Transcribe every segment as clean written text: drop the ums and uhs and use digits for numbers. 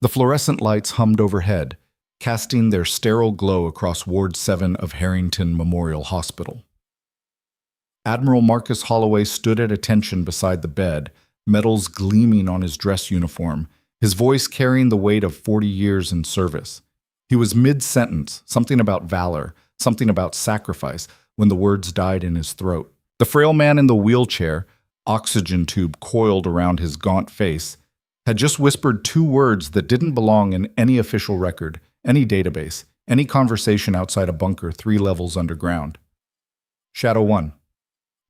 The fluorescent lights hummed overhead, casting their sterile glow across Ward 7 of Harrington Memorial Hospital. Admiral Marcus Holloway stood at attention beside the bed, medals gleaming on his dress uniform, his voice carrying the weight of 40 years in service. He was mid-sentence, something about valor, something about sacrifice, when the words died in his throat. The frail man in the wheelchair, oxygen tube coiled around his gaunt face, had just whispered two words that didn't belong in any official record, any database, any conversation outside a bunker 3 levels underground. Shadow 1.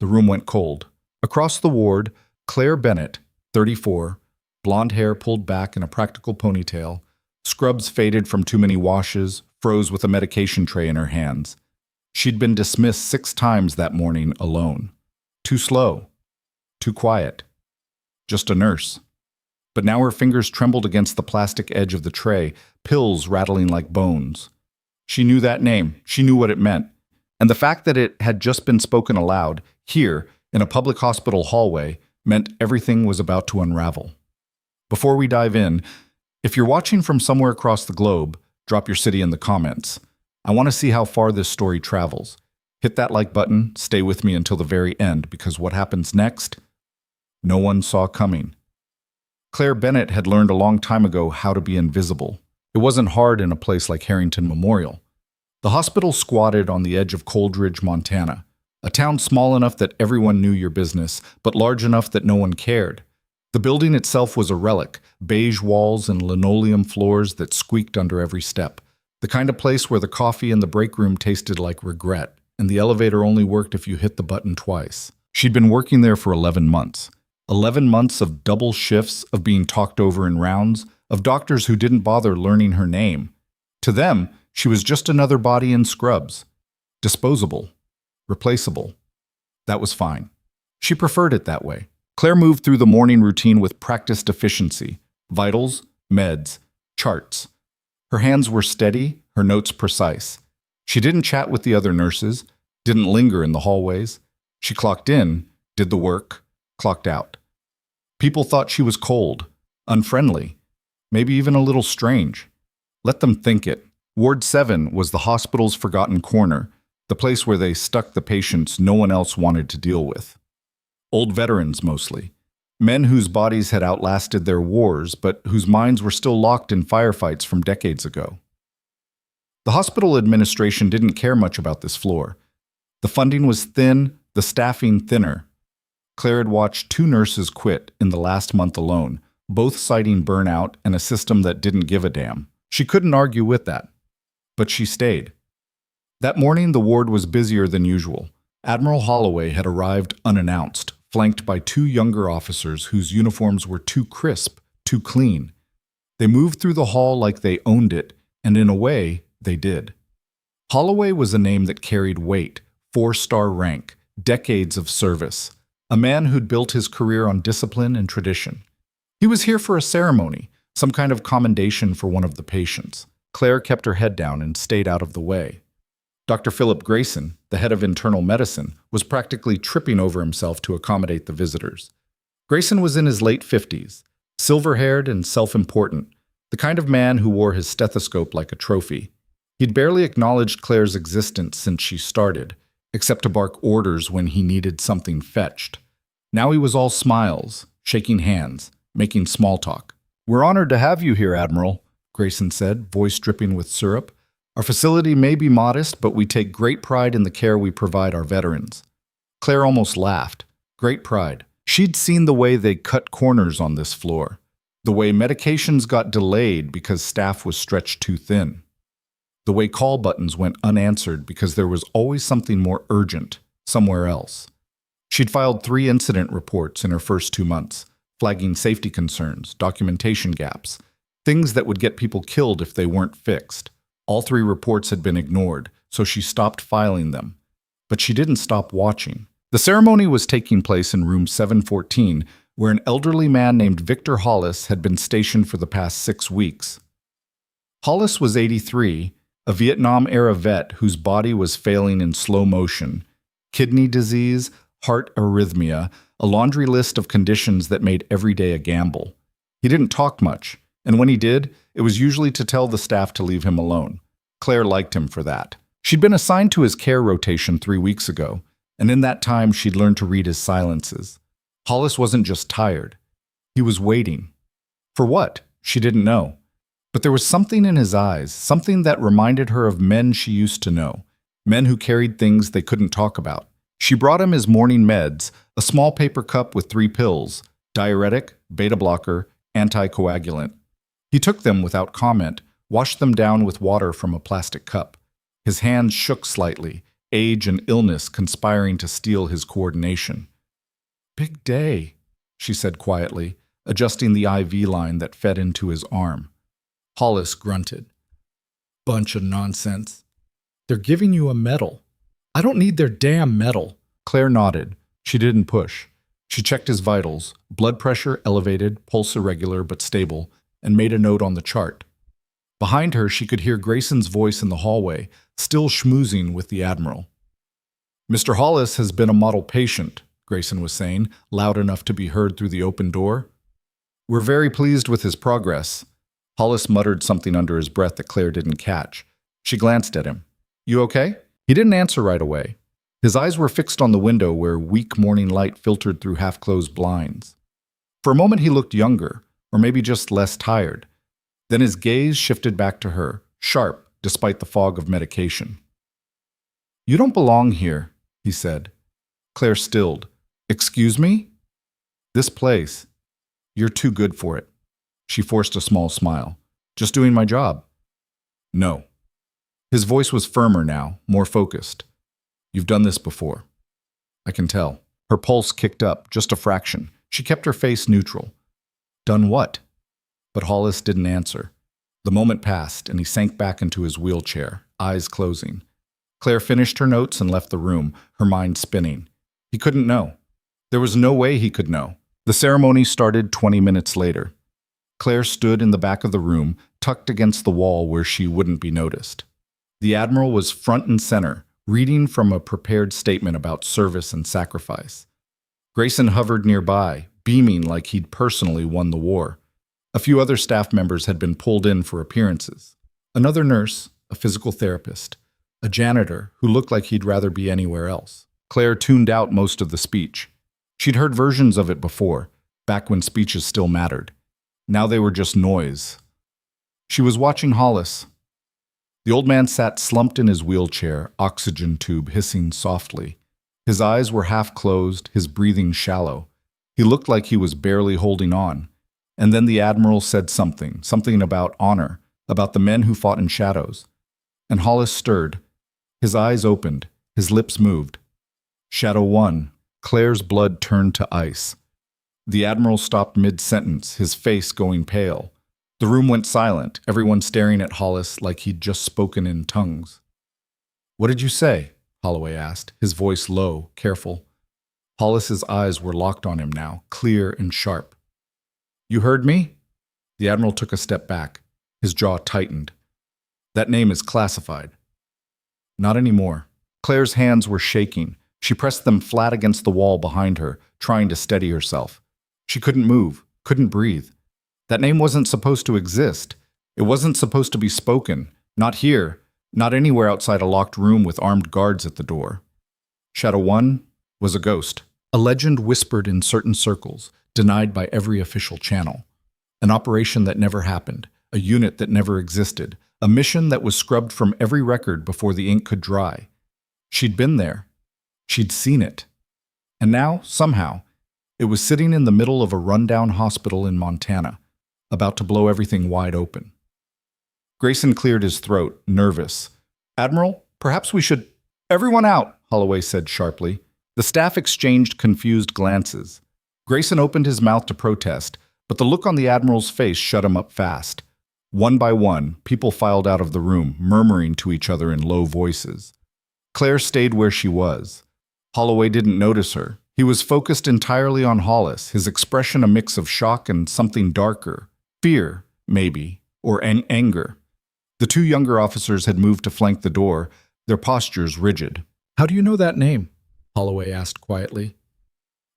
The room went cold. Across the ward, Claire Bennett, 34, blonde hair pulled back in a practical ponytail, scrubs faded from too many washes, froze with a medication tray in her hands. She'd been dismissed 6 times that morning alone. Too slow. Too quiet. Just a nurse. But now her fingers trembled against the plastic edge of the tray, pills rattling like bones. She knew that name. She knew what it meant. And the fact that it had just been spoken aloud, here, in a public hospital hallway, meant everything was about to unravel. Before we dive in, if you're watching from somewhere across the globe, drop your city in the comments. I want to see how far this story travels. Hit that like button, stay with me until the very end, because what happens next, no one saw coming. Claire Bennett had learned a long time ago how to be invisible. It wasn't hard in a place like Harrington Memorial. The hospital squatted on the edge of Coldridge, Montana, a town small enough that everyone knew your business, but large enough that no one cared. The building itself was a relic, beige walls and linoleum floors that squeaked under every step. The kind of place where the coffee in the break room tasted like regret, and the elevator only worked if you hit the button twice. She'd been working there for 11 months. 11 months of double shifts, of being talked over in rounds, of doctors who didn't bother learning her name. To them, she was just another body in scrubs. Disposable. Replaceable. That was fine. She preferred it that way. Claire moved through the morning routine with practiced efficiency. Vitals, meds, charts. Her hands were steady, her notes precise. She didn't chat with the other nurses, didn't linger in the hallways. She clocked in, did the work, clocked out. People thought she was cold, unfriendly, maybe even a little strange. Let them think it. Ward 7 was the hospital's forgotten corner, the place where they stuck the patients no one else wanted to deal with. Old veterans, mostly. Men whose bodies had outlasted their wars, but whose minds were still locked in firefights from decades ago. The hospital administration didn't care much about this floor. The funding was thin, the staffing thinner. Claire had watched 2 nurses quit in the last month alone, both citing burnout and a system that didn't give a damn. She couldn't argue with that. But she stayed. That morning, the ward was busier than usual. Admiral Holloway had arrived unannounced, flanked by 2 younger officers whose uniforms were too crisp, too clean. They moved through the hall like they owned it, and in a way, they did. Holloway was a name that carried weight, 4-star rank, decades of service, a man who'd built his career on discipline and tradition. He was here for a ceremony, some kind of commendation for one of the patients. Claire kept her head down and stayed out of the way. Dr. Philip Grayson, the head of internal medicine, was practically tripping over himself to accommodate the visitors. Grayson was in his late 50s, silver-haired and self-important, the kind of man who wore his stethoscope like a trophy. He'd barely acknowledged Claire's existence since she started, except to bark orders when he needed something fetched. Now he was all smiles, shaking hands, making small talk. "We're honored to have you here, Admiral," Grayson said, voice dripping with syrup. "Our facility may be modest, but we take great pride in the care we provide our veterans." Claire almost laughed. Great pride. She'd seen the way they cut corners on this floor, the way medications got delayed because staff was stretched too thin, the way call buttons went unanswered because there was always something more urgent somewhere else. She'd filed 3 incident reports in her first 2 months, flagging safety concerns, documentation gaps, things that would get people killed if they weren't fixed. All 3 reports had been ignored, so she stopped filing them. But she didn't stop watching. The ceremony was taking place in room 714, where an elderly man named Victor Hollis had been stationed for the past 6 weeks. Hollis was 83, a Vietnam-era vet whose body was failing in slow motion. Kidney disease, heart arrhythmia, a laundry list of conditions that made every day a gamble. He didn't talk much, And when he did, it was usually to tell the staff to leave him alone. Claire liked him for that. She'd been assigned to his care rotation 3 weeks ago, and in that time she'd learned to read his silences. Hollis wasn't just tired. He was waiting. For what? She didn't know. But there was something in his eyes, something that reminded her of men she used to know, men who carried things they couldn't talk about. She brought him his morning meds, a small paper cup with 3 pills, diuretic, beta blocker, anticoagulant. He took them without comment, washed them down with water from a plastic cup. His hands shook slightly, age and illness conspiring to steal his coordination. "Big day," she said quietly, adjusting the IV line that fed into his arm. Hollis grunted. "Bunch of nonsense. They're giving you a medal. I don't need their damn medal." Claire nodded. She didn't push. She checked his vitals, blood pressure elevated, pulse irregular but stable, and made a note on the chart. Behind her, she could hear Grayson's voice in the hallway, still schmoozing with the Admiral. "Mr. Hollis has been a model patient," Grayson was saying, loud enough to be heard through the open door. "We're very pleased with his progress." Hollis muttered something under his breath that Claire didn't catch. She glanced at him. "You okay?" He didn't answer right away. His eyes were fixed on the window where weak morning light filtered through half-closed blinds. For a moment he looked younger, or maybe just less tired. Then his gaze shifted back to her, sharp despite the fog of medication. "You don't belong here," he said. Claire stilled. "Excuse me?" "This place. You're too good for it." She forced a small smile. "Just doing my job." "No." His voice was firmer now, more focused. "You've done this before." "I can tell." Her pulse kicked up, just a fraction. She kept her face neutral. "Done what?" But Hollis didn't answer. The moment passed, and he sank back into his wheelchair, eyes closing. Claire finished her notes and left the room, her mind spinning. He couldn't know. There was no way he could know. The ceremony started 20 minutes later. Claire stood in the back of the room, tucked against the wall where she wouldn't be noticed. The Admiral was front and center, reading from a prepared statement about service and sacrifice. Grayson hovered nearby, beaming like he'd personally won the war. A few other staff members had been pulled in for appearances. Another nurse, a physical therapist, a janitor who looked like he'd rather be anywhere else. Claire tuned out most of the speech. She'd heard versions of it before, back when speeches still mattered. Now they were just noise. She was watching Hollis. The old man sat slumped in his wheelchair, oxygen tube hissing softly. His eyes were half closed, his breathing shallow. He looked like he was barely holding on. And then the Admiral said something about honor, about the men who fought in shadows. And Hollis stirred. His eyes opened, his lips moved. Shadow 1. Claire's blood turned to ice. The Admiral stopped mid-sentence, his face going pale. The room went silent, everyone staring at Hollis like he'd just spoken in tongues. "What did you say?" Holloway asked, his voice low, careful. Hollis's eyes were locked on him now, clear and sharp. "You heard me?" The Admiral took a step back. His jaw tightened. "That name is classified." "Not anymore." Claire's hands were shaking. She pressed them flat against the wall behind her, trying to steady herself. She couldn't move, couldn't breathe. That name wasn't supposed to exist. It wasn't supposed to be spoken. Not here, not anywhere outside a locked room with armed guards at the door. Shadow 1 was a ghost. A legend whispered in certain circles, denied by every official channel. An operation that never happened, a unit that never existed, a mission that was scrubbed from every record before the ink could dry. She'd been there. She'd seen it. And now, somehow, it was sitting in the middle of a rundown hospital in Montana, about to blow everything wide open. Grayson cleared his throat, nervous. "Admiral, perhaps we should—" "Everyone out," Holloway said sharply. The staff exchanged confused glances. Grayson opened his mouth to protest, but the look on the Admiral's face shut him up fast. One by one, people filed out of the room, murmuring to each other in low voices. Claire stayed where she was. Holloway didn't notice her. He was focused entirely on Hollis, his expression a mix of shock and something darker. Fear, maybe, or anger. The 2 younger officers had moved to flank the door, their postures rigid. "How do you know that name?" Holloway asked quietly.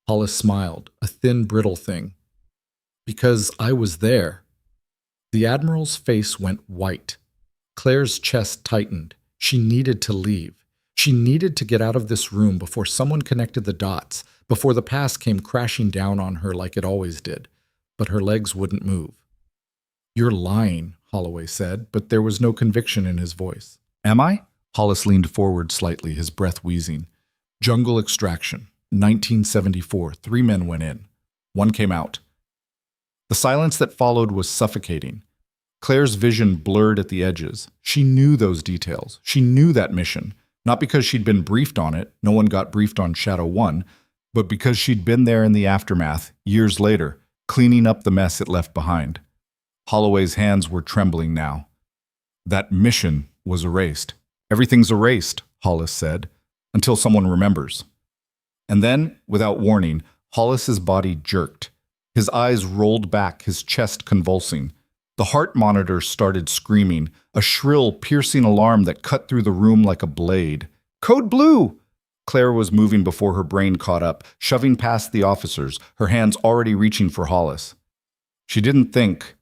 Hollis smiled, a thin, brittle thing. "Because I was there." The Admiral's face went white. Claire's chest tightened. She needed to leave. She needed to get out of this room before someone connected the dots, before the past came crashing down on her like it always did. But her legs wouldn't move. "You're lying," Holloway said, but there was no conviction in his voice. "Am I?" Hollis leaned forward slightly, his breath wheezing. "Jungle extraction. 1974. 3 men went in. 1 came out." The silence that followed was suffocating. Claire's vision blurred at the edges. She knew those details. She knew that mission. Not because she'd been briefed on it, no one got briefed on Shadow 1, but because she'd been there in the aftermath, years later, cleaning up the mess it left behind. Holloway's hands were trembling now. That mission was erased. "Everything's erased," Hollis said, "until someone remembers." And then, without warning, Hollis's body jerked. His eyes rolled back, his chest convulsing. The heart monitor started screaming, a shrill, piercing alarm that cut through the room like a blade. "Code Blue!" Claire was moving before her brain caught up, shoving past the officers, her hands already reaching for Hollis. She didn't think.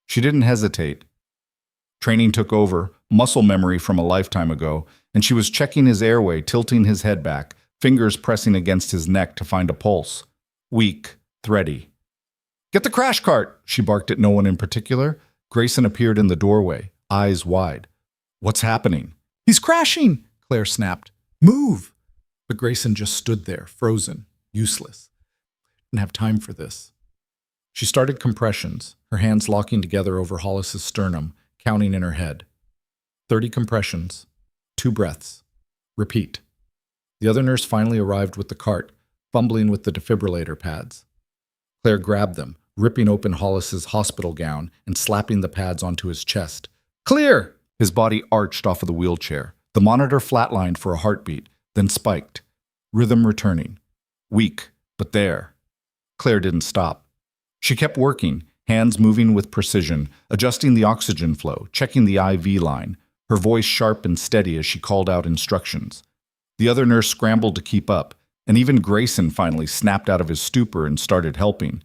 She didn't hesitate. Training took over, muscle memory from a lifetime ago, and she was checking his airway, tilting his head back, fingers pressing against his neck to find a pulse. Weak, thready. "Get the crash cart!" she barked at no one in particular. Grayson appeared in the doorway, eyes wide. "What's happening?" "He's crashing!" Claire snapped. "Move!" But Grayson just stood there, frozen, useless. Didn't have time for this. She started compressions, her hands locking together over Hollis's sternum, counting in her head. 30 compressions, 2 breaths. Repeat. The other nurse finally arrived with the cart, fumbling with the defibrillator pads. Claire grabbed them, ripping open Hollis's hospital gown and slapping the pads onto his chest. "Clear!" His body arched off of the wheelchair. The monitor flatlined for a heartbeat, then spiked. Rhythm returning. Weak, but there. Claire didn't stop. She kept working, hands moving with precision, adjusting the oxygen flow, checking the IV line, her voice sharp and steady as she called out instructions. The other nurse scrambled to keep up, and even Grayson finally snapped out of his stupor and started helping.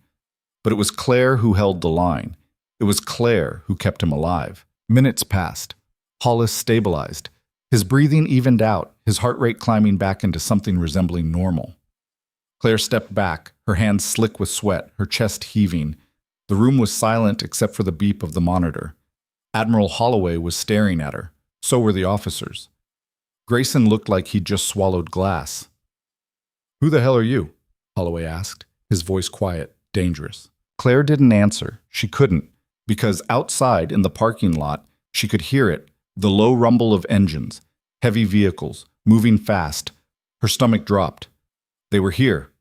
But it was Claire who held the line. It was Claire who kept him alive. Minutes passed. Hollis stabilized. His breathing evened out, his heart rate climbing back into something resembling normal. Claire stepped back, her hands slick with sweat, her chest heaving. The room was silent except for the beep of the monitor. Admiral Holloway was staring at her. So were the officers. Grayson looked like he'd just swallowed glass. "Who the hell are you?" Holloway asked, his voice quiet, dangerous. Claire didn't answer. She couldn't, because outside in the parking lot, she could hear it, the low rumble of engines, heavy vehicles, moving fast. Her stomach dropped. They were here.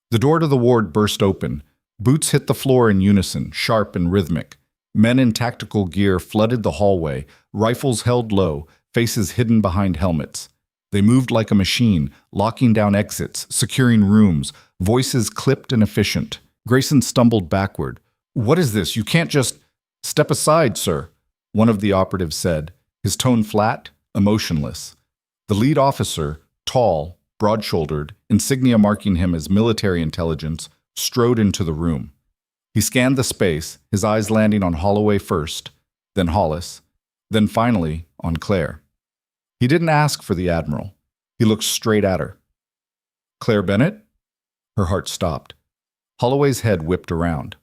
The door to the ward burst open. Boots hit the floor in unison, sharp and rhythmic. Men in tactical gear flooded the hallway, rifles held low, faces hidden behind helmets. They moved like a machine, locking down exits, securing rooms, voices clipped and efficient. Grayson stumbled backward. "What is this? You can't just—" "Step aside, sir," one of the operatives said, his tone flat, emotionless. The lead officer, tall, broad-shouldered, insignia marking him as military intelligence, strode into the room. He scanned the space, his eyes landing on Holloway first, then Hollis, then finally on Claire. He didn't ask for the Admiral. He looked straight at her. "Claire Bennett?" Her heart stopped. Holloway's head whipped around.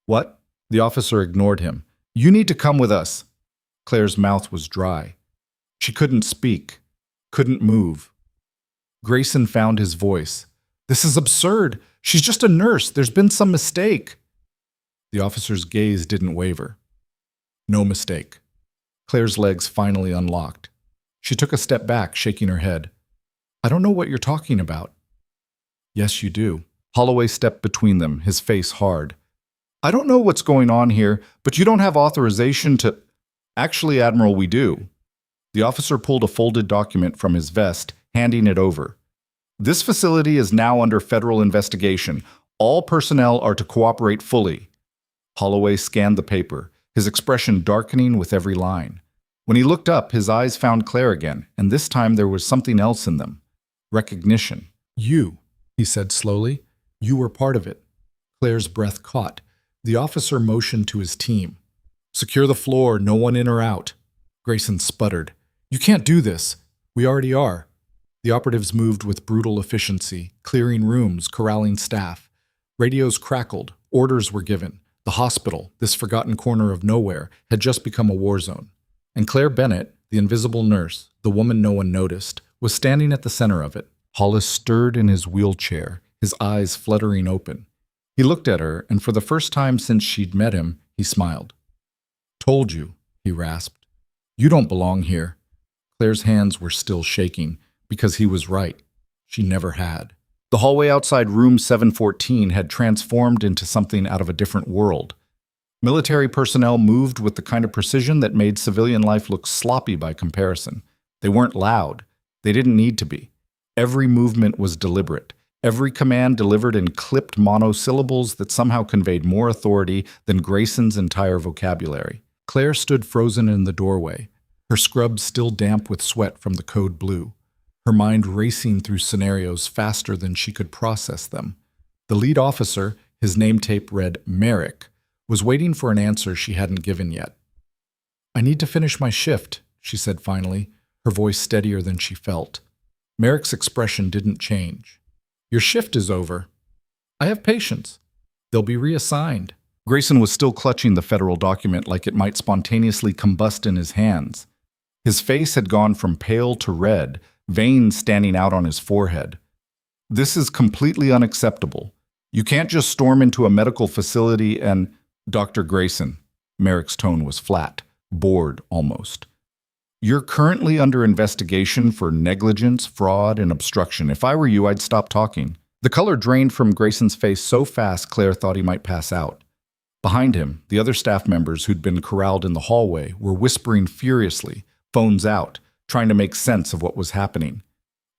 "What?" The officer ignored him. "You need to come with us." Claire's mouth was dry. She couldn't speak, couldn't move. Grayson found his voice. "This is absurd. She's just a nurse. There's been some mistake." The officer's gaze didn't waver. No mistake. Claire's legs finally unlocked. She took a step back, shaking her head. "I don't know what you're talking about." "Yes, you do." Holloway stepped between them, his face hard. "I don't know what's going on here, but you don't have authorization to—" "Actually, Admiral, we do." The officer pulled a folded document from his vest, handing it over. "This facility is now under federal investigation. All personnel are to cooperate fully." Holloway scanned the paper, his expression darkening with every line. When he looked up, his eyes found Claire again, and this time there was something else in them. Recognition. "You," he said slowly. "You were part of it." Claire's breath caught. The officer motioned to his team. "Secure the floor, no one in or out." Grayson sputtered. "You can't do this. We already are." The operatives moved with brutal efficiency, clearing rooms, corralling staff. Radios crackled, orders were given. The hospital, this forgotten corner of nowhere, had just become a war zone. And Claire Bennett, the invisible nurse, the woman no one noticed, was standing at the center of it. Hollis stirred in his wheelchair, his eyes fluttering open. He looked at her, and for the first time since she'd met him, he smiled. "Told you," he rasped. "You don't belong here." Claire's hands were still shaking, because he was right. She never had. The hallway outside room 714 had transformed into something out of a different world. Military personnel moved with the kind of precision that made civilian life look sloppy by comparison. They weren't loud. They didn't need to be. Every movement was deliberate. Every command delivered in clipped monosyllables that somehow conveyed more authority than Grayson's entire vocabulary. Claire stood frozen in the doorway, her scrub still damp with sweat from the code blue, her mind racing through scenarios faster than she could process them. The lead officer, his name tape read Merrick, was waiting for an answer she hadn't given yet. "I need to finish my shift," she said finally, her voice steadier than she felt. Merrick's expression didn't change. "Your shift is over." "I have patients. They'll be reassigned." Grayson was still clutching the federal document like it might spontaneously combust in his hands. His face had gone from pale to red, veins standing out on his forehead. "This is completely unacceptable. You can't just storm into a medical facility and—" "Dr. Grayson," Merrick's tone was flat, bored almost. "You're currently under investigation for negligence, fraud, and obstruction. If I were you, I'd stop talking." The color drained from Grayson's face so fast Claire thought he might pass out. Behind him, the other staff members who'd been corralled in the hallway were whispering furiously, phones out, trying to make sense of what was happening.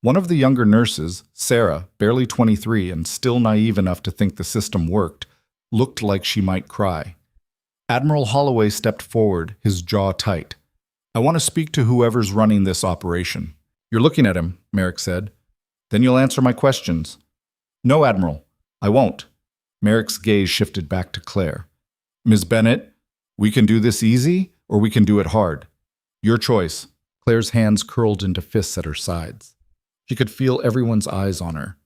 One of the younger nurses, Sarah, barely 23 and still naive enough to think the system worked, looked like she might cry. Admiral Holloway stepped forward, his jaw tight. "I want to speak to whoever's running this operation." "You're looking at him," Merrick said. "Then you'll answer my questions." "No, Admiral, I won't." Merrick's gaze shifted back to Claire. "Ms. Bennett, we can do this easy, or we can do it hard. Your choice." Claire's hands curled into fists at her sides. She could feel everyone's eyes on her.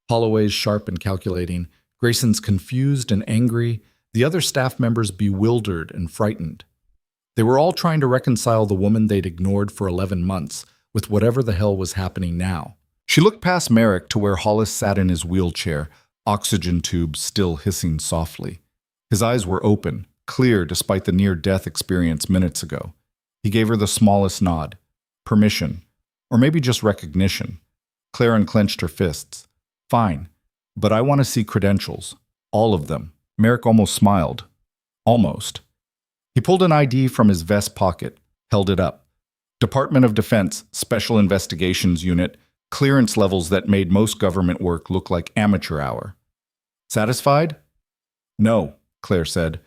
Holloway's sharp and calculating, Grayson's confused and angry, the other staff members bewildered and frightened. They were all trying to reconcile the woman they'd ignored for 11 months with whatever the hell was happening now. She looked past Merrick to where Hollis sat in his wheelchair, oxygen tubes still hissing softly. His eyes were open, clear despite the near-death experience minutes ago. He gave her the smallest nod. Permission. Or maybe just recognition. Claire unclenched her fists. "Fine. But I want to see credentials. All of them." Merrick almost smiled. Almost. He pulled an ID from his vest pocket, held it up. Department of Defense, Special Investigations Unit, clearance levels that made most government work look like amateur hour. "Satisfied?" "No," Claire said.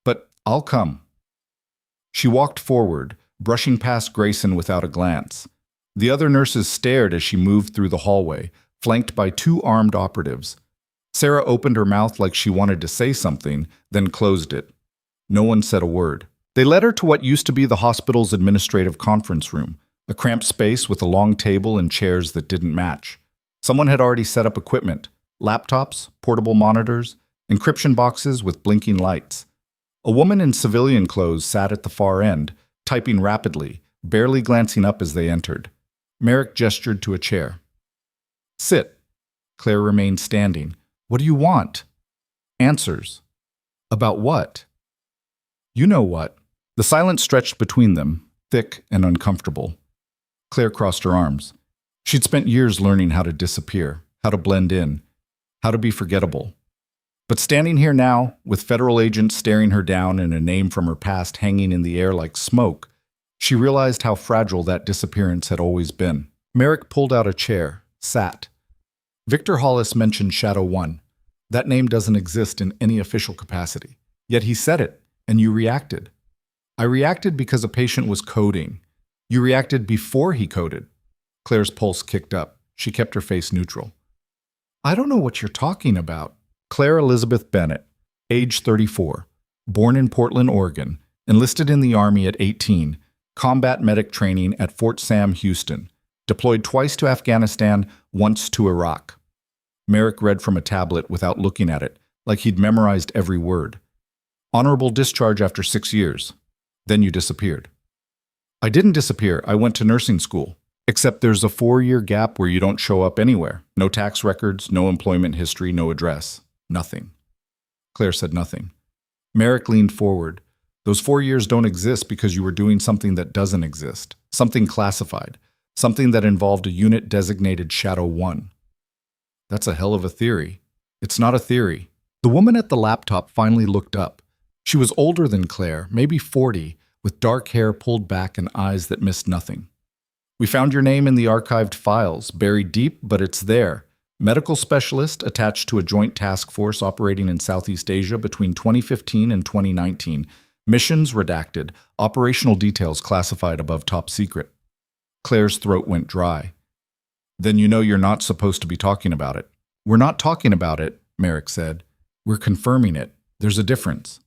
"But I'll come." She walked forward, brushing past Grayson without a glance. The other nurses stared as she moved through the hallway, flanked by 2 armed operatives. Sarah opened her mouth like she wanted to say something, then closed it. No one said a word. They led her to what used to be the hospital's administrative conference room, a cramped space with a long table and chairs that didn't match. Someone had already set up equipment, laptops, portable monitors, encryption boxes with blinking lights. A woman in civilian clothes sat at the far end, typing rapidly, barely glancing up as they entered. Merrick gestured to a chair. "Sit." Claire remained standing. "What do you want?" "Answers." "About what?" "You know what." The silence stretched between them, thick and uncomfortable. Claire crossed her arms. She'd spent years learning how to disappear, how to blend in, how to be forgettable. But standing here now, with federal agents staring her down and a name from her past hanging in the air like smoke, she realized how fragile that disappearance had always been. Merrick pulled out a chair, sat. "Victor Hollis mentioned Shadow 1. That name doesn't exist in any official capacity. Yet he said it, and you reacted. I reacted because a patient was coding. You reacted before he coded." Claire's pulse kicked up. She kept her face neutral. "I don't know what you're talking about." Claire Elizabeth Bennett, age 34, born in Portland, Oregon, enlisted in the Army at 18, combat medic training at Fort Sam, Houston, deployed twice to Afghanistan, once to Iraq. Merrick read from a tablet without looking at it, like he'd memorized every word. Honorable discharge after 6 years. Then you disappeared. I didn't disappear. I went to nursing school. Except there's a 4-year gap where you don't show up anywhere. No tax records, no employment history, no address. Nothing. Claire said nothing. Merrick leaned forward. Those 4 years don't exist because you were doing something that doesn't exist. Something classified. Something that involved a unit designated Shadow 1. That's a hell of a theory. It's not a theory. The woman at the laptop finally looked up. She was older than Claire, maybe 40, with dark hair pulled back and eyes that missed nothing. We found your name in the archived files, buried deep, but it's there. Medical specialist attached to a joint task force operating in Southeast Asia between 2015 and 2019. Missions redacted, operational details classified above top secret. Claire's throat went dry. Then you know you're not supposed to be talking about it. We're not talking about it, Merrick said. We're confirming it. There's a difference.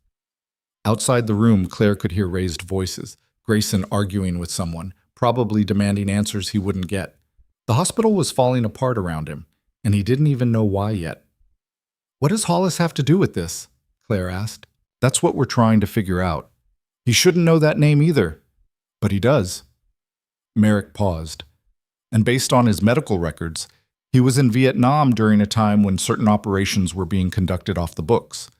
Outside the room, Claire could hear raised voices, Grayson arguing with someone, probably demanding answers he wouldn't get. The hospital was falling apart around him, and he didn't even know why yet. What does Hollis have to do with this? Claire asked. That's what we're trying to figure out. He shouldn't know that name either, but he does. Merrick paused. And based on his medical records, he was in Vietnam during a time when certain operations were being conducted off the books.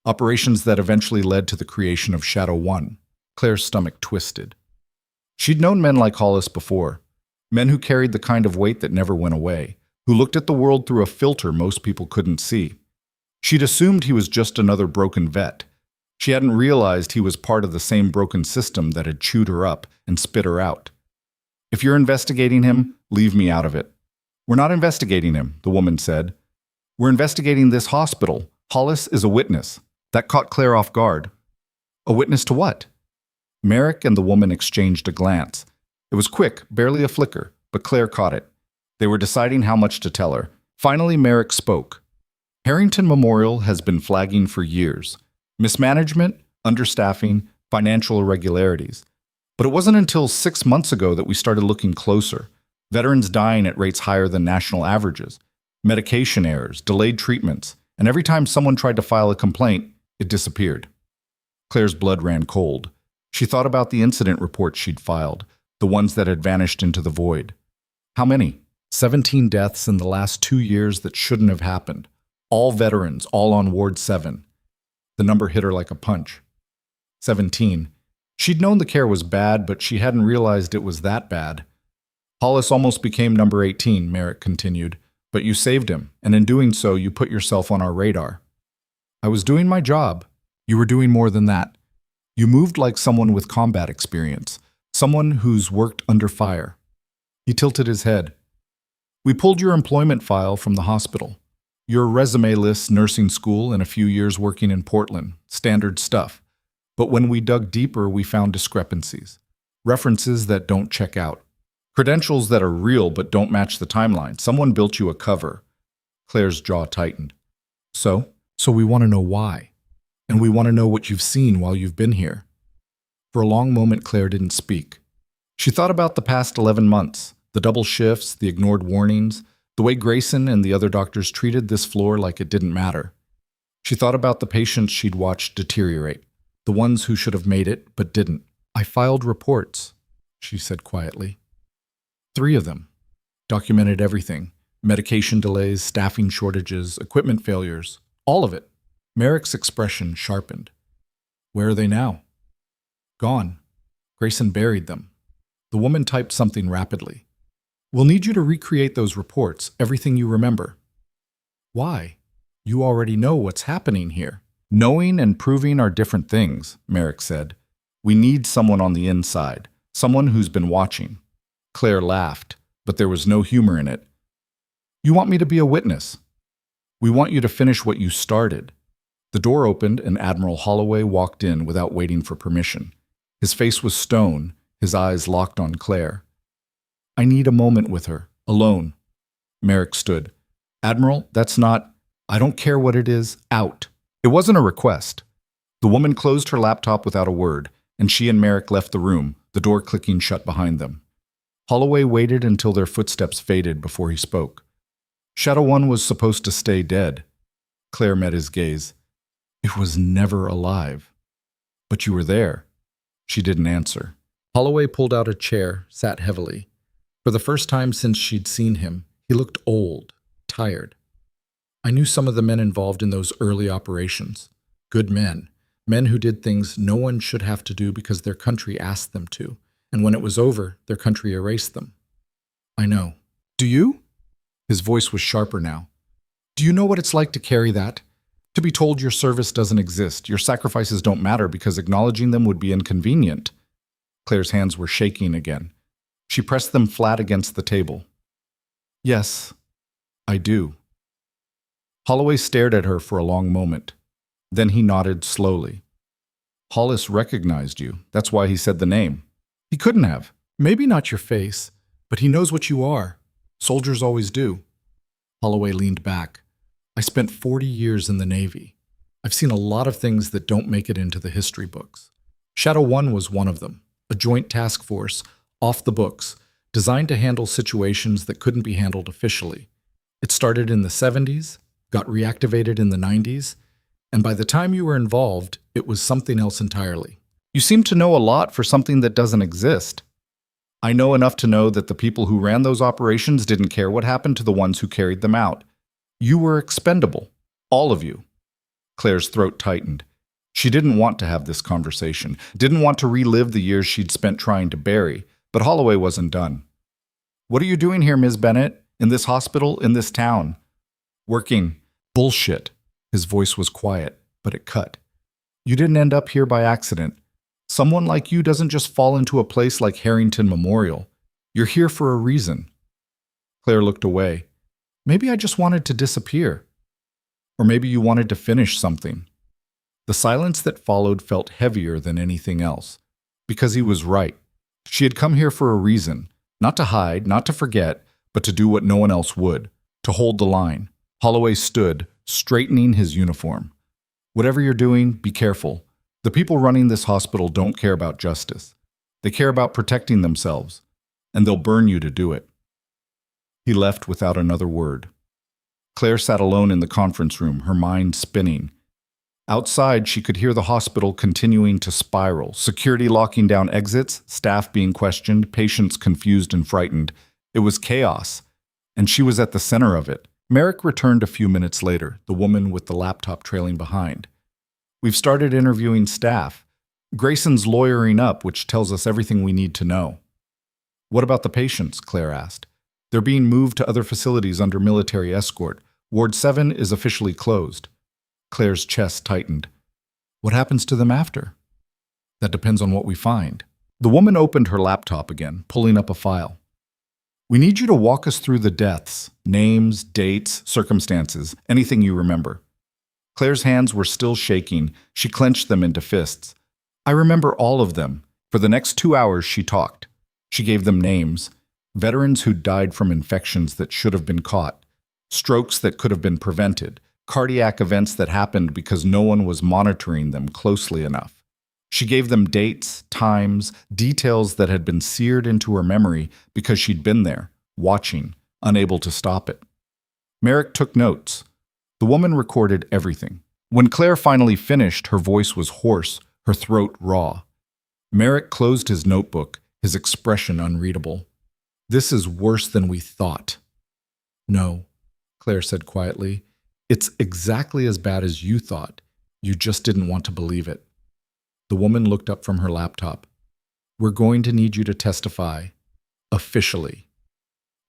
Operations that eventually led to the creation of Shadow 1. Claire's stomach twisted. She'd known men like Hollis before, men who carried the kind of weight that never went away, who looked at the world through a filter most people couldn't see. She'd assumed he was just another broken vet. She hadn't realized he was part of the same broken system that had chewed her up and spit her out. If you're investigating him, leave me out of it. We're not investigating him, the woman said. We're investigating this hospital. Hollis is a witness. That caught Claire off guard. A witness to what? Merrick and the woman exchanged a glance. It was quick, barely a flicker, but Claire caught it. They were deciding how much to tell her. Finally, Merrick spoke. Harrington Memorial has been flagging for years. Mismanagement, understaffing, financial irregularities. But it wasn't until 6 months ago that we started looking closer. Veterans dying at rates higher than national averages. Medication errors, delayed treatments, and every time someone tried to file a complaint, it disappeared. Claire's blood ran cold. She thought about the incident reports she'd filed, the ones that had vanished into the void. How many? 17 deaths in the last 2 years that shouldn't have happened. All veterans, all on Ward 7. The number hit her like a punch. 17. She'd known the care was bad, but she hadn't realized it was that bad. Hollis almost became number 18, Merrick continued. But you saved him, and in doing so, you put yourself on our radar. I was doing my job. You were doing more than that. You moved like someone with combat experience, someone who's worked under fire. He tilted his head. We pulled your employment file from the hospital. Your resume lists nursing school and a few years working in Portland, standard stuff. But when we dug deeper, we found discrepancies. References that don't check out. Credentials that are real but don't match the timeline. Someone built you a cover. Claire's jaw tightened. So we want to know why. And we want to know what you've seen while you've been here. For a long moment, Claire didn't speak. She thought about the past 11 months, the double shifts, the ignored warnings, the way Grayson and the other doctors treated this floor like it didn't matter. She thought about the patients she'd watched deteriorate, the ones who should have made it but didn't. I filed reports, she said quietly. 3 of them. Documented everything. Medication delays, staffing shortages, equipment failures. All of it. Merrick's expression sharpened. Where are they now? Gone. Grayson buried them. The woman typed something rapidly. We'll need you to recreate those reports, everything you remember. Why? You already know what's happening here. Knowing and proving are different things, Merrick said. We need someone on the inside, someone who's been watching. Claire laughed, but there was no humor in it. You want me to be a witness? We want you to finish what you started. The door opened and Admiral Holloway walked in without waiting for permission. His face was stone, his eyes locked on Claire. I need a moment with her, alone. Merrick stood. Admiral, that's not... I don't care what it is. Out. It wasn't a request. The woman closed her laptop without a word, and she and Merrick left the room, the door clicking shut behind them. Holloway waited until their footsteps faded before he spoke. Shadow One was supposed to stay dead. Claire met his gaze. It was never alive. But you were there. She didn't answer. Holloway pulled out a chair, sat heavily. For the first time since she'd seen him, he looked old, tired. I knew some of the men involved in those early operations. Good men. Men who did things no one should have to do because their country asked them to. And when it was over, their country erased them. I know. Do you? His voice was sharper now. Do you know what it's like to carry that? To be told your service doesn't exist, your sacrifices don't matter because acknowledging them would be inconvenient. Claire's hands were shaking again. She pressed them flat against the table. Yes, I do. Holloway stared at her for a long moment. Then he nodded slowly. Hollis recognized you. That's why he said the name. He couldn't have. Maybe not your face, but he knows what you are. Soldiers always do. Holloway leaned back. I spent 40 years in the Navy. I've seen a lot of things that don't make it into the history books. Shadow One was one of them, a joint task force, off the books, designed to handle situations that couldn't be handled officially. It started in the 70s, got reactivated in the 90s, and by the time you were involved, it was something else entirely. You seem to know a lot for something that doesn't exist. I know enough to know that the people who ran those operations didn't care what happened to the ones who carried them out. You were expendable. All of you. Claire's throat tightened. She didn't want to have this conversation, didn't want to relive the years she'd spent trying to bury, but Holloway wasn't done. What are you doing here, Ms. Bennett? In this hospital? In this town? Working. Bullshit. His voice was quiet, but it cut. You didn't end up here by accident. Someone like you doesn't just fall into a place like Harrington Memorial. You're here for a reason. Claire looked away. Maybe I just wanted to disappear. Or maybe you wanted to finish something. The silence that followed felt heavier than anything else. Because he was right. She had come here for a reason. Not to hide, not to forget, but to do what no one else would. To hold the line. Holloway stood, straightening his uniform. Whatever you're doing, be careful. The people running this hospital don't care about justice. They care about protecting themselves. And they'll burn you to do it. He left without another word. Claire sat alone in the conference room, her mind spinning. Outside, she could hear the hospital continuing to spiral, security locking down exits, staff being questioned, patients confused and frightened. It was chaos, and she was at the center of it. Merrick returned a few minutes later, the woman with the laptop trailing behind. We've started interviewing staff. Grayson's lawyering up, which tells us everything we need to know. What about the patients? Claire asked. They're being moved to other facilities under military escort. Ward 7 is officially closed. Claire's chest tightened. What happens to them after? That depends on what we find. The woman opened her laptop again, pulling up a file. We need you to walk us through the deaths, names, dates, circumstances, anything you remember. Claire's hands were still shaking. She clenched them into fists. I remember all of them. For the next 2 hours, she talked. She gave them names. Veterans who died from infections that should have been caught, strokes that could have been prevented, cardiac events that happened because no one was monitoring them closely enough. She gave them dates, times, details that had been seared into her memory because she'd been there, watching, unable to stop it. Merrick took notes. The woman recorded everything. When Claire finally finished, her voice was hoarse, her throat raw. Merrick closed his notebook, his expression unreadable. This is worse than we thought. No, Claire said quietly. It's exactly as bad as you thought. You just didn't want to believe it. The woman looked up from her laptop. We're going to need you to testify. Officially.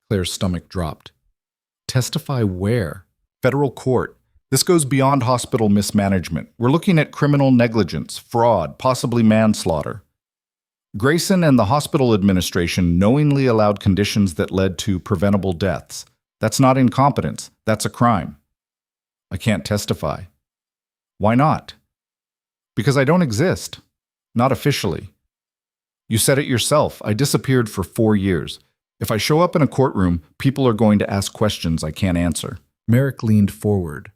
Claire's stomach dropped. Testify where? Federal court. This goes beyond hospital mismanagement. We're looking at criminal negligence, fraud, possibly manslaughter. Grayson and the hospital administration knowingly allowed conditions that led to preventable deaths. That's not incompetence. That's a crime. I can't testify. Why not? Because I don't exist. Not officially. You said it yourself. I disappeared for 4 years. If I show up in a courtroom, people are going to ask questions I can't answer. Merrick leaned forward.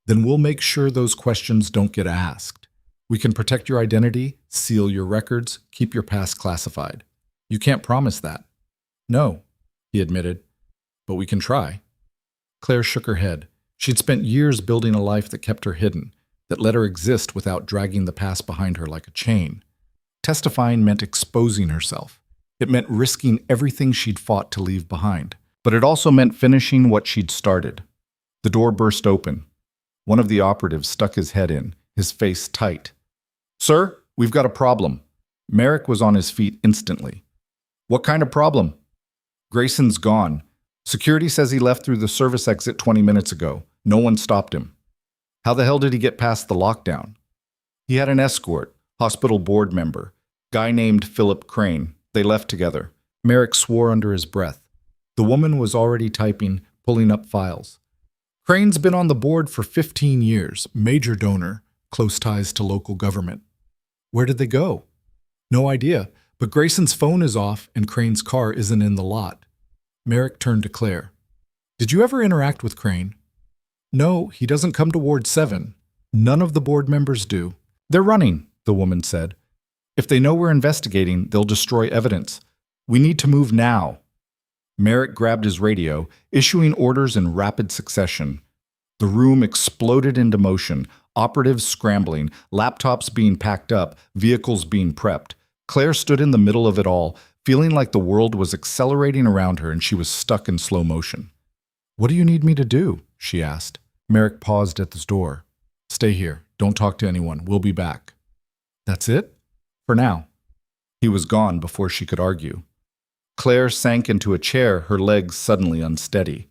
Then we'll make sure those questions don't get asked. We can protect your identity, seal your records, keep your past classified. You can't promise that. No, he admitted, but we can try. Claire shook her head. She'd spent years building a life that kept her hidden, that let her exist without dragging the past behind her like a chain. Testifying meant exposing herself. It meant risking everything she'd fought to leave behind. But it also meant finishing what she'd started. The door burst open. One of the operatives stuck his head in, his face tight. "Sir, we've got a problem." Merrick was on his feet instantly. "What kind of problem?" "Grayson's gone. Security says he left through the service exit 20 minutes ago. No one stopped him." "How the hell did he get past the lockdown?" "He had an escort, hospital board member, guy named Philip Crane. They left together." Merrick swore under his breath. The woman was already typing, pulling up files. "Crane's been on the board for 15 years, major donor, close ties to local government." "Where did they go?" "No idea, but Grayson's phone is off and Crane's car isn't in the lot." Merrick turned to Claire. "Did you ever interact with Crane?" "No, he doesn't come to Ward 7. None of the board members do." "They're running," the woman said. "If they know we're investigating, they'll destroy evidence. We need to move now." Merrick grabbed his radio, issuing orders in rapid succession. The room exploded into motion, operatives scrambling, laptops being packed up, vehicles being prepped. Claire stood in the middle of it all, feeling like the world was accelerating around her and she was stuck in slow motion. "What do you need me to do?" she asked. Merrick paused at the door. "Stay here. Don't talk to anyone. We'll be back." "That's it?" "For now." He was gone before she could argue. Claire sank into a chair, her legs suddenly unsteady.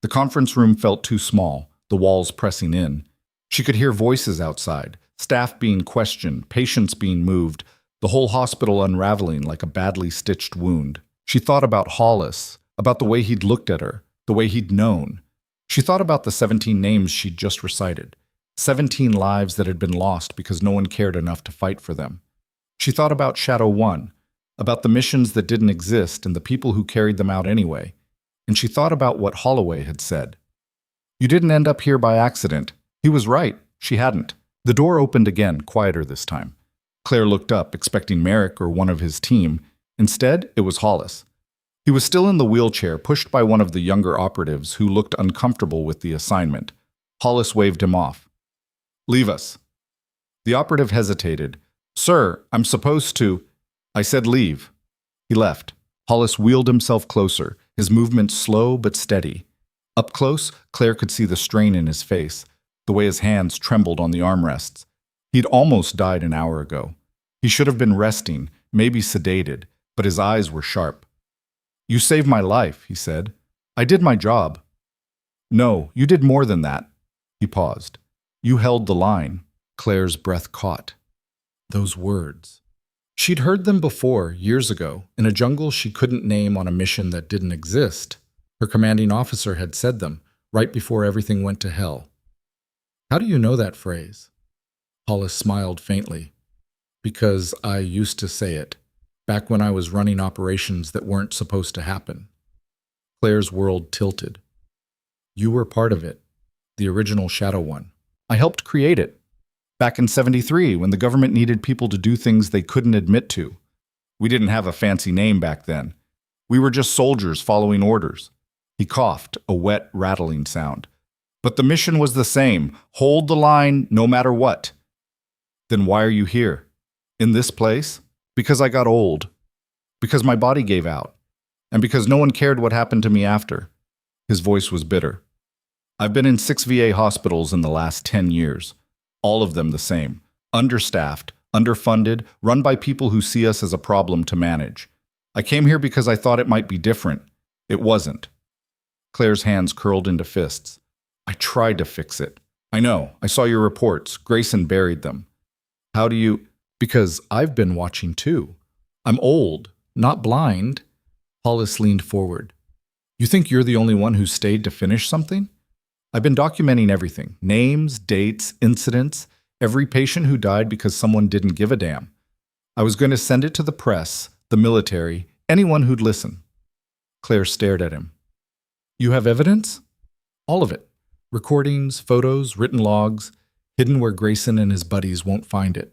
The conference room felt too small, the walls pressing in. She could hear voices outside, staff being questioned, patients being moved, the whole hospital unraveling like a badly stitched wound. She thought about Hollis, about the way he'd looked at her, the way he'd known. She thought about the 17 names she'd just recited, 17 lives that had been lost because no one cared enough to fight for them. She thought about Shadow 1, about the missions that didn't exist and the people who carried them out anyway. And she thought about what Holloway had said. "You didn't end up here by accident." He was right. She hadn't. The door opened again, quieter this time. Claire looked up, expecting Merrick or one of his team. Instead, it was Hollis. He was still in the wheelchair, pushed by one of the younger operatives who looked uncomfortable with the assignment. Hollis waved him off. "Leave us." The operative hesitated. "Sir, I'm supposed to—" "I said leave." He left. Hollis wheeled himself closer, his movements slow but steady. Up close, Claire could see the strain in his face, the way his hands trembled on the armrests. He'd almost died an hour ago. He should have been resting, maybe sedated, but his eyes were sharp. "You saved my life," he said. "I did my job." "No, you did more than that." He paused. "You held the line." Claire's breath caught. Those words. She'd heard them before, years ago, in a jungle she couldn't name on a mission that didn't exist. Her commanding officer had said them, right before everything went to hell. "How do you know that phrase?" Hollis smiled faintly. "Because I used to say it, back when I was running operations that weren't supposed to happen." Claire's world tilted. "You were part of it, the original Shadow One. I helped create it. Back in '73, when the government needed people to do things they couldn't admit to. We didn't have a fancy name back then. We were just soldiers following orders." He coughed, a wet, rattling sound. "But the mission was the same. Hold the line, no matter what." "Then why are you here? In this place?" "Because I got old. Because my body gave out. And because no one cared what happened to me after." His voice was bitter. "I've been in 6 VA hospitals in the last 10 years. All of them the same. Understaffed, underfunded, run by people who see us as a problem to manage. I came here because I thought it might be different. It wasn't." Claire's hands curled into fists. "I tried to fix it. I know. I saw your reports. Grayson buried them." "How do you—" "Because I've been watching too. I'm old, not blind." Hollis leaned forward. "You think you're the only one who stayed to finish something? I've been documenting everything. Names, dates, incidents, every patient who died because someone didn't give a damn. I was going to send it to the press, the military, anyone who'd listen." Claire stared at him. "You have evidence?" "All of it. Recordings, photos, written logs, hidden where Grayson and his buddies won't find it.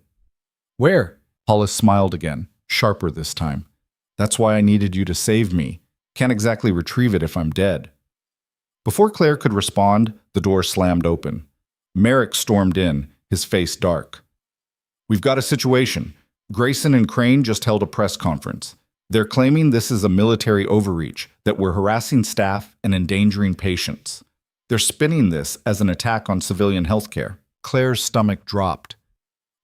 Where? Hollis smiled again, sharper this time. That's why I needed you to save me. Can't exactly retrieve it if I'm dead. Before Claire could respond, the door slammed open. Merrick stormed in, his face dark. We've got a situation. Grayson and Crane just held a press conference. They're claiming this is a military overreach, that we're harassing staff and endangering patients. They're spinning this as an attack on civilian healthcare. Claire's stomach dropped.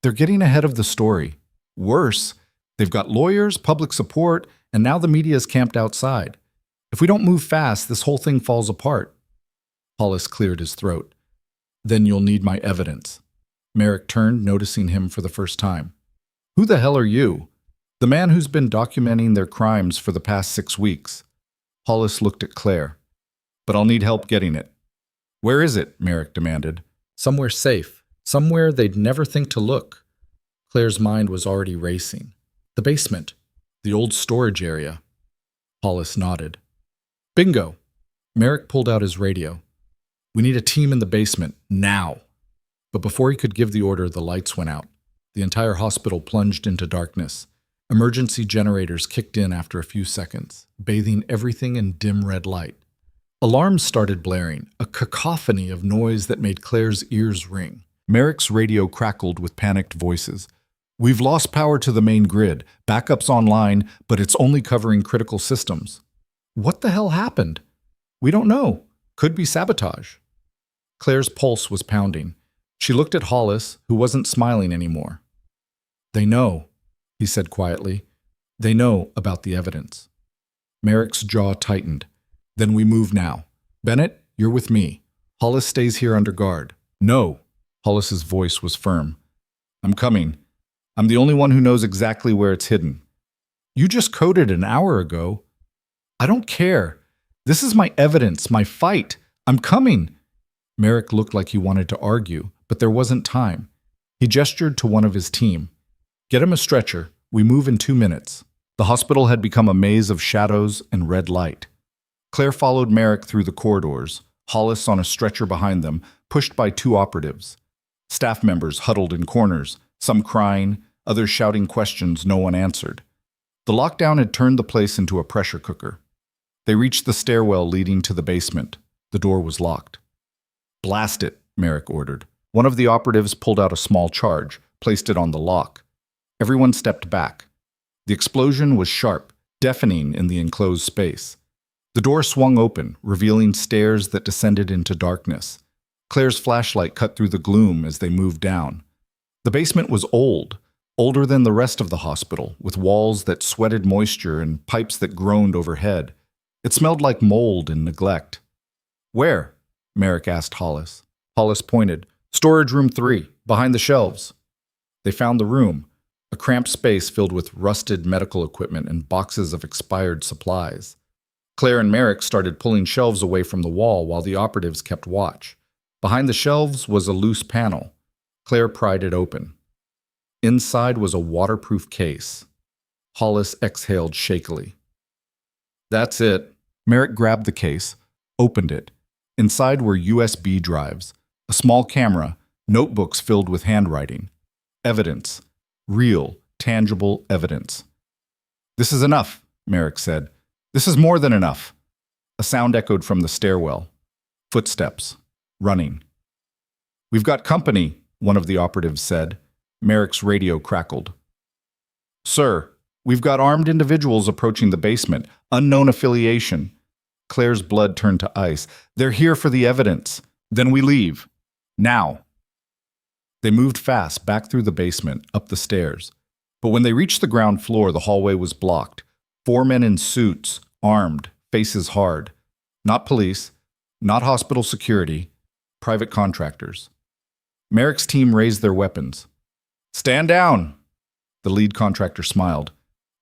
They're getting ahead of the story. Worse, they've got lawyers, public support, and now the media's camped outside. If we don't move fast, this whole thing falls apart. Hollis cleared his throat. Then you'll need my evidence. Merrick turned, noticing him for the first time. Who the hell are you? The man who's been documenting their crimes for the past 6 weeks. Hollis looked at Claire. But I'll need help getting it. Where is it? Merrick demanded. Somewhere safe. Somewhere they'd never think to look. Claire's mind was already racing. The basement. The old storage area. Hollis nodded. Bingo! Merrick pulled out his radio. We need a team in the basement, now. But before he could give the order, the lights went out. The entire hospital plunged into darkness. Emergency generators kicked in after a few seconds, bathing everything in dim red light. Alarms started blaring, a cacophony of noise that made Claire's ears ring. Merrick's radio crackled with panicked voices. We've lost power to the main grid. Backup's online, but it's only covering critical systems. What the hell happened? We don't know. Could be sabotage. Claire's pulse was pounding. She looked at Hollis, who wasn't smiling anymore. They know, he said quietly. They know about the evidence. Merrick's jaw tightened. Then we move now. Bennett, you're with me. Hollis stays here under guard. No. Hollis's voice was firm. I'm coming. I'm the only one who knows exactly where it's hidden. You just coded an hour ago. I don't care. This is my evidence, my fight. I'm coming. Merrick looked like he wanted to argue, but there wasn't time. He gestured to one of his team. Get him a stretcher. We move in 2 minutes. The hospital had become a maze of shadows and red light. Claire followed Merrick through the corridors, Hollis on a stretcher behind them, pushed by 2 operatives. Staff members huddled in corners, some crying, others shouting questions no one answered. The lockdown had turned the place into a pressure cooker. They reached the stairwell leading to the basement. The door was locked. Blast it, Merrick ordered. One of the operatives pulled out a small charge, placed it on the lock. Everyone stepped back. The explosion was sharp, deafening in the enclosed space. The door swung open, revealing stairs that descended into darkness. Claire's flashlight cut through the gloom as they moved down. The basement was old, older than the rest of the hospital, with walls that sweated moisture and pipes that groaned overhead. It smelled like mold and neglect. Where? Merrick asked Hollis. Hollis pointed. Storage room 3, behind the shelves. They found the room, a cramped space filled with rusted medical equipment and boxes of expired supplies. Claire and Merrick started pulling shelves away from the wall while the operatives kept watch. Behind the shelves was a loose panel. Claire pried it open. Inside was a waterproof case. Hollis exhaled shakily. That's it. Merrick grabbed the case, opened it. Inside were USB drives, a small camera, notebooks filled with handwriting. Evidence. Real, tangible evidence. This is enough, Merrick said. This is more than enough. A sound echoed from the stairwell. Footsteps. Running. We've got company, one of the operatives said. Merrick's radio crackled. Sir, we've got armed individuals approaching the basement. Unknown affiliation. Claire's blood turned to ice. They're here for the evidence. Then we leave. Now. They moved fast back through the basement, up the stairs. But when they reached the ground floor, the hallway was blocked. 4 men in suits, armed, faces hard. Not police, not hospital security, private contractors. Merrick's team raised their weapons. Stand down! The lead contractor smiled.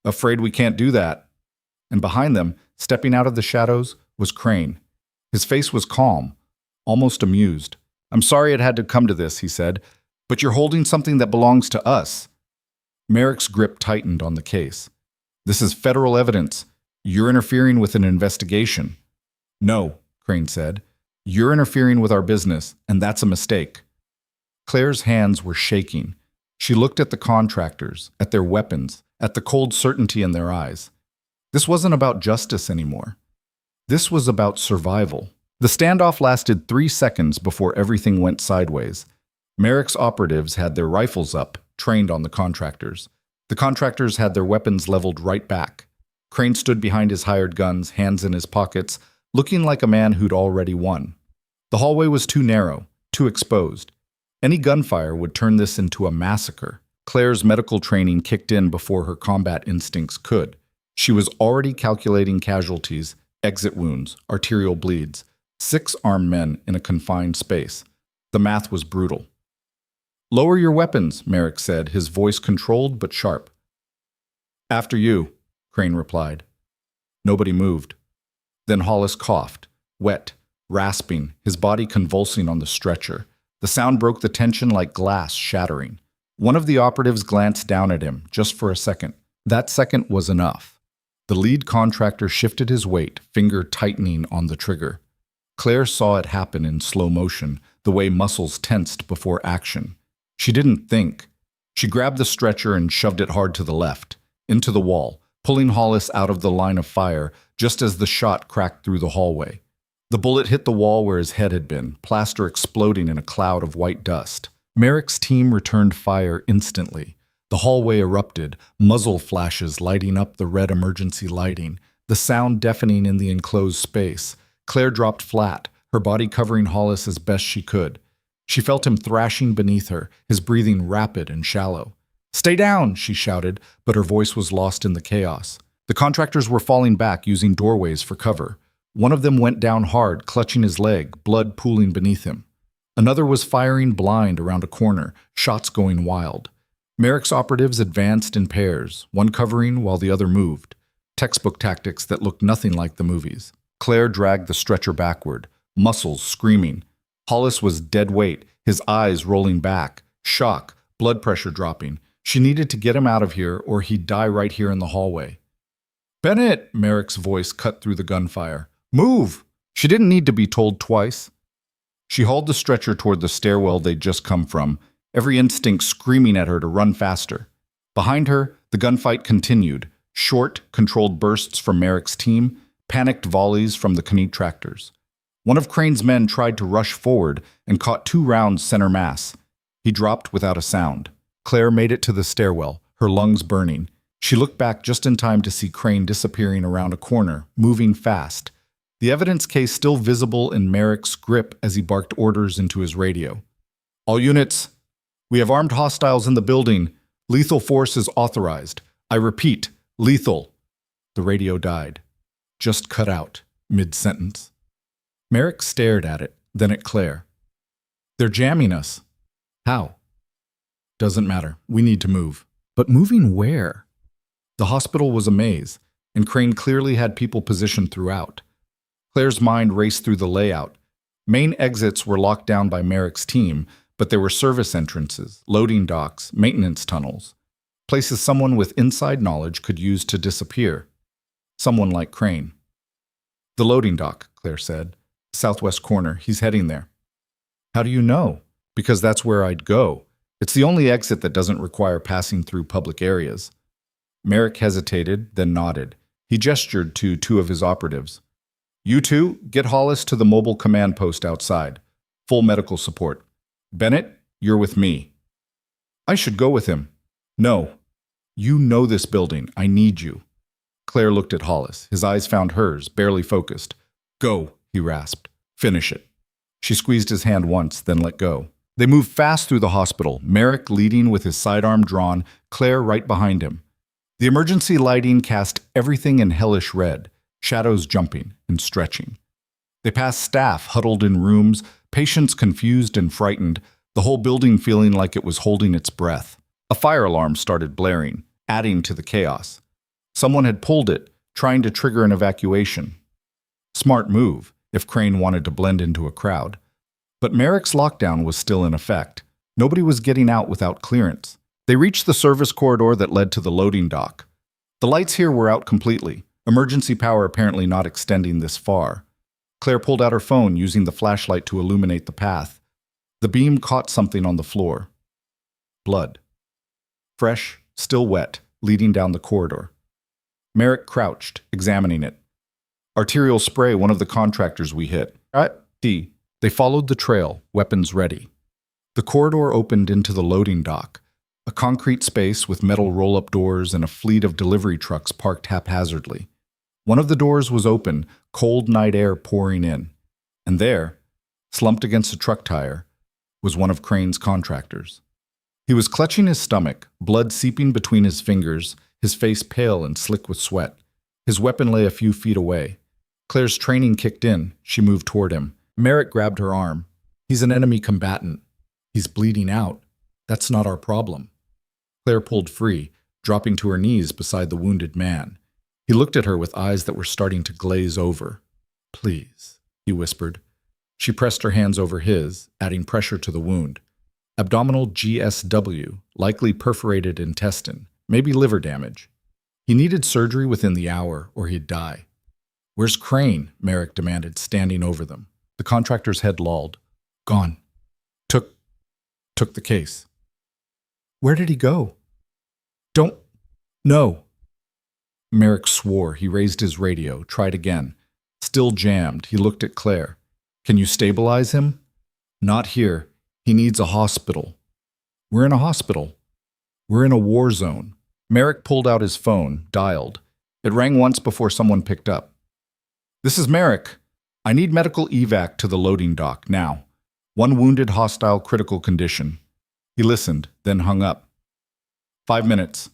Afraid we can't do that. And behind them, stepping out of the shadows, was Crane. His face was calm, almost amused. I'm sorry it had to come to this, he said, but you're holding something that belongs to us. Merrick's grip tightened on the case. This is federal evidence. You're interfering with an investigation. No, Crane said. You're interfering with our business, and that's a mistake. Claire's hands were shaking. She looked at the contractors, at their weapons, at the cold certainty in their eyes. This wasn't about justice anymore. This was about survival. The standoff lasted 3 seconds before everything went sideways. Merrick's operatives had their rifles up, trained on the contractors. The contractors had their weapons leveled right back. Crane stood behind his hired guns, hands in his pockets, looking like a man who'd already won. The hallway was too narrow, too exposed. Any gunfire would turn this into a massacre. Claire's medical training kicked in before her combat instincts could. She was already calculating casualties, exit wounds, arterial bleeds. 6 armed men in a confined space. The math was brutal. "Lower your weapons," Merrick said, his voice controlled but sharp. "After you," Crane replied. Nobody moved. Then Hollis coughed, wet, rasping, his body convulsing on the stretcher. The sound broke the tension like glass shattering. One of the operatives glanced down at him, just for a second. That second was enough. The lead contractor shifted his weight, finger tightening on the trigger. Claire saw it happen in slow motion, the way muscles tensed before action. She didn't think. She grabbed the stretcher and shoved it hard to the left, into the wall, pulling Hollis out of the line of fire just as the shot cracked through the hallway. The bullet hit the wall where his head had been, plaster exploding in a cloud of white dust. Merrick's team returned fire instantly. The hallway erupted, muzzle flashes lighting up the red emergency lighting, the sound deafening in the enclosed space. Claire dropped flat, her body covering Hollis as best she could. She felt him thrashing beneath her, his breathing rapid and shallow. "Stay down," she shouted, but her voice was lost in the chaos. The contractors were falling back, using doorways for cover. One of them went down hard, clutching his leg, blood pooling beneath him. Another was firing blind around a corner, shots going wild. Merrick's operatives advanced in pairs, one covering while the other moved. Textbook tactics that looked nothing like the movies. Claire dragged the stretcher backward, muscles screaming. Hollis was dead weight, his eyes rolling back, shock, blood pressure dropping. She needed to get him out of here or he'd die right here in the hallway. "Bennett!" Merrick's voice cut through the gunfire. "Move!" She didn't need to be told twice. She hauled the stretcher toward the stairwell they'd just come from, every instinct screaming at her to run faster. Behind her, the gunfight continued, short, controlled bursts from Merrick's team, panicked volleys from the contractors. One of Crane's men tried to rush forward and caught 2 rounds center mass. He dropped without a sound. Claire made it to the stairwell, her lungs burning. She looked back just in time to see Crane disappearing around a corner, moving fast. The evidence case still visible in Merrick's grip as he barked orders into his radio. "All units, we have armed hostiles in the building. Lethal force is authorized. I repeat, lethal." The radio died. Just cut out, mid-sentence. Merrick stared at it, then at Claire. "They're jamming us." "How?" "Doesn't matter. We need to move." "But moving where?" The hospital was a maze, and Crane clearly had people positioned throughout. Claire's mind raced through the layout. Main exits were locked down by Merrick's team, but there were service entrances, loading docks, maintenance tunnels. Places someone with inside knowledge could use to disappear. Someone like Crane. "The loading dock," Claire said. "Southwest corner. He's heading there." "How do you know?" "Because that's where I'd go. It's the only exit that doesn't require passing through public areas." Merrick hesitated, then nodded. He gestured to 2 of his operatives. "You 2, get Hollis to the mobile command post outside. Full medical support. Bennett, you're with me." "I should go with him." "No. You know this building. I need you." Claire looked at Hollis. His eyes found hers, barely focused. "Go," he rasped. "Finish it." She squeezed his hand once, then let go. They moved fast through the hospital, Merrick leading with his sidearm drawn, Claire right behind him. The emergency lighting cast everything in hellish red, shadows jumping and stretching. They passed staff huddled in rooms, patients confused and frightened, the whole building feeling like it was holding its breath. A fire alarm started blaring, adding to the chaos. Someone had pulled it, trying to trigger an evacuation. Smart move, if Crane wanted to blend into a crowd. But Merrick's lockdown was still in effect. Nobody was getting out without clearance. They reached the service corridor that led to the loading dock. The lights here were out completely, emergency power apparently not extending this far. Claire pulled out her phone, using the flashlight to illuminate the path. The beam caught something on the floor. Blood. Fresh, still wet, leading down the corridor. Merrick crouched, examining it. Arterial spray, one of the contractors we hit. D. They followed the trail, weapons ready. The corridor opened into the loading dock, a concrete space with metal roll-up doors and a fleet of delivery trucks parked haphazardly. One of the doors was open, cold night air pouring in. And there, slumped against a truck tire, was one of Crane's contractors. He was clutching his stomach, blood seeping between his fingers, his face pale and slick with sweat. His weapon lay a few feet away. Claire's training kicked in. She moved toward him. Merrick grabbed her arm. He's an enemy combatant. He's bleeding out. That's not our problem. Claire pulled free, dropping to her knees beside the wounded man. He looked at her with eyes that were starting to glaze over. Please, he whispered. She pressed her hands over his, adding pressure to the wound. Abdominal GSW, likely perforated intestine, maybe liver damage. He needed surgery within the hour, or he'd die. Where's Crane? Merrick demanded, standing over them. The contractor's head lolled. Gone. Took the case. Where did he go? Don't know. Merrick swore. He raised his radio, tried again. Still jammed. He looked at Claire. Can you stabilize him? Not here. He needs a hospital. We're in a hospital. We're in a war zone. Merrick pulled out his phone, dialed. It rang once before someone picked up. This is Merrick. I need medical evac to the loading dock, now. One wounded hostile critical condition. He listened, then hung up. 5 minutes.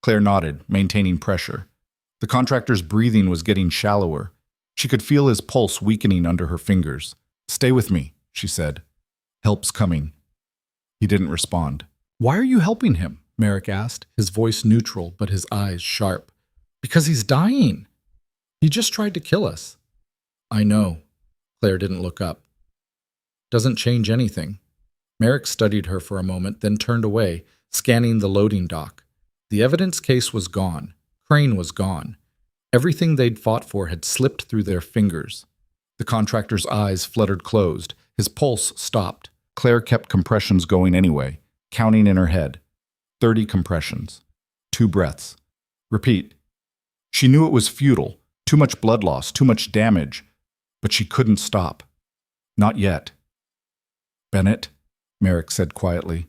Claire nodded, maintaining pressure. The contractor's breathing was getting shallower. She could feel his pulse weakening under her fingers. Stay with me, she said. Help's coming. He didn't respond. Why are you helping him? Merrick asked, his voice neutral but his eyes sharp. Because he's dying. He just tried to kill us. I know. Claire didn't look up. Doesn't change anything. Merrick studied her for a moment, then turned away, scanning the loading dock. The evidence case was gone. Crane was gone. Everything they'd fought for had slipped through their fingers. The contractor's eyes fluttered closed. His pulse stopped. Claire kept compressions going anyway, counting in her head. 30 compressions. 2 breaths. Repeat. She knew it was futile. Too much blood loss, too much damage. But she couldn't stop. Not yet. Bennett, Merrick said quietly.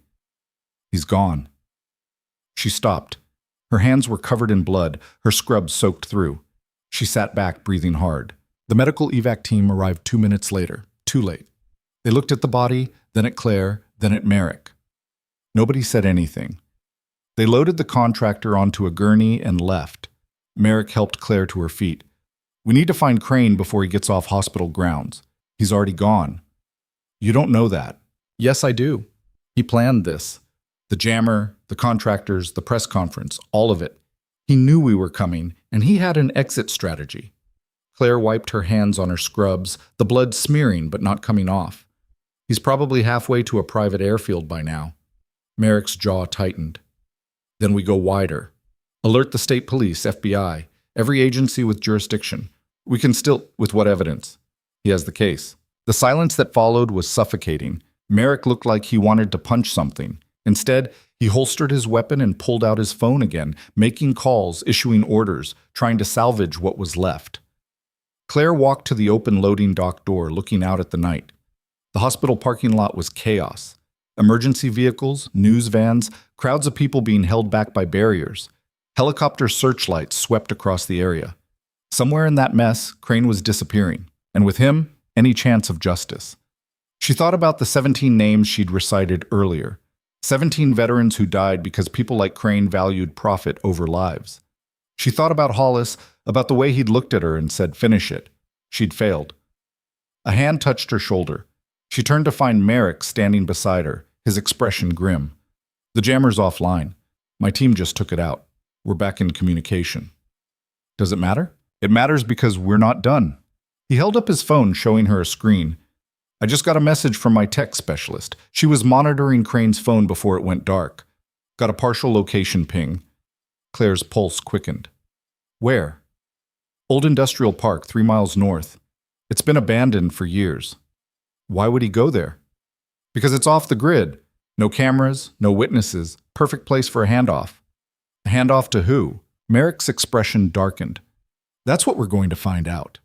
He's gone. She stopped. Her hands were covered in blood, her scrubs soaked through. She sat back, breathing hard. The medical evac team arrived 2 minutes later. Too late. They looked at the body, then at Claire, then at Merrick. Nobody said anything. They loaded the contractor onto a gurney and left. Merrick helped Claire to her feet. We need to find Crane before he gets off hospital grounds. He's already gone. You don't know that. Yes, I do. He planned this. The jammer, the contractors, the press conference, all of it. He knew we were coming, and he had an exit strategy. Claire wiped her hands on her scrubs, the blood smearing but not coming off. He's probably halfway to a private airfield by now. Merrick's jaw tightened. Then we go wider. Alert the state police, FBI, every agency with jurisdiction. We can still, with what evidence? He has the case. The silence that followed was suffocating. Merrick looked like he wanted to punch something. Instead, he holstered his weapon and pulled out his phone again, making calls, issuing orders, trying to salvage what was left. Claire walked to the open loading dock door, looking out at the night. The hospital parking lot was chaos. Emergency vehicles, news vans, crowds of people being held back by barriers. Helicopter searchlights swept across the area. Somewhere in that mess, Crane was disappearing, and with him, any chance of justice. She thought about the 17 names she'd recited earlier. 17 veterans who died because people like Crane valued profit over lives. She thought about Hollis, about the way he'd looked at her and said, finish it. She'd failed. A hand touched her shoulder. She turned to find Merrick standing beside her, his expression grim. The jammer's offline. My team just took it out. We're back in communication. Does it matter? It matters because we're not done. He held up his phone, showing her a screen. I just got a message from my tech specialist. She was monitoring Crane's phone before it went dark. Got a partial location ping. Claire's pulse quickened. Where? Old Industrial Park, 3 miles north. It's been abandoned for years. Why would he go there? Because it's off the grid. No cameras, no witnesses, perfect place for a handoff. A handoff to who? Merrick's expression darkened. That's what we're going to find out.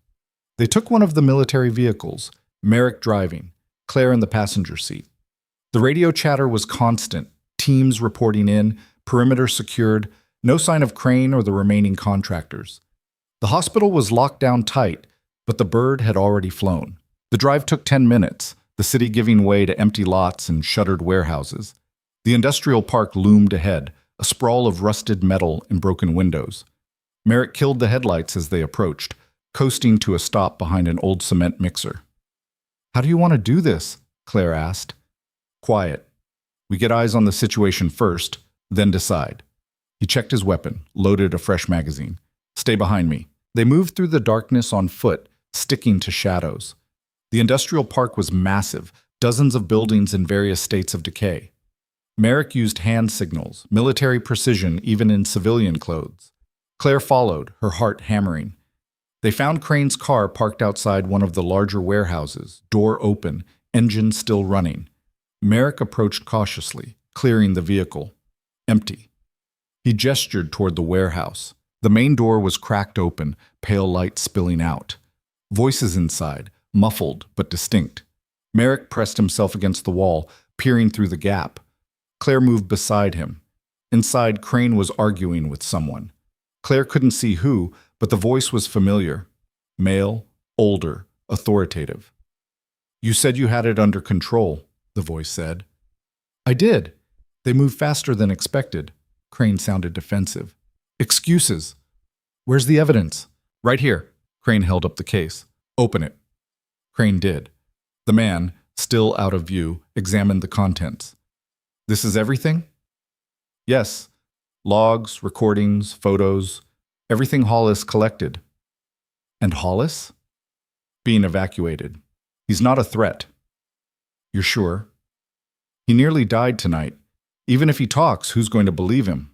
They took one of the military vehicles, Merrick driving, Claire in the passenger seat. The radio chatter was constant, teams reporting in, perimeter secured, no sign of Crane or the remaining contractors. The hospital was locked down tight, but the bird had already flown. The drive took 10 minutes, the city giving way to empty lots and shuttered warehouses. The industrial park loomed ahead, a sprawl of rusted metal and broken windows. Merrick killed the headlights as they approached, coasting to a stop behind an old cement mixer. "How do you want to do this?" Claire asked. "Quiet. We get eyes on the situation first, then decide." He checked his weapon, loaded a fresh magazine. "Stay behind me." They moved through the darkness on foot, sticking to shadows. The industrial park was massive, dozens of buildings in various states of decay. Merrick used hand signals, military precision even in civilian clothes. Claire followed, her heart hammering. They found Crane's car parked outside one of the larger warehouses, door open, engine still running. Merrick approached cautiously, clearing the vehicle. Empty. He gestured toward the warehouse. The main door was cracked open, pale light spilling out. Voices inside, muffled but distinct. Merrick pressed himself against the wall, peering through the gap. Claire moved beside him. Inside, Crane was arguing with someone. Claire couldn't see who, but the voice was familiar. Male, older, authoritative. "You said you had it under control," the voice said. "I did. They moved faster than expected." Crane sounded defensive. "Excuses. Where's the evidence?" "Right here." Crane held up the case. "Open it." Crane did. The man, still out of view, examined the contents. "This is everything?" "Yes. Logs, recordings, photos, everything Hollis collected." "And Hollis?" "Being evacuated. He's not a threat." "You're sure?" "He nearly died tonight. Even if he talks, who's going to believe him?"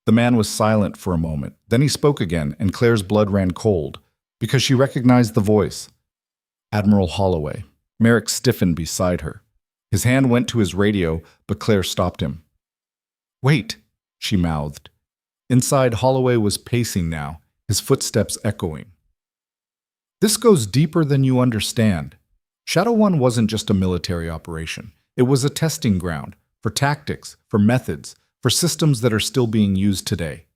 The man was silent for a moment. Then he spoke again, and Claire's blood ran cold, because she recognized the voice. Admiral Holloway. Merrick stiffened beside her. His hand went to his radio, but Claire stopped him. "Wait," she mouthed. Inside, Holloway was pacing now, his footsteps echoing. "This goes deeper than you understand. Shadow One wasn't just a military operation. It was a testing ground for tactics, for methods, for systems that are still being used today.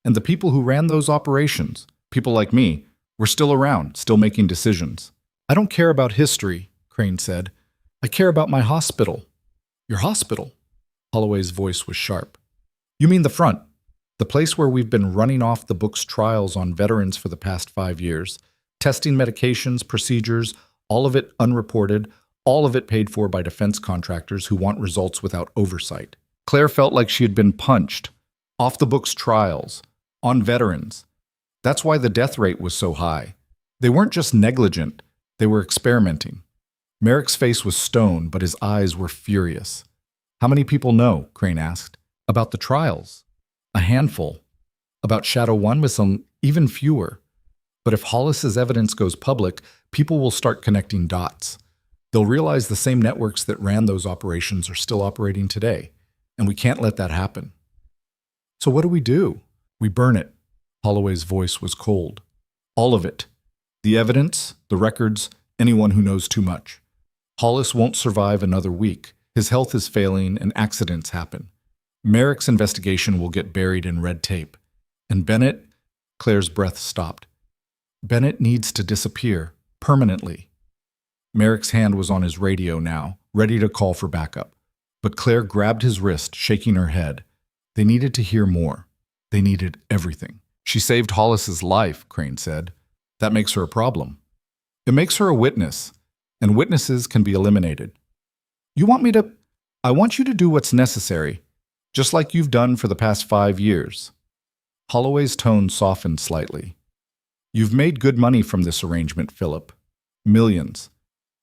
And the people who ran those operations, people like me, were still around, still making decisions." "I don't care about history," Crane said. "I care about my hospital." "Your hospital?" Holloway's voice was sharp. "You mean the front, the place where we've been running off the books trials on veterans for the past 5 years, testing medications, procedures, all of it unreported, all of it paid for by defense contractors who want results without oversight." Claire felt like she had been punched. Off the books trials, on veterans. That's why the death rate was so high. They weren't just negligent, they were experimenting. Merrick's face was stone, but his eyes were furious. "How many people know?" Crane asked. "About the trials?" "A handful. About Shadow One with some even fewer. But if Hollis's evidence goes public, people will start connecting dots. They'll realize the same networks that ran those operations are still operating today, and we can't let that happen." "So what do we do?" "We burn it." Holloway's voice was cold. "All of it. The evidence, the records, anyone who knows too much. Hollis won't survive another week. His health is failing and accidents happen. Merrick's investigation will get buried in red tape. And Bennett," Claire's breath stopped. "Bennett needs to disappear, permanently." Merrick's hand was on his radio now, ready to call for backup. But Claire grabbed his wrist, shaking her head. They needed to hear more. They needed everything. "She saved Hollis's life," Crane said. "That makes her a problem." "It makes her a witness, and witnesses can be eliminated." "You want me to—" "I want you to do what's necessary, just like you've done for the past 5 years. Holloway's tone softened slightly. "You've made good money from this arrangement, Philip. Millions.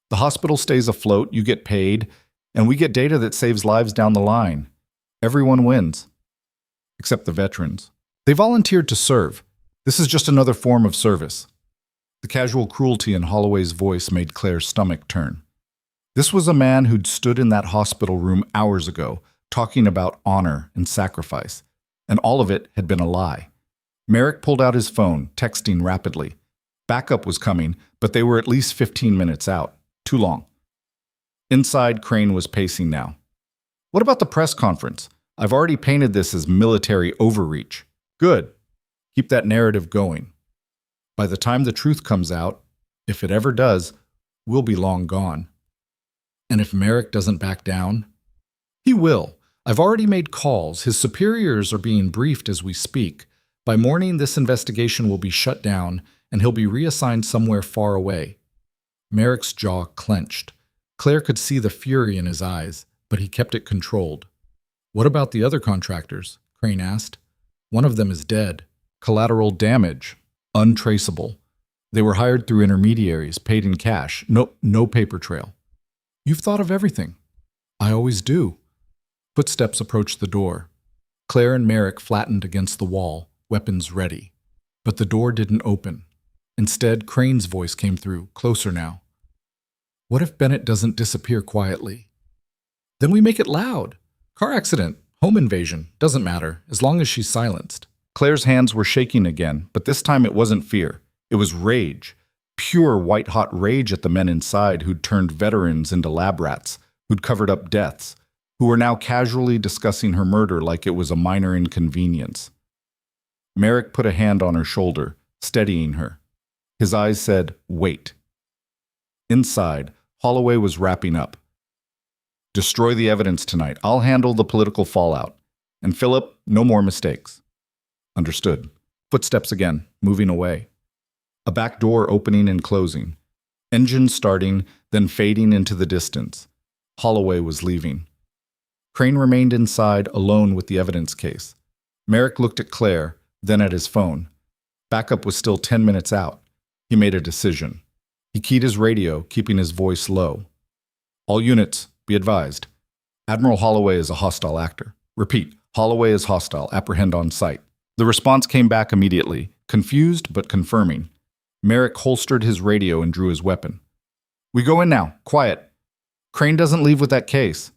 The hospital stays afloat, you get paid, and we get data that saves lives down the line. Everyone wins. Except the veterans. They volunteered to serve. This is just another form of service." The casual cruelty in Holloway's voice made Claire's stomach turn. This was a man who'd stood in that hospital room hours ago, talking about honor and sacrifice, and all of it had been a lie. Merrick pulled out his phone, texting rapidly. Backup was coming, but they were at least 15 minutes out. Too long. Inside, Crane was pacing now. What about the press conference? I've already painted this as military overreach. Good. Keep that narrative going. By the time the truth comes out, if it ever does, we'll be long gone. And if Merrick doesn't back down? He will. I've already made calls. His superiors are being briefed as we speak. By morning, this investigation will be shut down, and he'll be reassigned somewhere far away. Merrick's jaw clenched. Claire could see the fury in his eyes, but he kept it controlled. What about the other contractors? Crane asked. One of them is dead. Collateral damage. Untraceable. They were hired through intermediaries, paid in cash. No paper trail. You've thought of everything. I always do. Footsteps approached the door. Claire and Merrick flattened against the wall, weapons ready. But the door didn't open. Instead, Crane's voice came through, closer now. What if Bennett doesn't disappear quietly? Then we make it loud. Car accident, home invasion, doesn't matter, as long as she's silenced. Claire's hands were shaking again, but this time it wasn't fear. It was rage. Pure white-hot rage at the men inside who'd turned veterans into lab rats, who'd covered up deaths, who were now casually discussing her murder like it was a minor inconvenience. Merrick put a hand on her shoulder, steadying her. His eyes said, "Wait." Inside, Holloway was wrapping up. Destroy the evidence tonight. I'll handle the political fallout. And Philip, no more mistakes. Understood. Footsteps again, moving away. A back door opening and closing. Engine starting, then fading into the distance. Holloway was leaving. Crane remained inside, alone with the evidence case. Merrick looked at Claire, then at his phone. Backup was still 10 minutes out. He made a decision. He keyed his radio, keeping his voice low. All units, be advised. Admiral Holloway is a hostile actor. Repeat, Holloway is hostile. Apprehend on site. The response came back immediately, confused but confirming. Merrick holstered his radio and drew his weapon. We go in now. Quiet. Crane doesn't leave with that case.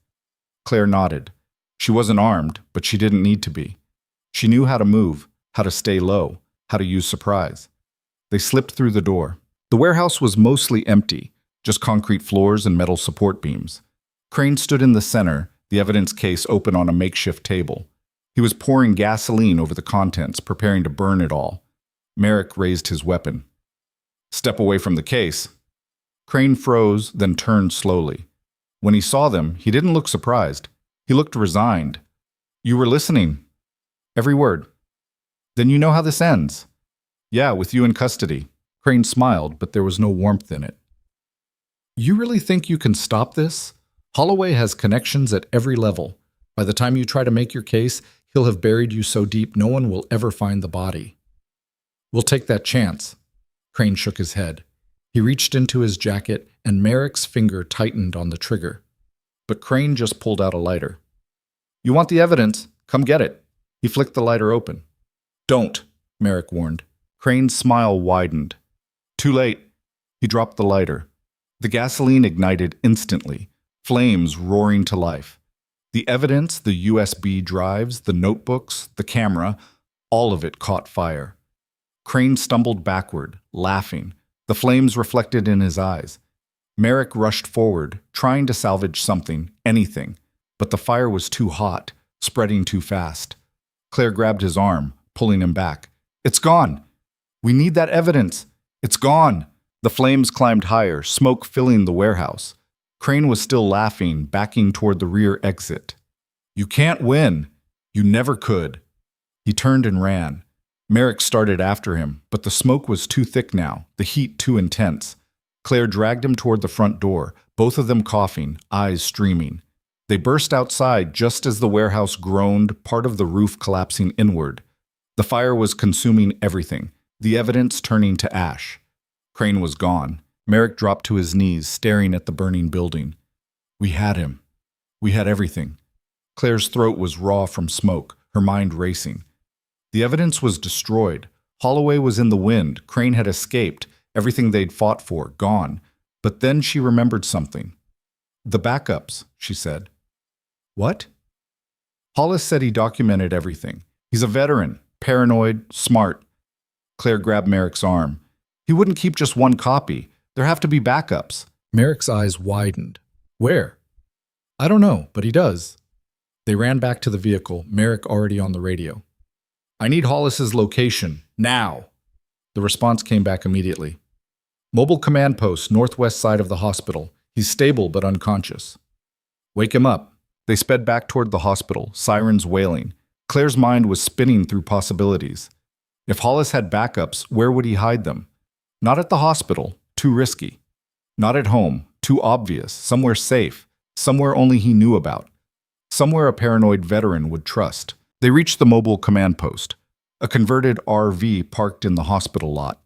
Claire nodded. She wasn't armed, but she didn't need to be. She knew how to move, how to stay low, how to use surprise. They slipped through the door. The warehouse was mostly empty, just concrete floors and metal support beams. Crane stood in the center, the evidence case open on a makeshift table. He was pouring gasoline over the contents, preparing to burn it all. Merrick raised his weapon. Step away from the case. Crane froze, then turned slowly. When he saw them, he didn't look surprised. He looked resigned. You were listening. Every word. Then you know how this ends. Yeah, with you in custody. Crane smiled, but there was no warmth in it. You really think you can stop this? Holloway has connections at every level. By the time you try to make your case, he'll have buried you so deep no one will ever find the body. We'll take that chance. Crane shook his head. He reached into his jacket, and Merrick's finger tightened on the trigger. But Crane just pulled out a lighter. You want the evidence? Come get it. He flicked the lighter open. Don't, Merrick warned. Crane's smile widened. Too late. He dropped the lighter. The gasoline ignited instantly, flames roaring to life. The evidence, the USB drives, the notebooks, the camera, all of it caught fire. Crane stumbled backward, laughing, the flames reflected in his eyes. Merrick rushed forward, trying to salvage something, anything, but the fire was too hot, spreading too fast. Claire grabbed his arm, pulling him back. It's gone! We need that evidence! It's gone! The flames climbed higher, smoke filling the warehouse. Crane was still laughing, backing toward the rear exit. You can't win! You never could! He turned and ran. Merrick started after him, but the smoke was too thick now, the heat too intense. Claire dragged him toward the front door, both of them coughing, eyes streaming. They burst outside just as the warehouse groaned, part of the roof collapsing inward. The fire was consuming everything, the evidence turning to ash. Crane was gone. Merrick dropped to his knees, staring at the burning building. We had him. We had everything. Claire's throat was raw from smoke, her mind racing. The evidence was destroyed. Holloway was in the wind. Crane had escaped, Everything they'd fought for, gone. But then she remembered something. The backups, she said. What? Hollis said he documented everything. He's a veteran, paranoid, smart. Claire grabbed Merrick's arm. He wouldn't keep just one copy. There have to be backups. Merrick's eyes widened. Where? I don't know, but he does. They ran back to the vehicle, Merrick already on the radio. I need Hollis's location, now. The response came back immediately. Mobile command post, northwest side of the hospital. He's stable but unconscious. Wake him up. They sped back toward the hospital, sirens wailing. Claire's mind was spinning through possibilities. If Hollis had backups, where would he hide them? Not at the hospital, too risky. Not at home, too obvious, somewhere safe, somewhere only he knew about. Somewhere a paranoid veteran would trust. They reached the mobile command post, a converted RV parked in the hospital lot.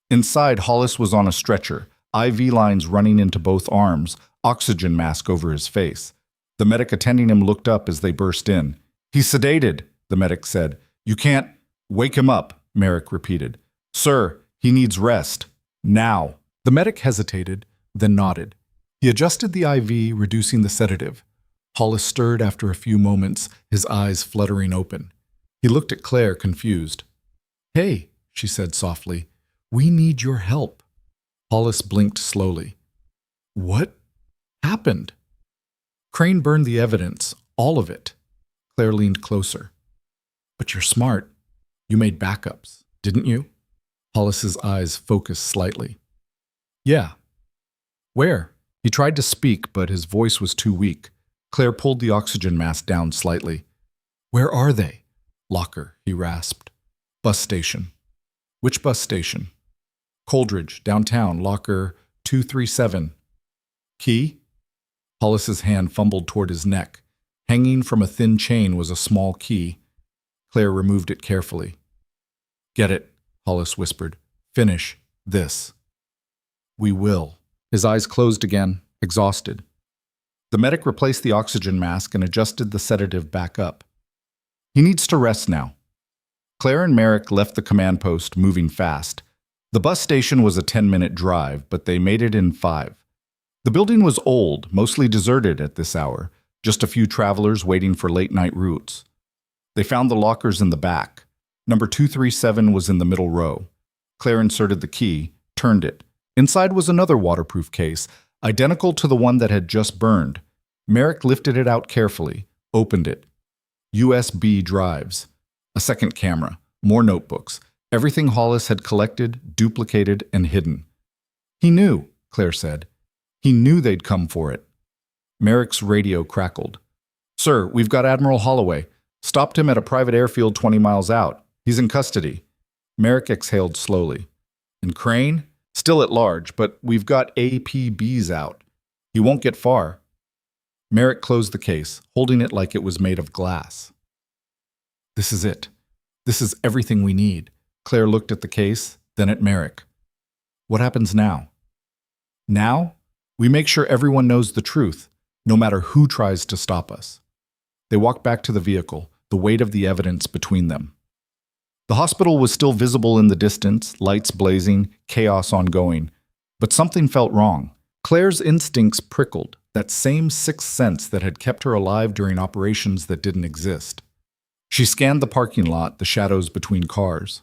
Inside, Hollis was on a stretcher, IV lines running into both arms, oxygen mask over his face. The medic attending him looked up as they burst in. He's sedated, the medic said. You can't... Wake him up, Merrick repeated. Sir, he needs rest. Now. The medic hesitated, then nodded. He adjusted the IV, reducing the sedative. Hollis stirred after a few moments, his eyes fluttering open. He looked at Claire, confused. Hey, she said softly, we need your help. Hollis blinked slowly. What happened? Crane burned the evidence, all of it. Claire leaned closer. But you're smart. You made backups, didn't you? Hollis's eyes focused slightly. Yeah. Where? He tried to speak, but his voice was too weak. Claire pulled the oxygen mask down slightly. Where are they? Locker, he rasped. Bus station. Which bus station? Coldridge, downtown, locker 237. Key? Hollis's hand fumbled toward his neck. Hanging from a thin chain was a small key. Claire removed it carefully. Get it, Hollis whispered. Finish this. We will. His eyes closed again, exhausted. The medic replaced the oxygen mask and adjusted the sedative back up. He needs to rest now. Claire and Merrick left the command post, moving fast. The bus station was a 10-minute drive, but they made it in 5. The building was old, mostly deserted at this hour, just a few travelers waiting for late-night routes. They found the lockers in the back. Number 237 was in the middle row. Claire inserted the key, turned it. Inside was another waterproof case, identical to the one that had just burned. Merrick lifted it out carefully, opened it. USB drives. A second camera, more notebooks, everything Hollis had collected, duplicated, and hidden. He knew, Claire said. He knew they'd come for it. Merrick's radio crackled. Sir, we've got Admiral Holloway. Stopped him at a private airfield 20 miles out. He's in custody. Merrick exhaled slowly. And Crane? Still at large, but we've got APBs out. He won't get far. Merrick closed the case, holding it like it was made of glass. This is it. This is everything we need. Claire looked at the case, then at Merrick. What happens now? Now, we make sure everyone knows the truth, no matter who tries to stop us. They walked back to the vehicle, the weight of the evidence between them. The hospital was still visible in the distance, lights blazing, chaos ongoing. But something felt wrong. Claire's instincts prickled, that same sixth sense that had kept her alive during operations that didn't exist. She scanned the parking lot, the shadows between cars.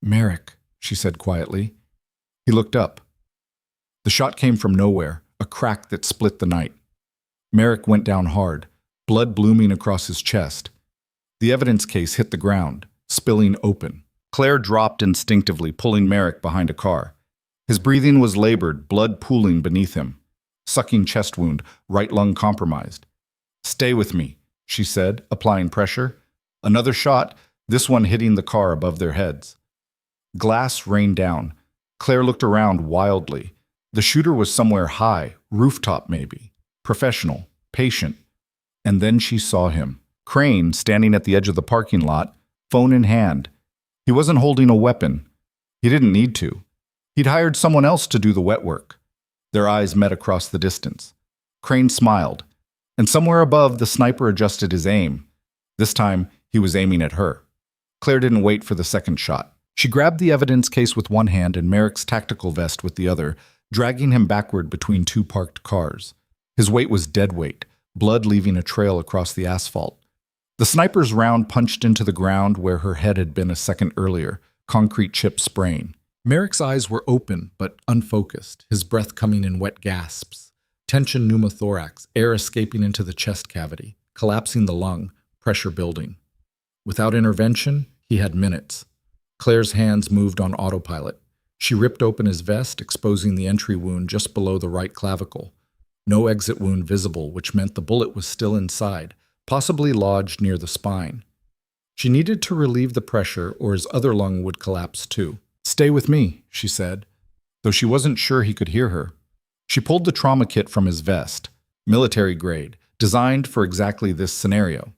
Merrick, she said quietly. He looked up. The shot came from nowhere, a crack that split the night. Merrick went down hard, blood blooming across his chest. The evidence case hit the ground, spilling open. Claire dropped instinctively, pulling Merrick behind a car. His breathing was labored, blood pooling beneath him. Sucking chest wound, right lung compromised. Stay with me, she said, applying pressure. Another shot, this one hitting the car above their heads. Glass rained down. Claire looked around wildly. The shooter was somewhere high, rooftop maybe. Professional, patient. And then she saw him. Crane, standing at the edge of the parking lot, phone in hand. He wasn't holding a weapon. He didn't need to. He'd hired someone else to do the wet work. Their eyes met across the distance. Crane smiled, and somewhere above, the sniper adjusted his aim. This time, he was aiming at her. Claire didn't wait for the second shot. She grabbed the evidence case with one hand and Merrick's tactical vest with the other, dragging him backward between two parked cars. His weight was dead weight, blood leaving a trail across the asphalt. The sniper's round punched into the ground where her head had been a second earlier, concrete chips spraying. Merrick's eyes were open but unfocused, his breath coming in wet gasps. Tension pneumothorax, air escaping into the chest cavity, collapsing the lung, pressure building. Without intervention, he had minutes. Claire's hands moved on autopilot. She ripped open his vest, exposing the entry wound just below the right clavicle. No exit wound visible, which meant the bullet was still inside, possibly lodged near the spine. She needed to relieve the pressure or his other lung would collapse too. "Stay with me," she said, though she wasn't sure he could hear her. She pulled the trauma kit from his vest, military grade, designed for exactly this scenario.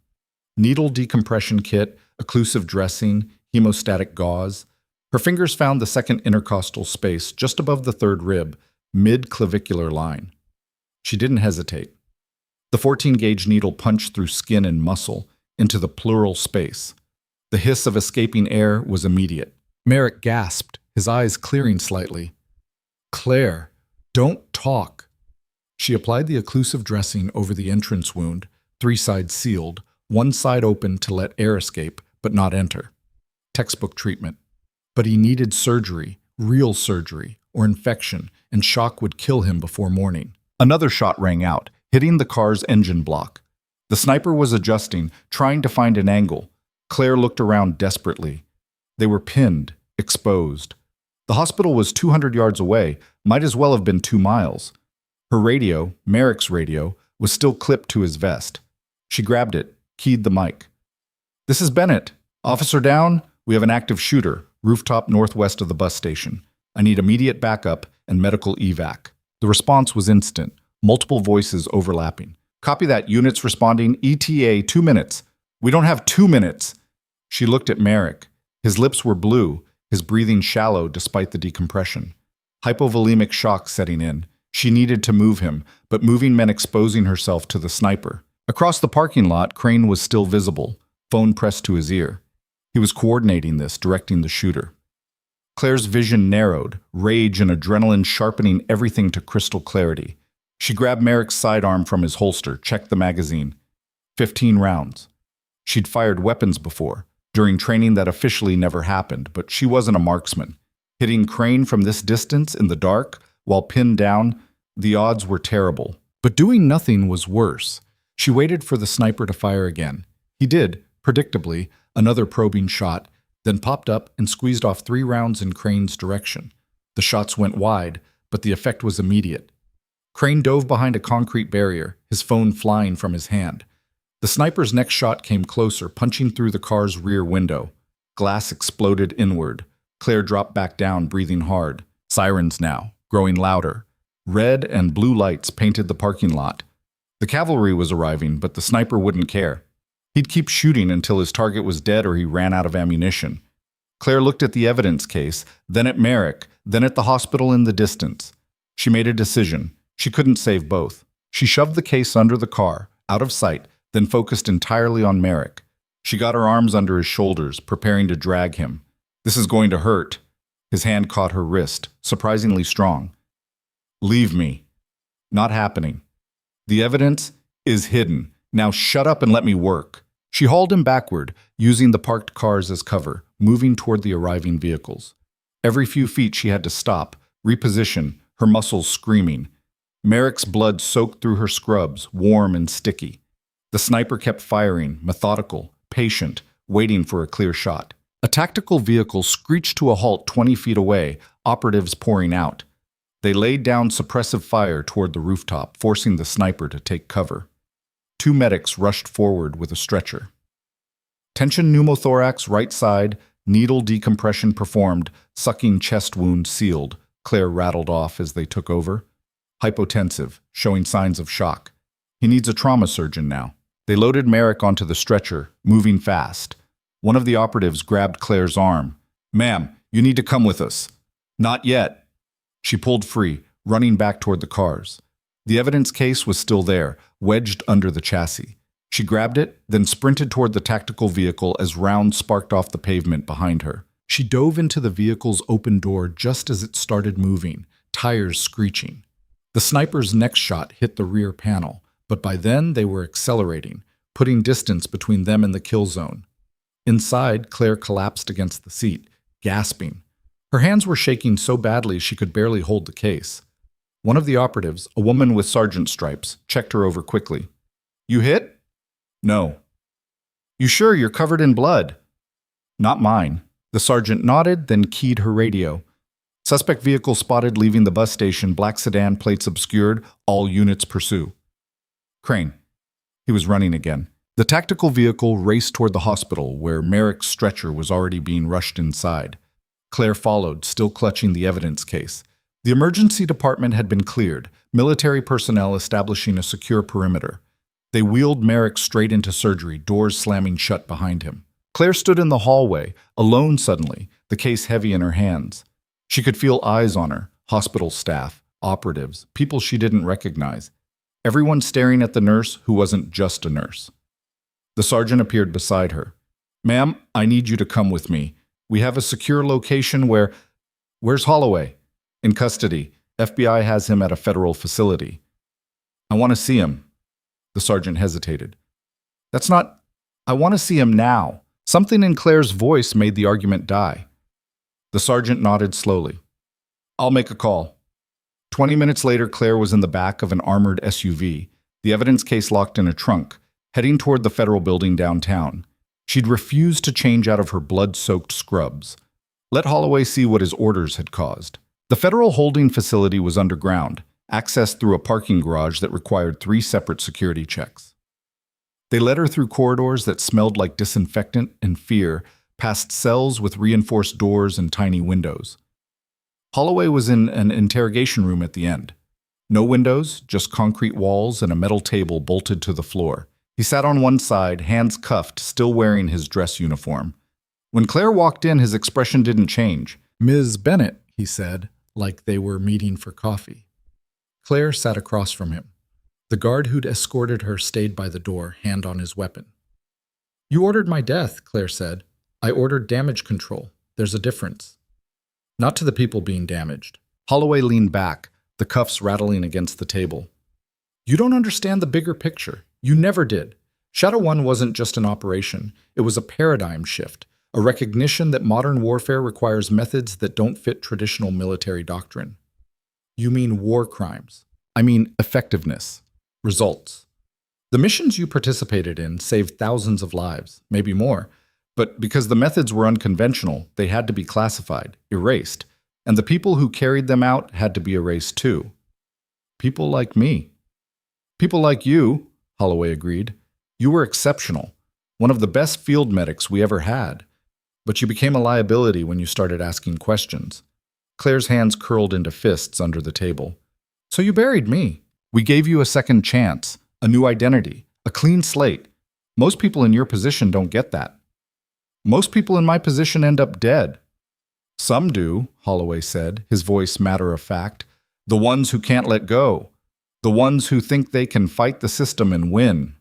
Needle decompression kit, occlusive dressing, hemostatic gauze. Her fingers found the second intercostal space just above the third rib, mid-clavicular line. She didn't hesitate. The 14-gauge needle punched through skin and muscle into the pleural space. The hiss of escaping air was immediate. Merrick gasped, his eyes clearing slightly. "Claire, don't talk." She applied the occlusive dressing over the entrance wound, 3 sides sealed, 1 side open to let air escape but not enter. Textbook treatment. But he needed surgery, real surgery, or infection, and shock would kill him before morning. Another shot rang out, hitting the car's engine block. The sniper was adjusting, trying to find an angle. Claire looked around desperately. They were pinned, exposed. The hospital was 200 yards away, might as well have been 2 miles. Her radio, Merrick's radio, was still clipped to his vest. She grabbed it, keyed the mic. "This is Bennett. Officer down. We have an active shooter, rooftop northwest of the bus station. I need immediate backup and medical evac." The response was instant, multiple voices overlapping. "Copy that. Units responding. ETA 2 minutes. We don't have 2 minutes." She looked at Merrick. His lips were blue, his breathing shallow despite the decompression. Hypovolemic shock setting in. She needed to move him, but moving meant exposing herself to the sniper. Across the parking lot, Crane was still visible, phone pressed to his ear. He was coordinating this, directing the shooter. Claire's vision narrowed, rage and adrenaline sharpening everything to crystal clarity. She grabbed Merrick's sidearm from his holster, checked the magazine. 15 rounds. She'd fired weapons before, during training that officially never happened, but she wasn't a marksman. Hitting Crane from this distance in the dark, while pinned down, the odds were terrible. But doing nothing was worse. She waited for the sniper to fire again. He did, predictably, another probing shot, then popped up and squeezed off 3 rounds in Crane's direction. The shots went wide, but the effect was immediate. Crane dove behind a concrete barrier, his phone flying from his hand. The sniper's next shot came closer, punching through the car's rear window. Glass exploded inward. Claire dropped back down, breathing hard. Sirens now, growing louder. Red and blue lights painted the parking lot. The cavalry was arriving, but the sniper wouldn't care. He'd keep shooting until his target was dead or he ran out of ammunition. Claire looked at the evidence case, then at Merrick, then at the hospital in the distance. She made a decision. She couldn't save both. She shoved the case under the car, out of sight, then focused entirely on Merrick. She got her arms under his shoulders, preparing to drag him. "This is going to hurt." His hand caught her wrist, surprisingly strong. "Leave me." "Not happening. The evidence is hidden. Now shut up and let me work." She hauled him backward, using the parked cars as cover, moving toward the arriving vehicles. Every few feet she had to stop, reposition, her muscles screaming. Merrick's blood soaked through her scrubs, warm and sticky. The sniper kept firing, methodical, patient, waiting for a clear shot. A tactical vehicle screeched to a halt 20 feet away, operatives pouring out. They laid down suppressive fire toward the rooftop, forcing the sniper to take cover. 2 medics rushed forward with a stretcher. Tension pneumothorax right side, needle decompression performed, sucking chest wound sealed, Claire rattled off as they took over. Hypotensive, showing signs of shock. He needs a trauma surgeon now. They loaded Merrick onto the stretcher, moving fast. One of the operatives grabbed Claire's arm. "Ma'am, you need to come with us." "Not yet." She pulled free, running back toward the cars. The evidence case was still there, wedged under the chassis. She grabbed it, then sprinted toward the tactical vehicle as rounds sparked off the pavement behind her. She dove into the vehicle's open door just as it started moving, tires screeching. The sniper's next shot hit the rear panel, but by then they were accelerating, putting distance between them and the kill zone. Inside, Claire collapsed against the seat, gasping. Her hands were shaking so badly she could barely hold the case. One of the operatives, a woman with sergeant stripes, checked her over quickly. "You hit?" "No." "You sure you're covered in blood?" "Not mine." The sergeant nodded, then keyed her radio. "Suspect vehicle spotted leaving the bus station, black sedan, plates obscured, all units pursue." Crane. He was running again. The tactical vehicle raced toward the hospital, where Merrick's stretcher was already being rushed inside. Claire followed, still clutching the evidence case. The emergency department had been cleared, military personnel establishing a secure perimeter. They wheeled Merrick straight into surgery, doors slamming shut behind him. Claire stood in the hallway, alone suddenly, the case heavy in her hands. She could feel eyes on her, hospital staff, operatives, people she didn't recognize. Everyone staring at the nurse who wasn't just a nurse. The sergeant appeared beside her. "Ma'am, I need you to come with me. We have a secure location where—" "Where's Holloway?" "In custody. FBI has him at a federal facility." "I want to see him." The sergeant hesitated. "That's not— I want to see him now." Something in Claire's voice made the argument die. The sergeant nodded slowly. "I'll make a call." 20 minutes later, Claire was in the back of an armored SUV, the evidence case locked in a trunk, heading toward the federal building downtown. She'd refused to change out of her blood-soaked scrubs. Let Holloway see what his orders had caused. The federal holding facility was underground, accessed through a parking garage that required 3 separate security checks. They led her through corridors that smelled like disinfectant and fear, past cells with reinforced doors and tiny windows. Holloway was in an interrogation room at the end. No windows, just concrete walls and a metal table bolted to the floor. He sat on one side, hands cuffed, still wearing his dress uniform. When Claire walked in, his expression didn't change. "Ms. Bennett," he said, like they were meeting for coffee. Claire sat across from him. The guard who'd escorted her stayed by the door, hand on his weapon. "You ordered my death," Claire said. "I ordered damage control. There's a difference." "Not to the people being damaged." Holloway leaned back, the cuffs rattling against the table. "You don't understand the bigger picture. You never did. Shadow 1 wasn't just an operation. It was a paradigm shift, a recognition that modern warfare requires methods that don't fit traditional military doctrine." "You mean war crimes." "I mean effectiveness. Results. The missions you participated in saved thousands of lives, maybe more, but because the methods were unconventional, they had to be classified, erased, and the people who carried them out had to be erased too. People like me." "People like you," Holloway agreed. "You were exceptional, one of the best field medics we ever had. But you became a liability when you started asking questions." Claire's hands curled into fists under the table. "So you buried me. We gave you a second chance, a new identity, a clean slate. Most people in your position don't get that. Most people in my position end up dead." "Some do," Holloway said, his voice matter of fact. "The ones who can't let go. The ones who think they can fight the system and win."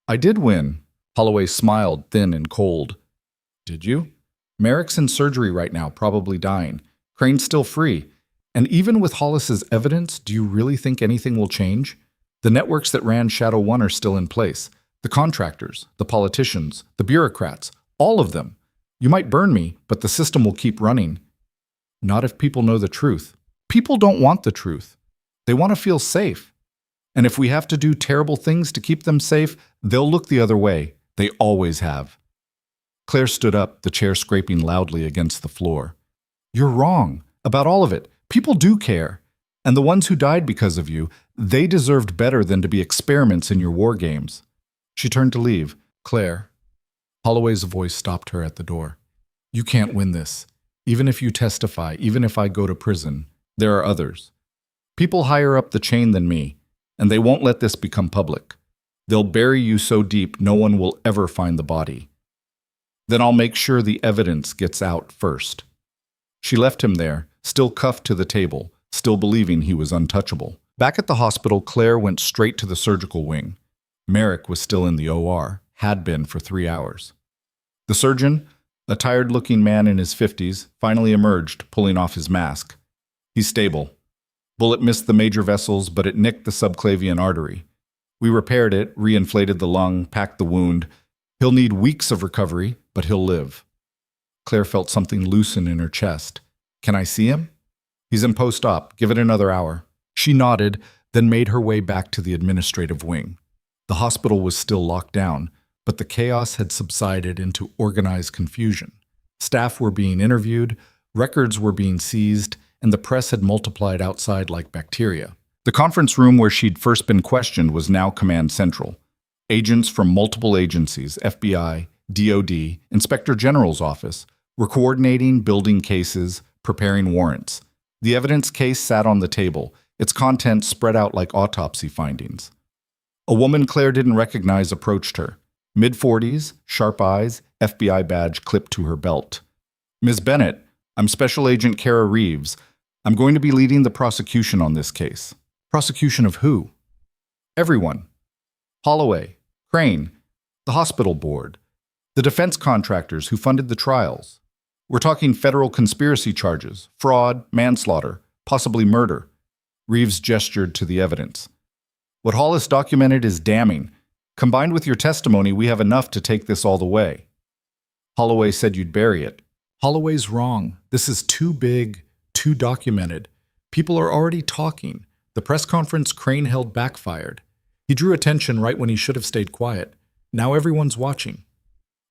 "I did win." Holloway smiled, thin and cold. "Did you? Merrick's in surgery right now, probably dying. Crane's still free. And even with Hollis's evidence, do you really think anything will change? The networks that ran Shadow 1 are still in place. The contractors, the politicians, the bureaucrats, all of them. You might burn me, but the system will keep running." "Not if people know the truth." "People don't want the truth. They want to feel safe. And if we have to do terrible things to keep them safe, they'll look the other way. They always have." Claire stood up, the chair scraping loudly against the floor. "You're wrong. About all of it. People do care. And the ones who died because of you, they deserved better than to be experiments in your war games." She turned to leave. "Claire." Holloway's voice stopped her at the door. "You can't win this. Even if you testify, even if I go to prison, there are others. People higher up the chain than me, and they won't let this become public. They'll bury you so deep no one will ever find the body. Then I'll make sure the evidence gets out first." She left him there, still cuffed to the table, still believing he was untouchable. Back at the hospital, Claire went straight to the surgical wing. Merrick was still in the OR, had been for 3 hours. The surgeon, A tired-looking man in his 50s finally emerged, pulling off his mask. He's stable. Bullet missed the major vessels, but it nicked the subclavian artery. We repaired it, reinflated the lung, packed the wound. He'll need weeks of recovery, but he'll live. Claire felt something loosen in her chest. Can I see him? He's in post-op. Give it another hour. She nodded, then made her way back to the administrative wing. The hospital was still locked down, but the chaos had subsided into organized confusion. Staff were being interviewed, records were being seized, and the press had multiplied outside like bacteria. The conference room where she'd first been questioned was now Command Central. Agents from multiple agencies, FBI, DOD, Inspector General's office, were coordinating, building cases, preparing warrants. The evidence case sat on the table, its contents spread out like autopsy findings. A woman Claire didn't recognize approached her. Mid-40s, sharp eyes, FBI badge clipped to her belt. Ms. Bennett, I'm Special Agent Kara Reeves. I'm going to be leading the prosecution on this case. Prosecution of who? Everyone. Holloway, Crane, the hospital board, the defense contractors who funded the trials. We're talking federal conspiracy charges, fraud, manslaughter, possibly murder. Reeves gestured to the evidence. What Hollis documented is damning. Combined with your testimony, we have enough to take this all the way. Holloway said you'd bury it. Holloway's wrong. This is too big, too documented. People are already talking. The press conference Crane held backfired. He drew attention right when he should have stayed quiet. Now everyone's watching.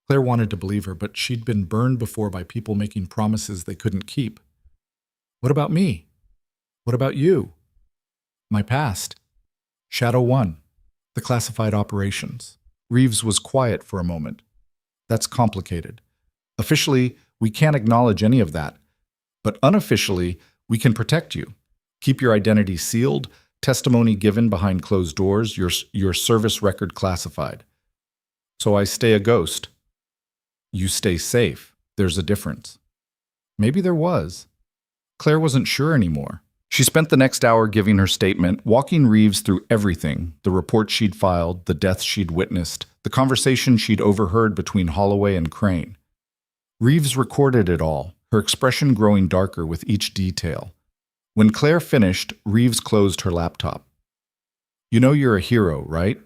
Claire wanted to believe her, but she'd been burned before by people making promises they couldn't keep. What about me? What about you? My past. Shadow 1. The classified operations. Reeves was quiet for a moment. That's complicated. Officially, we can't acknowledge any of that. But unofficially, we can protect you. Keep your identity sealed, testimony given behind closed doors, your service record classified. So I stay a ghost. You stay safe. There's a difference. Maybe there was. Claire wasn't sure anymore. She spent the next hour giving her statement, walking Reeves through everything, the report she'd filed, the deaths she'd witnessed, the conversation she'd overheard between Holloway and Crane. Reeves recorded it all, her expression growing darker with each detail. When Claire finished, Reeves closed her laptop. You know you're a hero, right?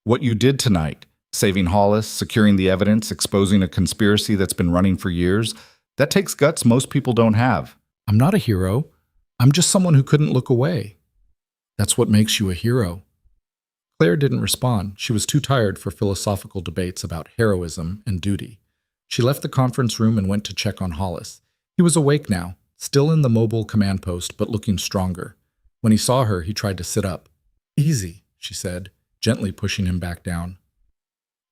What you did tonight, saving Hollis, securing the evidence, exposing a conspiracy that's been running for years, that takes guts most people don't have. I'm not a hero. I'm just someone who couldn't look away. That's what makes you a hero. Claire didn't respond. She was too tired for philosophical debates about heroism and duty. She left the conference room and went to check on Hollis. He was awake now, still in the mobile command post, but looking stronger. When he saw her, he tried to sit up. Easy, she said, gently pushing him back down.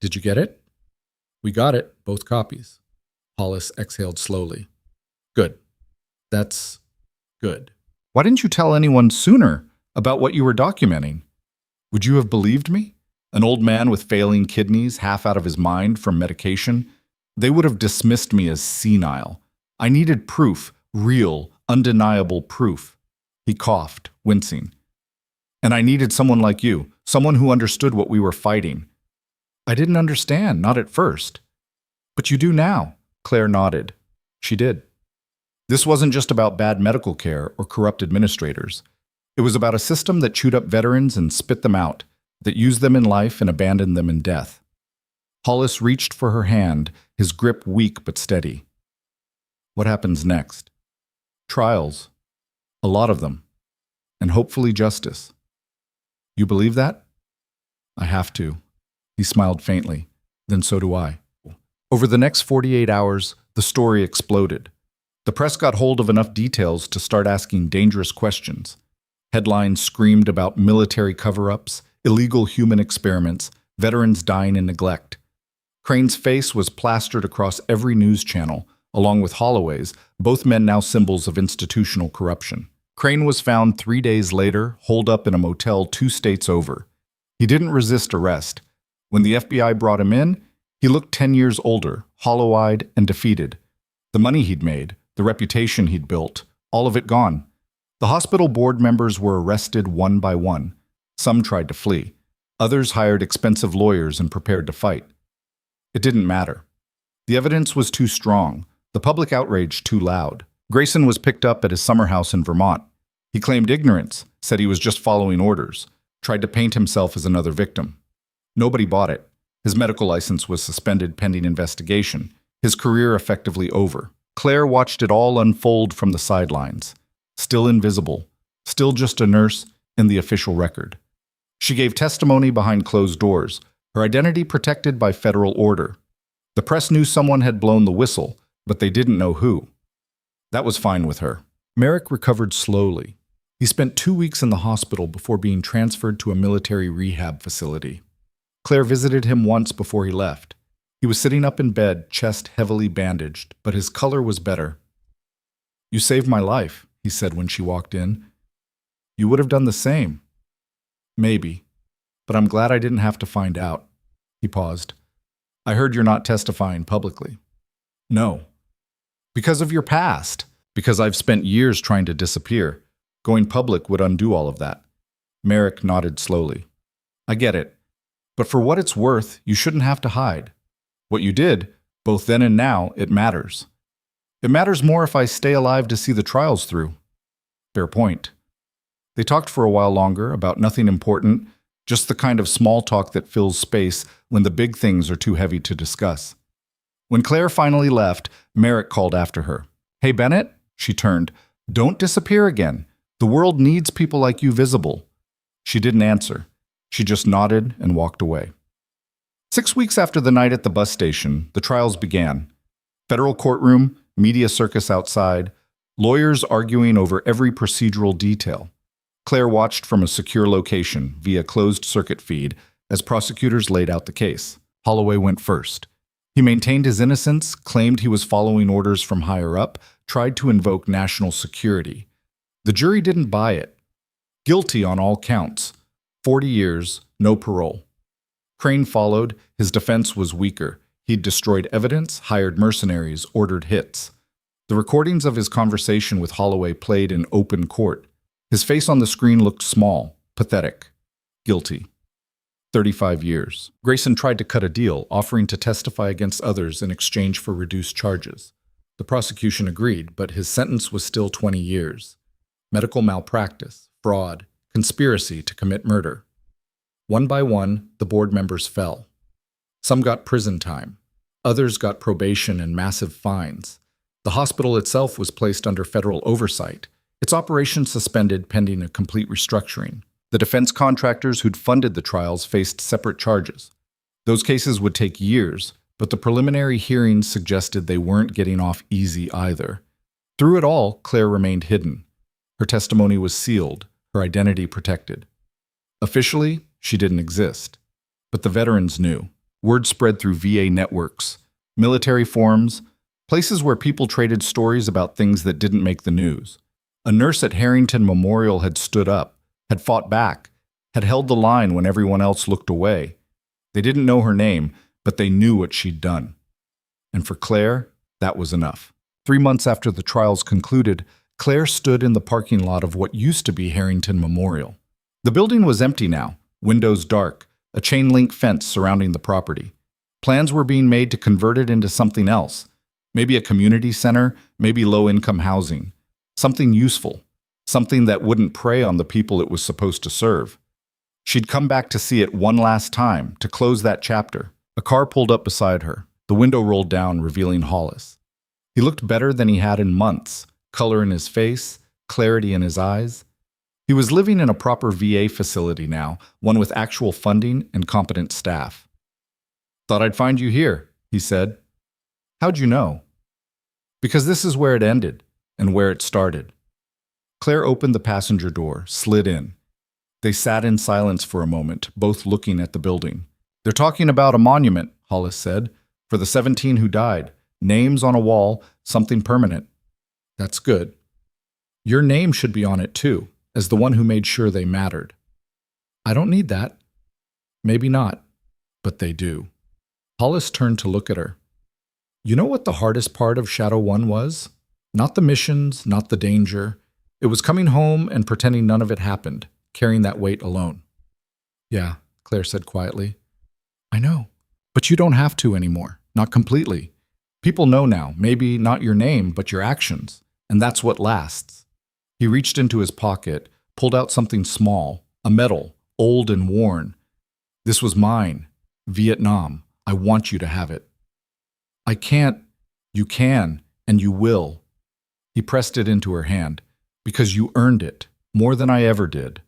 Did you get it? We got it, both copies. Hollis exhaled slowly. Good. That's good. Why didn't you tell anyone sooner about what you were documenting? Would you have believed me? An old man with failing kidneys, half out of his mind from medication? They would have dismissed me as senile. I needed proof, real, undeniable proof. He coughed, wincing. And I needed someone like you, someone who understood what we were fighting. I didn't understand, not at first. But you do now, Claire nodded. She did. This wasn't just about bad medical care or corrupt administrators. It was about a system that chewed up veterans and spit them out, that used them in life and abandoned them in death. Hollis reached for her hand, his grip weak but steady. What happens next? Trials. A lot of them. And hopefully justice. You believe that? I have to. He smiled faintly. Then so do I. Over the next 48 hours, the story exploded. The press got hold of enough details to start asking dangerous questions. Headlines screamed about military cover-ups, illegal human experiments, veterans dying in neglect. Crane's face was plastered across every news channel, along with Holloway's, both men now symbols of institutional corruption. Crane was found 3 days later, holed up in a motel 2 states over. He didn't resist arrest. When the FBI brought him in, he looked 10 years older, hollow-eyed and defeated. The money he'd made, the reputation he'd built, all of it gone. The hospital board members were arrested one by one. Some tried to flee. Others hired expensive lawyers and prepared to fight. It didn't matter. The evidence was too strong, the public outrage too loud. Grayson was picked up at his summer house in Vermont. He claimed ignorance, said he was just following orders, tried to paint himself as another victim. Nobody bought it. His medical license was suspended pending investigation, his career effectively over. Claire watched it all unfold from the sidelines, still invisible, still just a nurse in the official record. She gave testimony behind closed doors, her identity protected by federal order. The press knew someone had blown the whistle, but they didn't know who. That was fine with her. Merrick recovered slowly. He spent 2 weeks in the hospital before being transferred to a military rehab facility. Claire visited him once before he left. He was sitting up in bed, chest heavily bandaged, but his color was better. "You saved my life," he said when she walked in. "You would have done the same." "Maybe, but I'm glad I didn't have to find out." He paused. "I heard you're not testifying publicly." "No. Because of your past. Because I've spent years trying to disappear. Going public would undo all of that." Merrick nodded slowly. "I get it. But for what it's worth, you shouldn't have to hide. What you did, both then and now, it matters. It matters more if I stay alive to see the trials through." Fair point. They talked for a while longer about nothing important, just the kind of small talk that fills space when the big things are too heavy to discuss. When Claire finally left, Merrick called after her. "Hey, Bennett," she turned, "don't disappear again. The world needs people like you visible." She didn't answer. She just nodded and walked away. 6 weeks after the night at the bus station, the trials began. Federal courtroom, media circus outside, lawyers arguing over every procedural detail. Claire watched from a secure location via closed-circuit feed as prosecutors laid out the case. Holloway went first. He maintained his innocence, claimed he was following orders from higher up, tried to invoke national security. The jury didn't buy it. Guilty on all counts. 40 years, no parole. Crane followed. His defense was weaker. He'd destroyed evidence, hired mercenaries, ordered hits. The recordings of his conversation with Holloway played in open court. His face on the screen looked small, pathetic. Guilty. 35 years. Grayson tried to cut a deal, offering to testify against others in exchange for reduced charges. The prosecution agreed, but his sentence was still 20 years. Medical malpractice, fraud, conspiracy to commit murder. One by one, the board members fell. Some got prison time. Others got probation and massive fines. The hospital itself was placed under federal oversight, its operations suspended pending a complete restructuring. The defense contractors who'd funded the trials faced separate charges. Those cases would take years, but the preliminary hearings suggested they weren't getting off easy either. Through it all, Claire remained hidden. Her testimony was sealed, her identity protected. Officially, she didn't exist. But the veterans knew. Word spread through VA networks, military forums, places where people traded stories about things that didn't make the news. A nurse at Harrington Memorial had stood up, had fought back, had held the line when everyone else looked away. They didn't know her name, but they knew what she'd done. And for Claire, that was enough. 3 months after the trials concluded, Claire stood in the parking lot of what used to be Harrington Memorial. The building was empty now, windows dark, a chain-link fence surrounding the property. Plans were being made to convert it into something else, maybe a community center, maybe low-income housing, something useful, something that wouldn't prey on the people it was supposed to serve. She'd come back to see it one last time, to close that chapter. A car pulled up beside her. The window rolled down, revealing Hollis. He looked better than he had in months, color in his face, clarity in his eyes. He was living in a proper VA facility now, one with actual funding and competent staff. "Thought I'd find you here," he said. "How'd you know?" "Because this is where it ended, and where it started." Claire opened the passenger door, slid in. They sat in silence for a moment, both looking at the building. "They're talking about a monument," Hollis said, "for the 17 who died. Names on a wall, something permanent." "That's good. Your name should be on it too, as the one who made sure they mattered." "I don't need that." "Maybe not, but they do." Hollis turned to look at her. "You know what the hardest part of Shadow 1 was? Not the missions, not the danger. It was coming home and pretending none of it happened, carrying that weight alone." "Yeah," Claire said quietly. "I know. But you don't have to anymore. Not completely. People know now, maybe not your name, but your actions, and that's what lasts. He reached into his pocket, pulled out something small, a medal, old and worn. This was mine. Vietnam. I want you to have it. I can't. You can, and you will. He pressed it into her hand. Because you earned it, more than I ever did.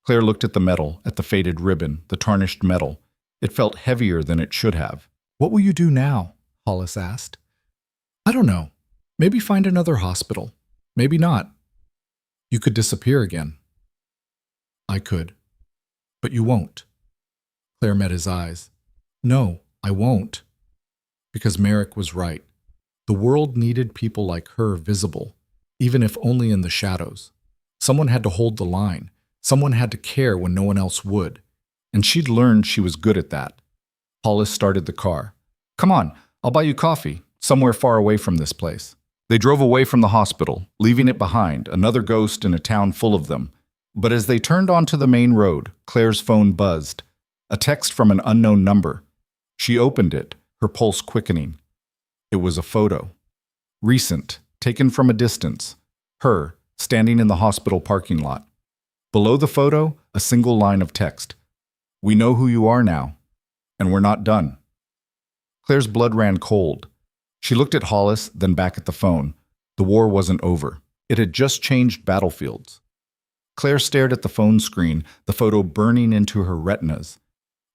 Claire looked at the medal, at the faded ribbon, the tarnished metal. It felt heavier than it should have. What will you do now? Hollis asked. I don't know. Maybe find another hospital. Maybe not. You could disappear again. I could. But you won't. Claire met his eyes. No, I won't. Because Merrick was right. The world needed people like her visible, even if only in the shadows. Someone had to hold the line. Someone had to care when no one else would. And she'd learned she was good at that. Hollis started the car. Come on, I'll buy you coffee, somewhere far away from this place. They drove away from the hospital, leaving it behind, another ghost in a town full of them. But as they turned onto the main road, Claire's phone buzzed. A text from an unknown number. She opened it, her pulse quickening. It was a photo. Recent, taken from a distance. Her, standing in the hospital parking lot. Below the photo, a single line of text. We know who you are now, and we're not done. Claire's blood ran cold. She looked at Hollis, then back at the phone. The war wasn't over. It had just changed battlefields. Claire stared at the phone screen, the photo burning into her retinas.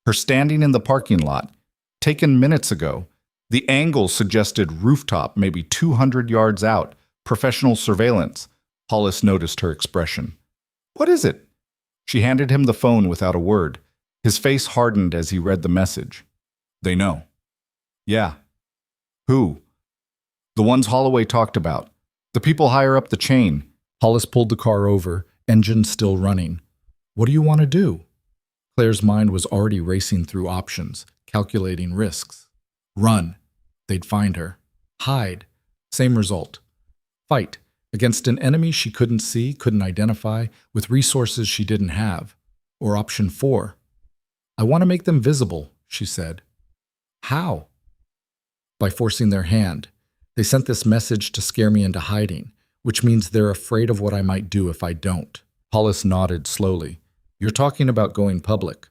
Her standing in the parking lot, taken minutes ago. The angle suggested rooftop, maybe 200 yards out, professional surveillance. Hollis noticed her expression. What is it? She handed him the phone without a word. His face hardened as he read the message. They know. Yeah. Who? The ones Holloway talked about. The people higher up the chain. Hollis pulled the car over, engine still running. What do you want to do? Claire's mind was already racing through options, calculating risks. Run. They'd find her. Hide. Same result. Fight. Against an enemy she couldn't see, couldn't identify, with resources she didn't have. Or option 4. I want to make them visible, she said. How? By forcing their hand. They sent this message to scare me into hiding, which means they're afraid of what I might do if I don't. Hollis nodded slowly. You're talking about going public.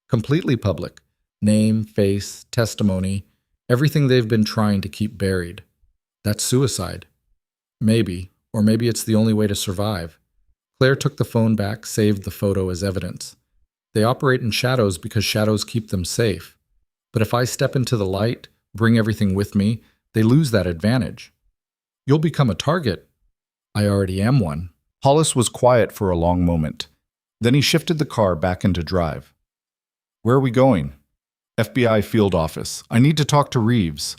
Completely public. Name, face, testimony, everything they've been trying to keep buried. That's suicide. Maybe, or maybe it's the only way to survive. Claire took the phone back, saved the photo as evidence. They operate in shadows because shadows keep them safe. But if I step into the light, bring everything with me, they lose that advantage. You'll become a target. I already am one. Hollis was quiet for a long moment. Then he shifted the car back into drive. Where are we going? FBI field office. I need to talk to Reeves.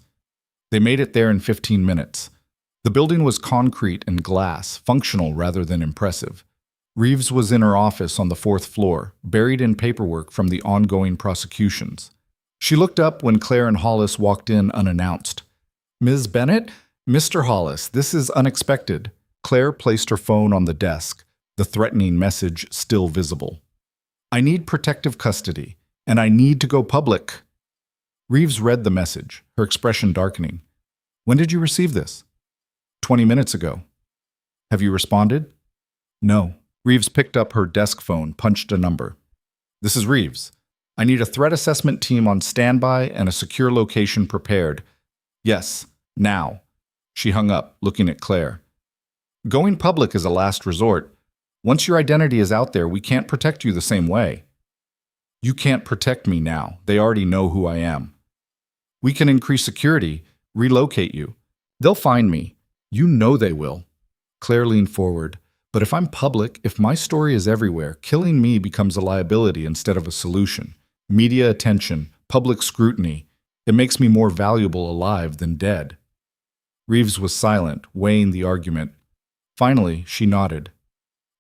They made it there in 15 minutes. The building was concrete and glass, functional rather than impressive. Reeves was in her office on the 4th floor, buried in paperwork from the ongoing prosecutions. She looked up when Claire and Hollis walked in unannounced. Ms. Bennett? Mr. Hollis, this is unexpected. Claire placed her phone on the desk, the threatening message still visible. I need protective custody, and I need to go public. Reeves read the message, her expression darkening. When did you receive this? 20 minutes ago. Have you responded? No. Reeves picked up her desk phone, punched a number. This is Reeves. I need a threat assessment team on standby and a secure location prepared. Yes, now. She hung up, looking at Claire. Going public is a last resort. Once your identity is out there, we can't protect you the same way. You can't protect me now. They already know who I am. We can increase security, relocate you. They'll find me. You know they will. Claire leaned forward. But if I'm public, if my story is everywhere, killing me becomes a liability instead of a solution. Media attention, public scrutiny. It makes me more valuable alive than dead. Reeves was silent, weighing the argument. Finally, she nodded.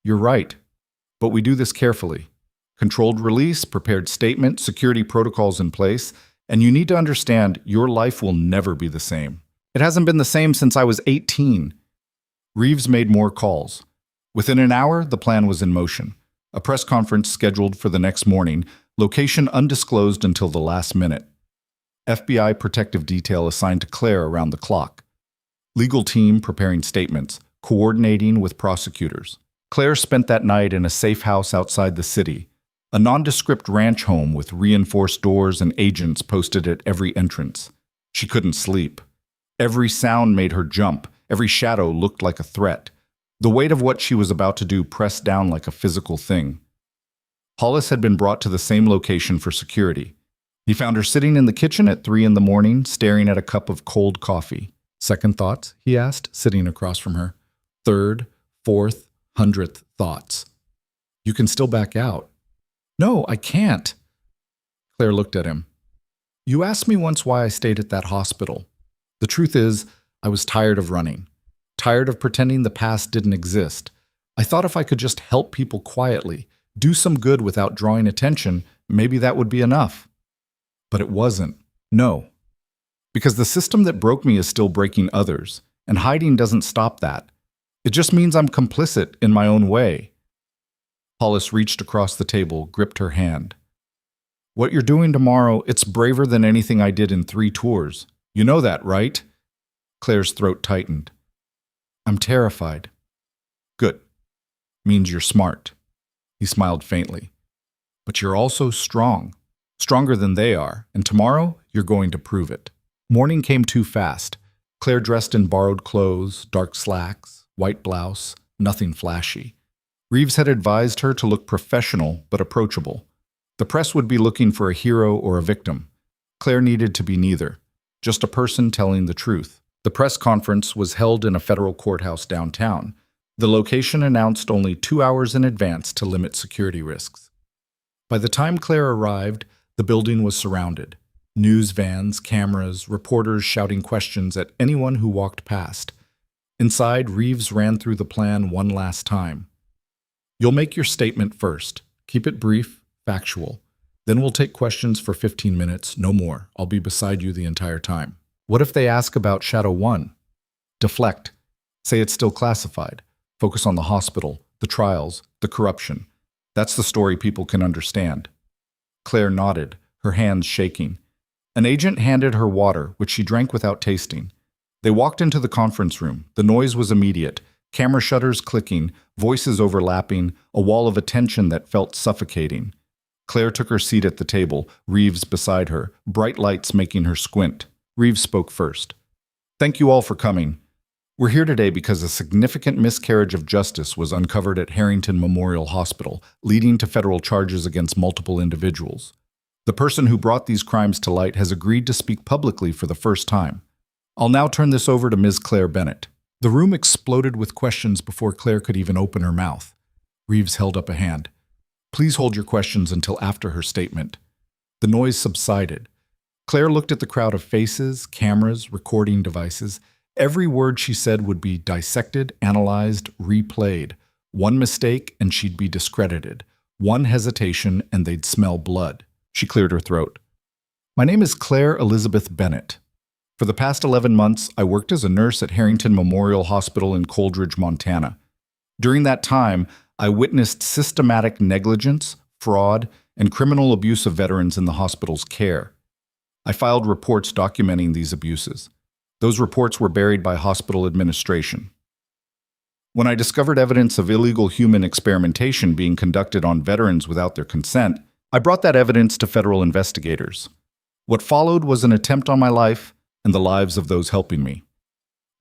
You're right. But we do this carefully. Controlled release, prepared statement, security protocols in place, and you need to understand your life will never be the same. It hasn't been the same since I was 18. Reeves made more calls. Within an hour, the plan was in motion. A press conference scheduled for the next morning, location undisclosed until the last minute. FBI protective detail assigned to Claire around the clock. Legal team preparing statements, coordinating with prosecutors. Claire spent that night in a safe house outside the city, a nondescript ranch home with reinforced doors and agents posted at every entrance. She couldn't sleep. Every sound made her jump. Every shadow looked like a threat. The weight of what she was about to do pressed down like a physical thing. Hollis had been brought to the same location for security. He found her sitting in the kitchen at 3 in the morning, staring at a cup of cold coffee. Second thoughts? He asked, sitting across from her. Third, fourth, 100th thoughts. You can still back out. No, I can't. Claire looked at him. You asked me once why I stayed at that hospital. The truth is, I was tired of running. Tired of pretending the past didn't exist. I thought if I could just help people quietly, do some good without drawing attention, maybe that would be enough. But it wasn't. No. Because the system that broke me is still breaking others, and hiding doesn't stop that. It just means I'm complicit in my own way. Hollis reached across the table, gripped her hand. What you're doing tomorrow, it's braver than anything I did in 3 tours. You know that, right? Claire's throat tightened. I'm terrified. Good. Means you're smart. He smiled faintly. But you're also strong. Stronger than they are, and tomorrow you're going to prove it. Morning came too fast. Claire dressed in borrowed clothes, dark slacks, white blouse, nothing flashy. Reeves had advised her to look professional but approachable. The press would be looking for a hero or a victim. Claire needed to be neither, just a person telling the truth. The press conference was held in a federal courthouse downtown. The location announced only 2 hours in advance to limit security risks. By the time Claire arrived, the building was surrounded. News vans, cameras, reporters shouting questions at anyone who walked past. Inside, Reeves ran through the plan one last time. You'll make your statement first. Keep it brief, factual. Then we'll take questions for 15 minutes, no more. I'll be beside you the entire time. What if they ask about Shadow 1? Deflect. Say it's still classified. Focus on the hospital, the trials, the corruption. That's the story people can understand. Claire nodded, her hands shaking. An agent handed her water, which she drank without tasting. They walked into the conference room. The noise was immediate. Camera shutters clicking, voices overlapping, a wall of attention that felt suffocating. Claire took her seat at the table, Reeves beside her, bright lights making her squint. Reeves spoke first. Thank you all for coming. We're here today because a significant miscarriage of justice was uncovered at Harrington Memorial Hospital, leading to federal charges against multiple individuals. The person who brought these crimes to light has agreed to speak publicly for the first time. I'll now turn this over to Ms. Claire Bennett. The room exploded with questions before Claire could even open her mouth. Reeves held up a hand. Please hold your questions until after her statement. The noise subsided. Claire looked at the crowd of faces, cameras, recording devices. Every word she said would be dissected, analyzed, replayed. One mistake and she'd be discredited. One hesitation and they'd smell blood. She cleared her throat. My name is Claire Elizabeth Bennett. For the past 11 months, I worked as a nurse at Harrington Memorial Hospital in Coldridge, Montana. During that time, I witnessed systematic negligence, fraud, and criminal abuse of veterans in the hospital's care. I filed reports documenting these abuses. Those reports were buried by hospital administration. When I discovered evidence of illegal human experimentation being conducted on veterans without their consent, I brought that evidence to federal investigators. What followed was an attempt on my life and the lives of those helping me.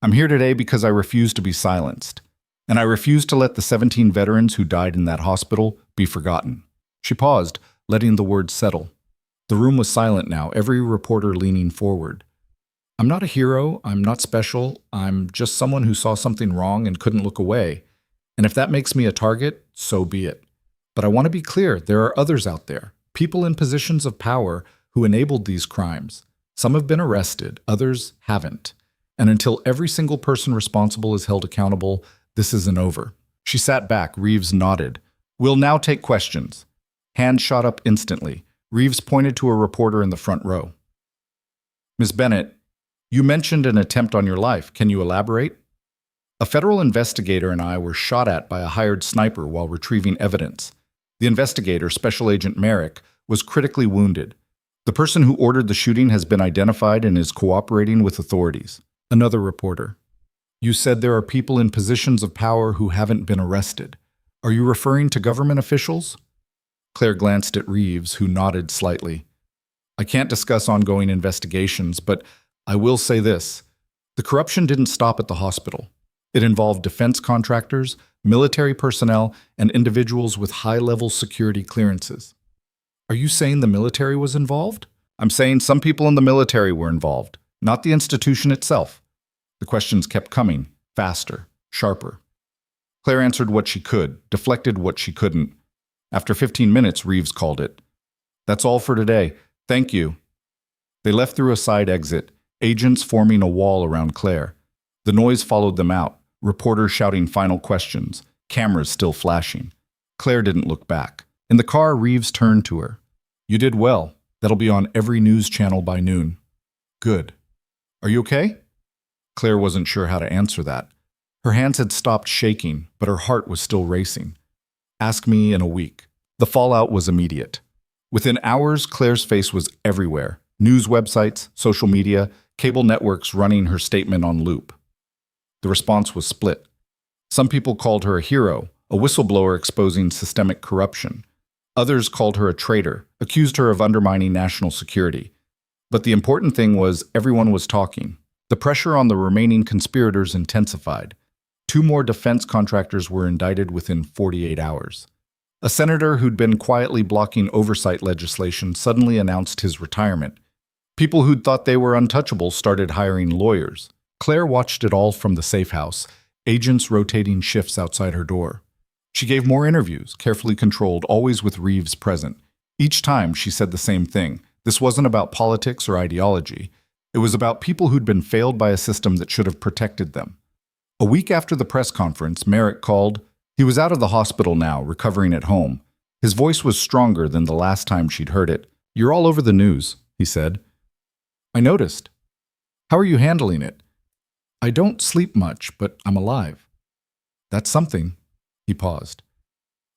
I'm here today because I refuse to be silenced, and I refuse to let the 17 veterans who died in that hospital be forgotten. She paused, letting the words settle. The room was silent now, every reporter leaning forward. I'm not a hero, I'm not special, I'm just someone who saw something wrong and couldn't look away. And if that makes me a target, so be it. But I want to be clear, there are others out there, people in positions of power who enabled these crimes. Some have been arrested, others haven't. And until every single person responsible is held accountable, this isn't over. She sat back, Reeves nodded. We'll now take questions. Hand shot up instantly. Reeves pointed to a reporter in the front row. Ms. Bennett, you mentioned an attempt on your life. Can you elaborate? A federal investigator and I were shot at by a hired sniper while retrieving evidence. The investigator, Special Agent Merrick, was critically wounded. The person who ordered the shooting has been identified and is cooperating with authorities. Another reporter. You said there are people in positions of power who haven't been arrested. Are you referring to government officials? Claire glanced at Reeves, who nodded slightly. I can't discuss ongoing investigations, but I will say this. The corruption didn't stop at the hospital. It involved defense contractors, military personnel, and individuals with high-level security clearances. Are you saying the military was involved? I'm saying some people in the military were involved, not the institution itself. The questions kept coming, faster, sharper. Claire answered what she could, deflected what she couldn't. After 15 minutes, Reeves called it. That's all for today. Thank you. They left through a side exit, agents forming a wall around Claire. The noise followed them out, reporters shouting final questions, cameras still flashing. Claire didn't look back. In the car, Reeves turned to her. You did well. That'll be on every news channel by noon. Good. Are you okay? Claire wasn't sure how to answer that. Her hands had stopped shaking, but her heart was still racing. Ask me in a week. The fallout was immediate. Within hours, Claire's face was everywhere. News websites, social media, cable networks running her statement on loop. The response was split. Some people called her a hero, a whistleblower exposing systemic corruption. Others called her a traitor, accused her of undermining national security. But the important thing was everyone was talking. The pressure on the remaining conspirators intensified. 2 more defense contractors were indicted within 48 hours. A senator who'd been quietly blocking oversight legislation suddenly announced his retirement. People who'd thought they were untouchable started hiring lawyers. Claire watched it all from the safe house, agents rotating shifts outside her door. She gave more interviews, carefully controlled, always with Reeves present. Each time she said the same thing. This wasn't about politics or ideology. It was about people who'd been failed by a system that should have protected them. A week after the press conference, Merrick called. He was out of the hospital now, recovering at home. His voice was stronger than the last time she'd heard it. You're all over the news, he said. I noticed. How are you handling it? I don't sleep much, but I'm alive. That's something. He paused.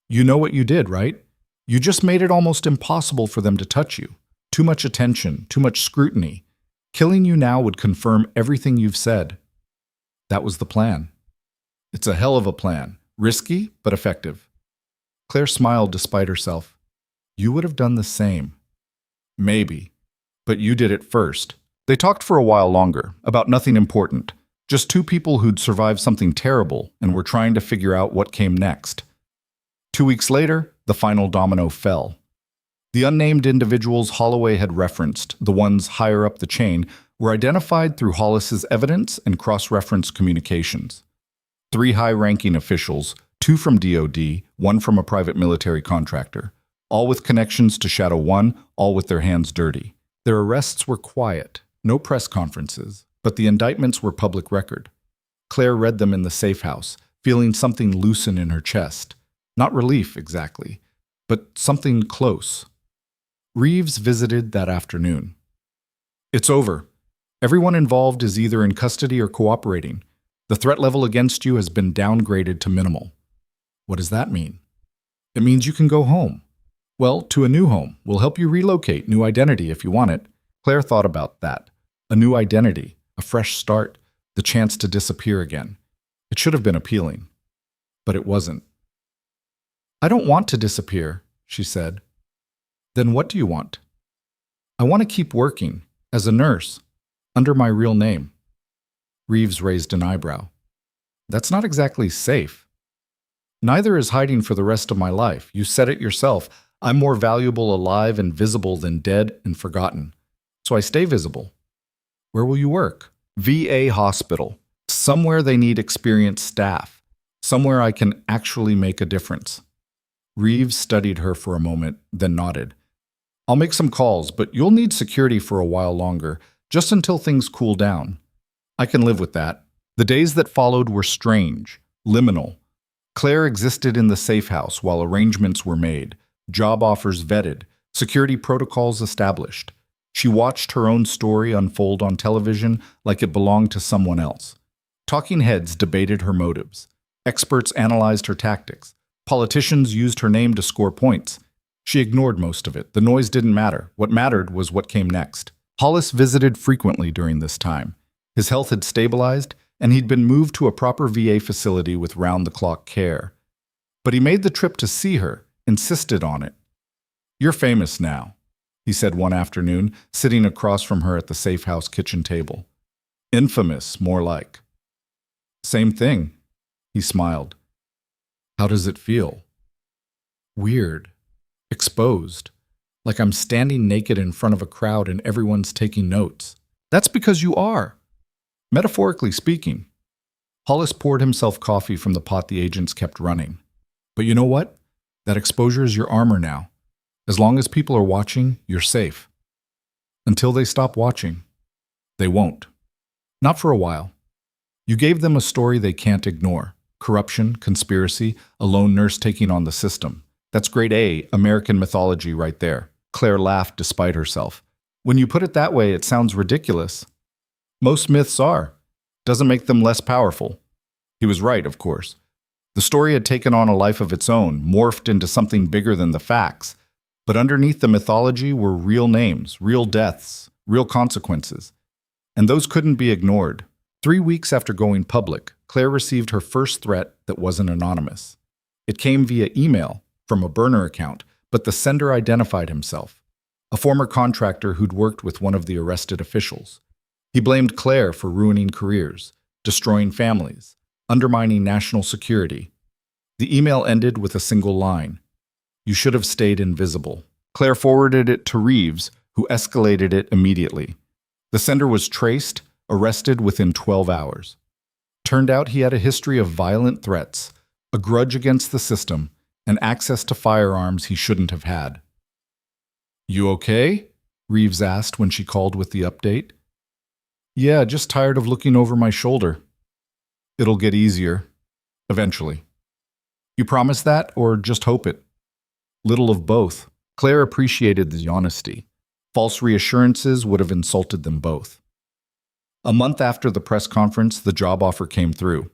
You know what you did, right? You just made it almost impossible for them to touch you. Too much attention, too much scrutiny. Killing you now would confirm everything you've said. That was the plan. It's a hell of a plan. Risky, but effective. Claire smiled despite herself. You would have done the same. Maybe. But you did it first. They talked for a while longer, about nothing important. Just 2 people who'd survived something terrible and were trying to figure out what came next. 2 weeks later, the final domino fell. The unnamed individuals Holloway had referenced, the ones higher up the chain, were identified through Hollis's evidence and cross-reference communications. 3 high-ranking officials, 2 from DOD, 1 from a private military contractor, all with connections to Shadow 1, all with their hands dirty. Their arrests were quiet, no press conferences, but the indictments were public record. Claire read them in the safe house, feeling something loosen in her chest. Not relief, exactly, but something close. Reeves visited that afternoon. It's over. Everyone involved is either in custody or cooperating. The threat level against you has been downgraded to minimal. What does that mean? It means you can go home. Well, to a new home. We'll help you relocate, new identity if you want it. Claire thought about that. A new identity, a fresh start, the chance to disappear again. It should have been appealing. But it wasn't. I don't want to disappear, she said. Then what do you want? I want to keep working, as a nurse, under my real name. Reeves raised an eyebrow. That's not exactly safe. Neither is hiding for the rest of my life. You said it yourself. I'm more valuable alive and visible than dead and forgotten. So I stay visible. Where will you work? VA hospital. Somewhere they need experienced staff. Somewhere I can actually make a difference. Reeves studied her for a moment, then nodded. I'll make some calls, but you'll need security for a while longer, just until things cool down. I can live with that. The days that followed were strange, liminal. Claire existed in the safe house while arrangements were made, job offers vetted, security protocols established. She watched her own story unfold on television like it belonged to someone else. Talking heads debated her motives. Experts analyzed her tactics. Politicians used her name to score points. She ignored most of it. The noise didn't matter. What mattered was what came next. Hollis visited frequently during this time. His health had stabilized, and he'd been moved to a proper VA facility with round-the-clock care. But he made the trip to see her, insisted on it. "You're famous now," he said one afternoon, sitting across from her at the safe house kitchen table. "Infamous, more like." "Same thing," he smiled. "How does it feel?" "Weird. Exposed. Like I'm standing naked in front of a crowd and everyone's taking notes." "That's because you are. Metaphorically speaking." Hollis poured himself coffee from the pot the agents kept running. "But you know what? That exposure is your armor now. As long as people are watching, you're safe. Until they stop watching. They won't. Not for a while. You gave them a story they can't ignore. Corruption, conspiracy, a lone nurse taking on the system. That's grade A American mythology right there." Claire laughed despite herself. "When you put it that way, it sounds ridiculous." "Most myths are. Doesn't make them less powerful." He was right, of course. The story had taken on a life of its own, morphed into something bigger than the facts. But underneath the mythology were real names, real deaths, real consequences. And those couldn't be ignored. 3 weeks after going public, Claire received her first threat that wasn't anonymous. It came via email, from a burner account, but the sender identified himself. A former contractor who'd worked with one of the arrested officials. He blamed Claire for ruining careers, destroying families, undermining national security. The email ended with a single line: "You should have stayed invisible." Claire forwarded it to Reeves, who escalated it immediately. The sender was traced, arrested within 12 hours. Turned out he had a history of violent threats, a grudge against the system, and access to firearms he shouldn't have had. "You okay?" Reeves asked when she called with the update. "Yeah, just tired of looking over my shoulder." "It'll get easier. Eventually." "You promise that, or just hope it?" "Little of both." Claire appreciated the honesty. False reassurances would have insulted them both. A month after the press conference, the job offer came through.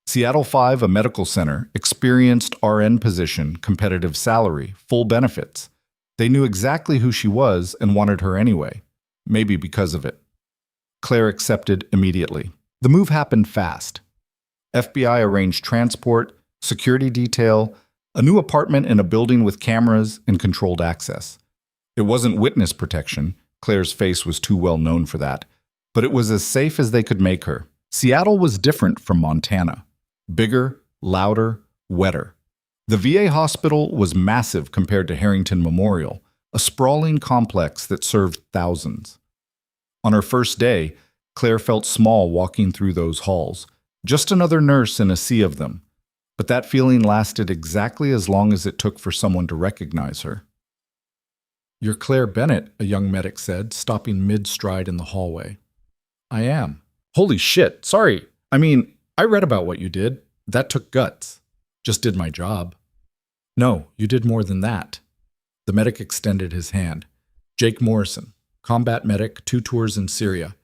Seattle 5, a medical center, experienced RN position, competitive salary, full benefits. They knew exactly who she was and wanted her anyway, maybe because of it. Claire accepted immediately. The move happened fast. FBI arranged transport, security detail, a new apartment in a building with cameras and controlled access. It wasn't witness protection. Claire's face was too well known for that. But it was as safe as they could make her. Seattle was different from Montana. Bigger, louder, wetter. The VA hospital was massive compared to Harrington Memorial, a sprawling complex that served thousands. On her first day, Claire felt small walking through those halls, just another nurse in a sea of them. But that feeling lasted exactly as long as it took for someone to recognize her. "You're Claire Bennett," a young medic said, stopping mid-stride in the hallway. "I am." "Holy shit, sorry. I read about what you did. That took guts. Just did my job." "No, you did more than that." The medic extended his hand. "Jake Morrison, combat medic, 2 tours in Syria.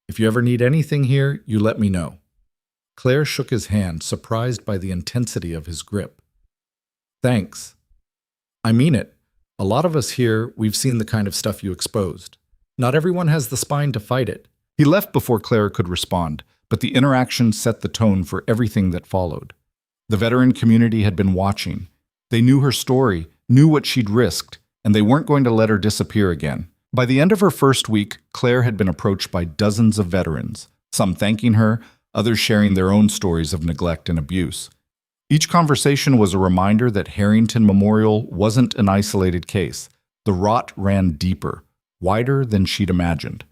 If you ever need anything here, you let me know." Claire shook his hand, surprised by the intensity of his grip. "Thanks. I mean it. A lot of us here, we've seen the kind of stuff you exposed. Not everyone has the spine to fight it." He left before Claire could respond, but the interaction set the tone for everything that followed. The veteran community had been watching. They knew her story, knew what she'd risked, and they weren't going to let her disappear again. By the end of her first week, Claire had been approached by dozens of veterans, some thanking her, others sharing their own stories of neglect and abuse. Each conversation was a reminder that Harrington Memorial wasn't an isolated case. The rot ran deeper, wider than she'd imagined.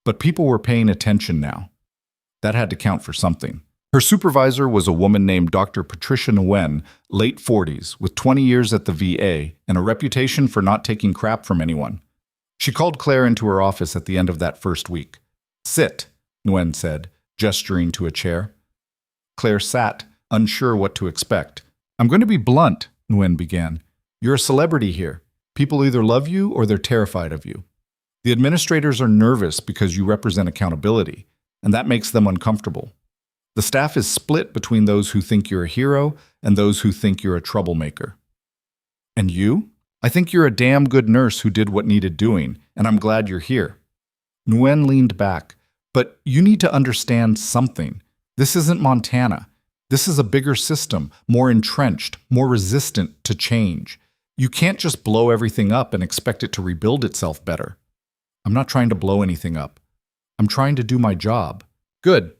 But people were paying attention now. That had to count for something. Her supervisor was a woman named Dr. Patricia Nguyen, late 40s, with 20 years at the VA and a reputation for not taking crap from anyone. She called Claire into her office at the end of that first week. "Sit," Nguyen said, gesturing to a chair. Claire sat, unsure what to expect. "I'm going to be blunt," Nguyen began. "You're a celebrity here. People either love you or they're terrified of you. The administrators are nervous because you represent accountability, and that makes them uncomfortable. The staff is split between those who think you're a hero and those who think you're a troublemaker." "And you?" I think you're a damn good nurse who did what needed doing, and I'm glad you're here. Nguyen leaned back. But you need to understand something. This isn't Montana. This is a bigger system, more entrenched, more resistant to change. You can't just blow everything up and expect it to rebuild itself better. I'm not trying to blow anything up. I'm trying to do my job. Good.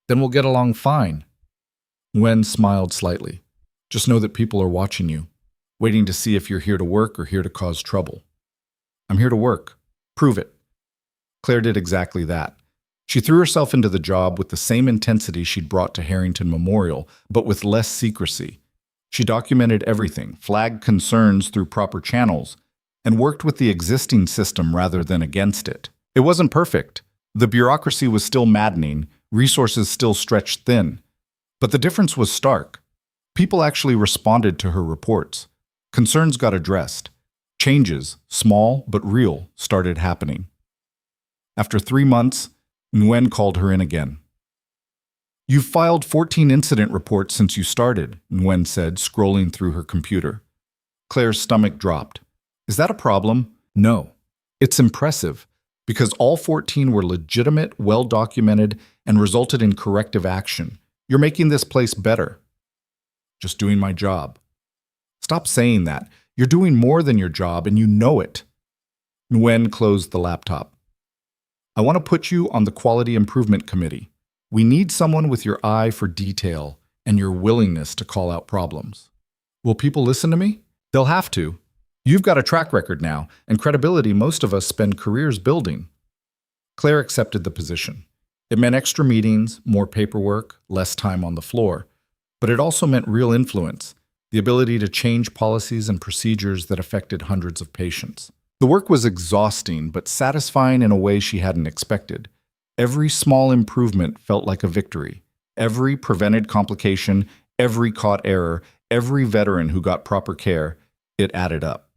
Then we'll get along fine. Nguyen smiled slightly. Just know that people are watching you, waiting to see if you're here to work or here to cause trouble. I'm here to work. Prove it. Claire did exactly that. She threw herself into the job with the same intensity she'd brought to Harrington Memorial, but with less secrecy. She documented everything, flagged concerns through proper channels, and worked with the existing system rather than against it. It wasn't perfect. The bureaucracy was still maddening, resources still stretched thin. But the difference was stark. People actually responded to her reports. Concerns got addressed. Changes, small but real, started happening. After 3 months, Nguyen called her in again. You've filed 14 incident reports since you started, Nguyen said, scrolling through her computer. Claire's stomach dropped. Is that a problem? No. It's impressive, because all 14 were legitimate, well-documented, and resulted in corrective action. You're making this place better. Just doing my job. Stop saying that. You're doing more than your job, and you know it. Nguyen closed the laptop. I want to put you on the Quality Improvement Committee. We need someone with your eye for detail and your willingness to call out problems. Will people listen to me? They'll have to. You've got a track record now, and credibility most of us spend careers building. Claire accepted the position. It meant extra meetings, more paperwork, less time on the floor. But it also meant real influence, the ability to change policies and procedures that affected hundreds of patients. The work was exhausting, but satisfying in a way she hadn't expected. Every small improvement felt like a victory. Every prevented complication, every caught error, every veteran who got proper care, it added up.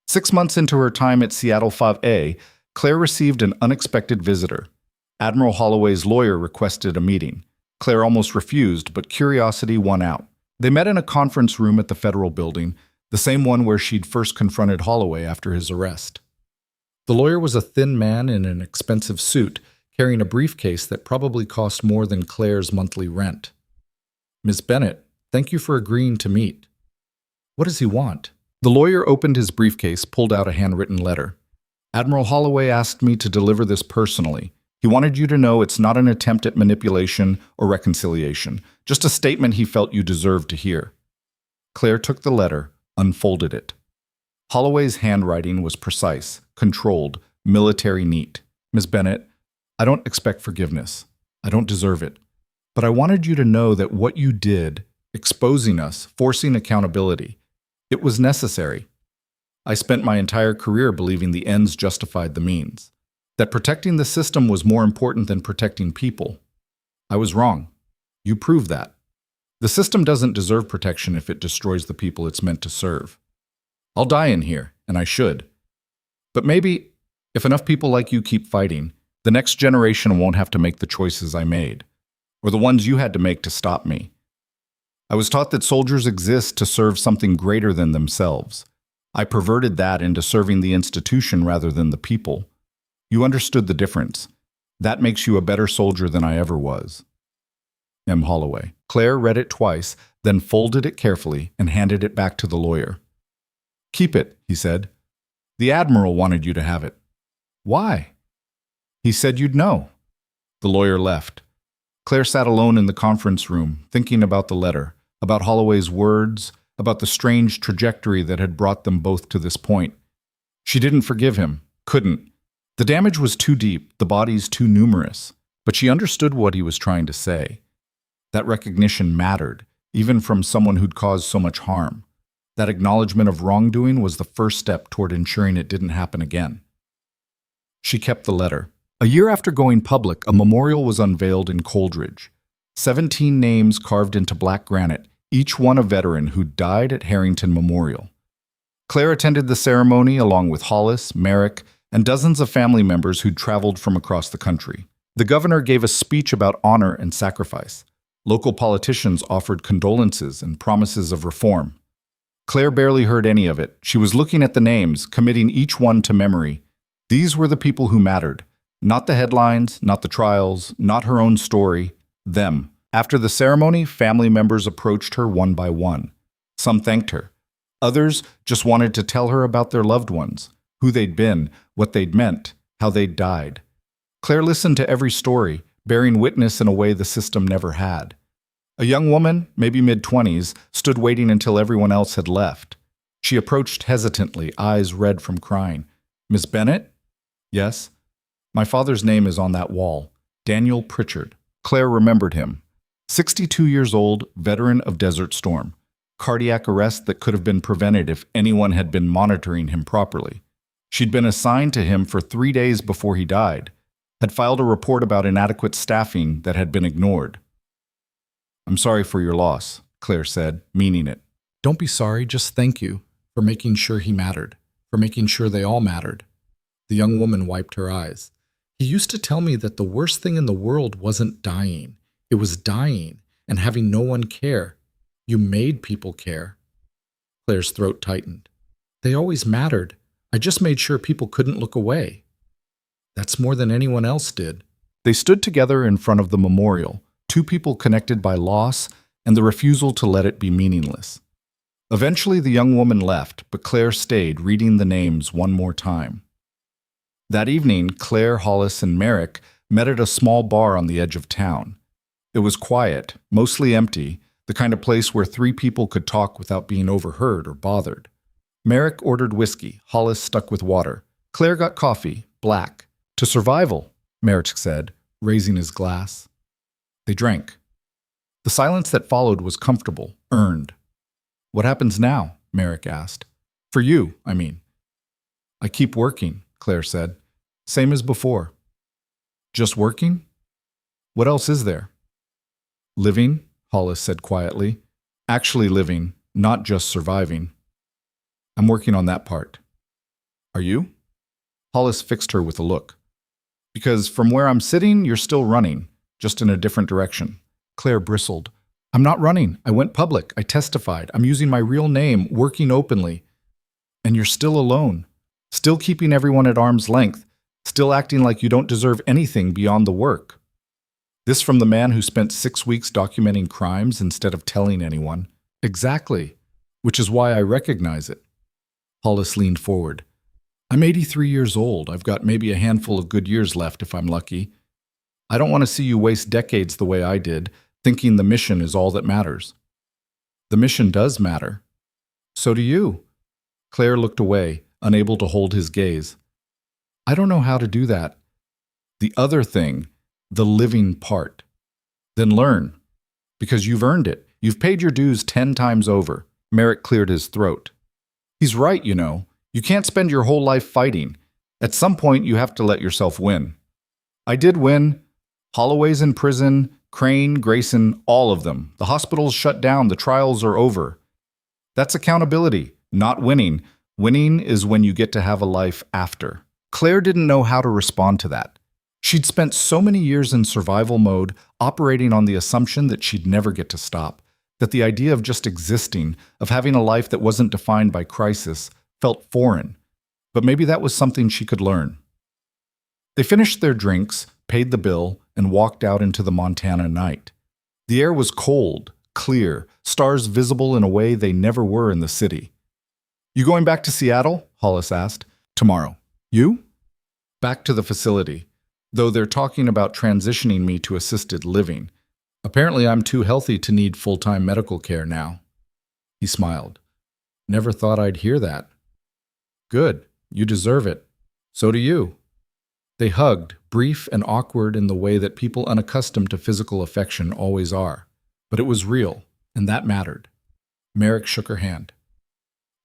6 months into her time at Seattle 5A, Claire received an unexpected visitor. Admiral Holloway's lawyer requested a meeting. Claire almost refused, but curiosity won out. They met in a conference room at the federal building, the same one where she'd first confronted Holloway after his arrest. The lawyer was a thin man in an expensive suit, carrying a briefcase that probably cost more than Claire's monthly rent. Miss Bennett, thank you for agreeing to meet. What does he want? The lawyer opened his briefcase, pulled out a handwritten letter. Admiral Holloway asked me to deliver this personally. He wanted you to know it's not an attempt at manipulation or reconciliation, just a statement he felt you deserved to hear. Claire took the letter, unfolded it. Holloway's handwriting was precise, controlled, military neat. Miss Bennett, I don't expect forgiveness. I don't deserve it. But I wanted you to know that what you did, exposing us, forcing accountability, it was necessary. I spent my entire career believing the ends justified the means, that protecting the system was more important than protecting people. I was wrong. You proved that. The system doesn't deserve protection if it destroys the people it's meant to serve. I'll die in here, and I should. But maybe, if enough people like you keep fighting, the next generation won't have to make the choices I made, or the ones you had to make to stop me. I was taught that soldiers exist to serve something greater than themselves. I perverted that into serving the institution rather than the people. You understood the difference. That makes you a better soldier than I ever was. M. Holloway. Claire read it twice, then folded it carefully and handed it back to the lawyer. Keep it, he said. The Admiral wanted you to have it. Why? He said you'd know. The lawyer left. Claire sat alone in the conference room, thinking about the letter, about Holloway's words, about the strange trajectory that had brought them both to this point. She didn't forgive him, couldn't. The damage was too deep, the bodies too numerous, but she understood what he was trying to say. That recognition mattered, even from someone who'd caused so much harm. That acknowledgement of wrongdoing was the first step toward ensuring it didn't happen again. She kept the letter. A year after going public, a memorial was unveiled in Coldridge. 17 names carved into black granite, each one a veteran who died at Harrington Memorial. Claire attended the ceremony along with Hollis, Merrick, and dozens of family members who'd traveled from across the country. The governor gave a speech about honor and sacrifice. Local politicians offered condolences and promises of reform. Claire barely heard any of it. She was looking at the names, committing each one to memory. These were the people who mattered. Not the headlines, not the trials, not her own story. Them. After the ceremony, family members approached her one by one. Some thanked her. Others just wanted to tell her about their loved ones, who they'd been, what they'd meant, how they'd died. Claire listened to every story, bearing witness in a way the system never had. A young woman, maybe mid-20s, stood waiting until everyone else had left. She approached hesitantly, eyes red from crying. "Miss Bennett?" "Yes." "My father's name is on that wall. Daniel Pritchard." Claire remembered him. 62 years old, veteran of Desert Storm. Cardiac arrest that could have been prevented if anyone had been monitoring him properly. She'd been assigned to him for 3 days before he died, had filed a report about inadequate staffing that had been ignored. "I'm sorry for your loss," Claire said, meaning it. "Don't be sorry, just thank you for making sure he mattered, for making sure they all mattered." The young woman wiped her eyes. "He used to tell me that the worst thing in the world wasn't dying. It was dying and having no one care. You made people care." Claire's throat tightened. "They always mattered. I just made sure people couldn't look away." "That's more than anyone else did." They stood together in front of the memorial, two people connected by loss and the refusal to let it be meaningless. Eventually, the young woman left, but Claire stayed, reading the names one more time. That evening, Claire, Hollis, and Merrick met at a small bar on the edge of town. It was quiet, mostly empty, the kind of place where 3 people could talk without being overheard or bothered. Merrick ordered whiskey, Hollis stuck with water. Claire got coffee, black. "To survival," Merrick said, raising his glass. They drank. The silence that followed was comfortable, earned. "What happens now?" Merrick asked. "For you, I mean." "I keep working," Claire said. "Same as before." "Just working? What else is there?" "Living," Hollis said quietly. "Actually living, not just surviving." "I'm working on that part." "Are you?" Hollis fixed her with a look. "Because from where I'm sitting, you're still running, just in a different direction." Claire bristled. "I'm not running. I went public. I testified. I'm using my real name, working openly. And you're still alone, still keeping everyone at arm's length, still acting like you don't deserve anything beyond the work." This from the man who spent 6 weeks documenting crimes instead of telling anyone. "Exactly, which is why I recognize it." Hollis leaned forward. "I'm 83 years old. I've got maybe a handful of good years left if I'm lucky. I don't want to see you waste decades the way I did, thinking the mission is all that matters." "The mission does matter. So do you." Claire looked away, unable to hold his gaze. "I don't know how to do that. The other thing, the living part. Then learn. Because you've earned it. You've paid your dues 10 times over." Merrick cleared his throat. "He's right, you know. You can't spend your whole life fighting. At some point, you have to let yourself win. I did win. Holloway's in prison, Crane, Grayson, all of them. The hospital's shut down, the trials are over. That's accountability, not winning. Winning is when you get to have a life after." Claire didn't know how to respond to that. She'd spent so many years in survival mode, operating on the assumption that she'd never get to stop, that the idea of just existing, of having a life that wasn't defined by crisis, felt foreign. But maybe that was something she could learn. They finished their drinks, paid the bill, and walked out into the Montana night. The air was cold, clear, stars visible in a way they never were in the city. "You going back to Seattle?" Hollis asked. "Tomorrow." "You?" "Back to the facility. Though they're talking about transitioning me to assisted living. Apparently I'm too healthy to need full-time medical care now." He smiled. "Never thought I'd hear that." "Good. You deserve it. So do you." They hugged, brief and awkward in the way that people unaccustomed to physical affection always are. But it was real, and that mattered. Merrick shook her hand.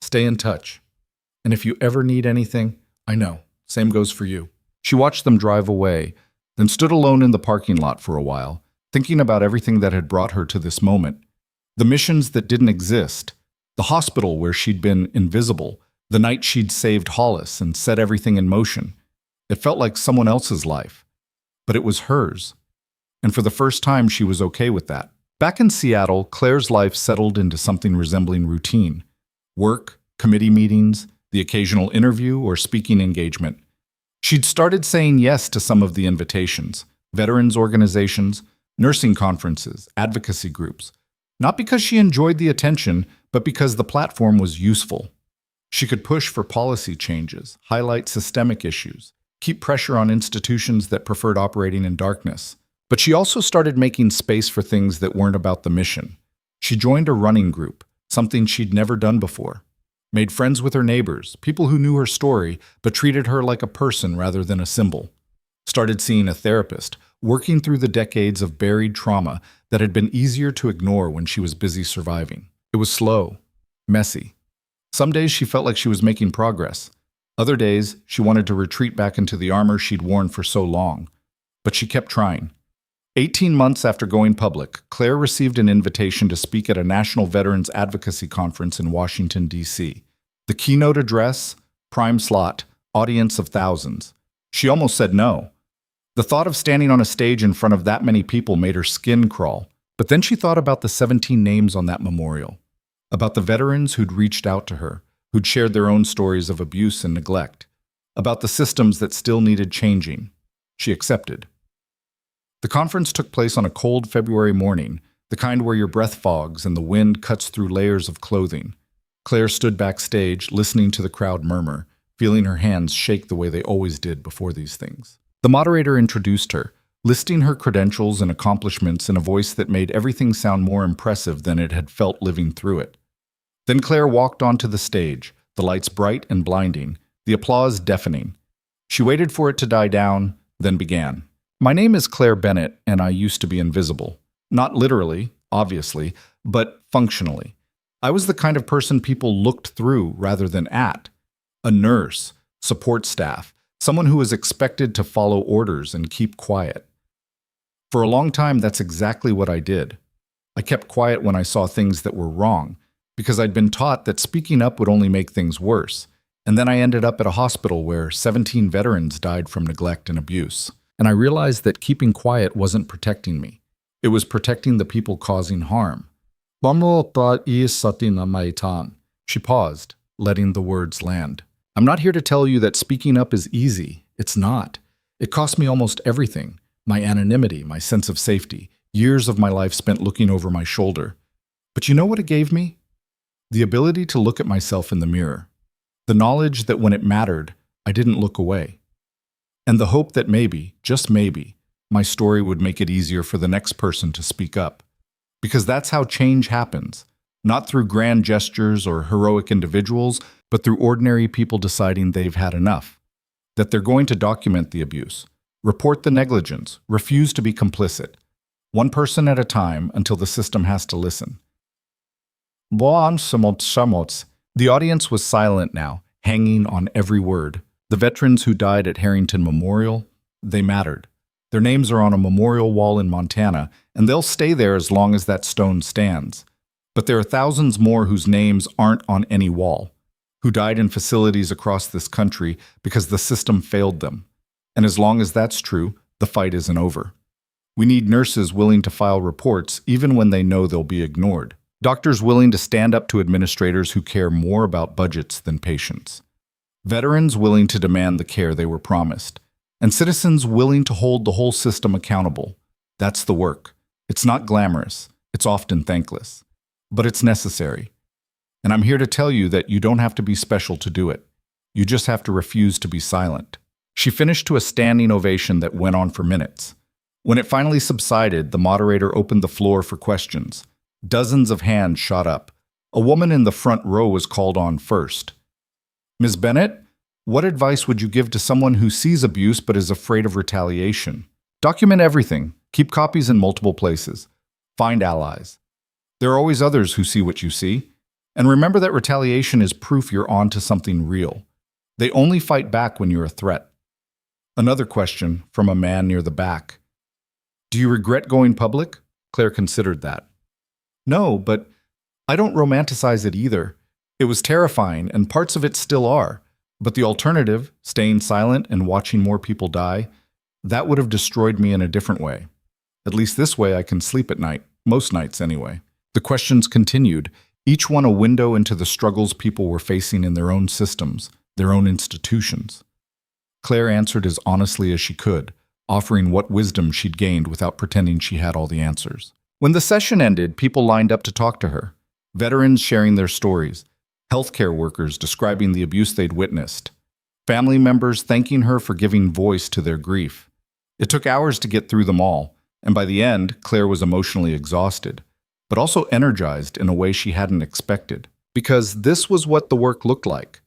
"Stay in touch. And if you ever need anything, I know. Same goes for you." She watched them drive away, then stood alone in the parking lot for a while, thinking about everything that had brought her to this moment. The missions that didn't exist, the hospital where she'd been invisible, the night she'd saved Hollis and set everything in motion. It felt like someone else's life, but it was hers. And for the first time, she was okay with that. Back in Seattle, Claire's life settled into something resembling routine. work, committee meetings, the occasional interview or speaking engagement. She'd started saying yes to some of the invitations, veterans organizations, nursing conferences, advocacy groups, not because she enjoyed the attention, but because the platform was useful. She could push for policy changes, highlight systemic issues, keep pressure on institutions that preferred operating in darkness. But she also started making space for things that weren't about the mission. She joined a running group, something she'd never done before. Made friends with her neighbors, people who knew her story but treated her like a person rather than a symbol. Started seeing a therapist, working through the decades of buried trauma that had been easier to ignore when she was busy surviving. It was slow, messy. Some days she felt like she was making progress. Other days, she wanted to retreat back into the armor she'd worn for so long. But she kept trying. 18 months after going public, Claire received an invitation to speak at a National Veterans Advocacy Conference in Washington, D.C. The keynote address, prime slot, audience of thousands. She almost said no. The thought of standing on a stage in front of that many people made her skin crawl. But then she thought about the 17 names on that memorial, about the veterans who'd reached out to her, who'd shared their own stories of abuse and neglect, about the systems that still needed changing. She accepted. The conference took place on a cold February morning, the kind where your breath fogs and the wind cuts through layers of clothing. Claire stood backstage, listening to the crowd murmur, feeling her hands shake the way they always did before these things. The moderator introduced her, listing her credentials and accomplishments in a voice that made everything sound more impressive than it had felt living through it. Then Claire walked onto the stage, the lights bright and blinding, the applause deafening. She waited for it to die down, then began. My name is Claire Bennett, and I used to be invisible. Not literally, obviously, but functionally. I was the kind of person people looked through rather than at. A nurse, support staff, someone who was expected to follow orders and keep quiet. For a long time, that's exactly what I did. I kept quiet when I saw things that were wrong, because I'd been taught that speaking up would only make things worse. And then I ended up at a hospital where 17 veterans died from neglect and abuse. And I realized that keeping quiet wasn't protecting me. It was protecting the people causing harm. She paused, letting the words land. I'm not here to tell you that speaking up is easy. It's not. It cost me almost everything. My anonymity, my sense of safety, years of my life spent looking over my shoulder. But you know what it gave me? The ability to look at myself in the mirror. The knowledge that when it mattered, I didn't look away. And the hope that maybe, just maybe, my story would make it easier for the next person to speak up. Because that's how change happens, not through grand gestures or heroic individuals, but through ordinary people deciding they've had enough, that they're going to document the abuse, report the negligence, refuse to be complicit, one person at a time until the system has to listen. The audience was silent now, hanging on every word. The veterans who died at Harrington Memorial, they mattered. Their names are on a memorial wall in Montana, and they'll stay there as long as that stone stands. But there are thousands more whose names aren't on any wall, who died in facilities across this country because the system failed them. And as long as that's true, the fight isn't over. We need nurses willing to file reports even when they know they'll be ignored. Doctors willing to stand up to administrators who care more about budgets than patients. Veterans willing to demand the care they were promised. And citizens willing to hold the whole system accountable. That's the work. It's not glamorous. It's often thankless. But it's necessary. And I'm here to tell you that you don't have to be special to do it. You just have to refuse to be silent. She finished to a standing ovation that went on for minutes. When it finally subsided, the moderator opened the floor for questions. Dozens of hands shot up. A woman in the front row was called on first. Ms. Bennett, what advice would you give to someone who sees abuse but is afraid of retaliation? Document everything. Keep copies in multiple places. Find allies. There are always others who see what you see. And remember that retaliation is proof you're on to something real. They only fight back when you're a threat. Another question from a man near the back. Do you regret going public? Claire considered that. No, but I don't romanticize it either. It was terrifying, and parts of it still are. But the alternative, staying silent and watching more people die, that would have destroyed me in a different way. At least this way I can sleep at night, most nights anyway. The questions continued, each one a window into the struggles people were facing in their own systems, their own institutions. Claire answered as honestly as she could, offering what wisdom she'd gained without pretending she had all the answers. When the session ended, people lined up to talk to her. Veterans sharing their stories, healthcare workers describing the abuse they'd witnessed, family members thanking her for giving voice to their grief. It took hours to get through them all, and by the end, Claire was emotionally exhausted, but also energized in a way she hadn't expected. Because this was what the work looked like.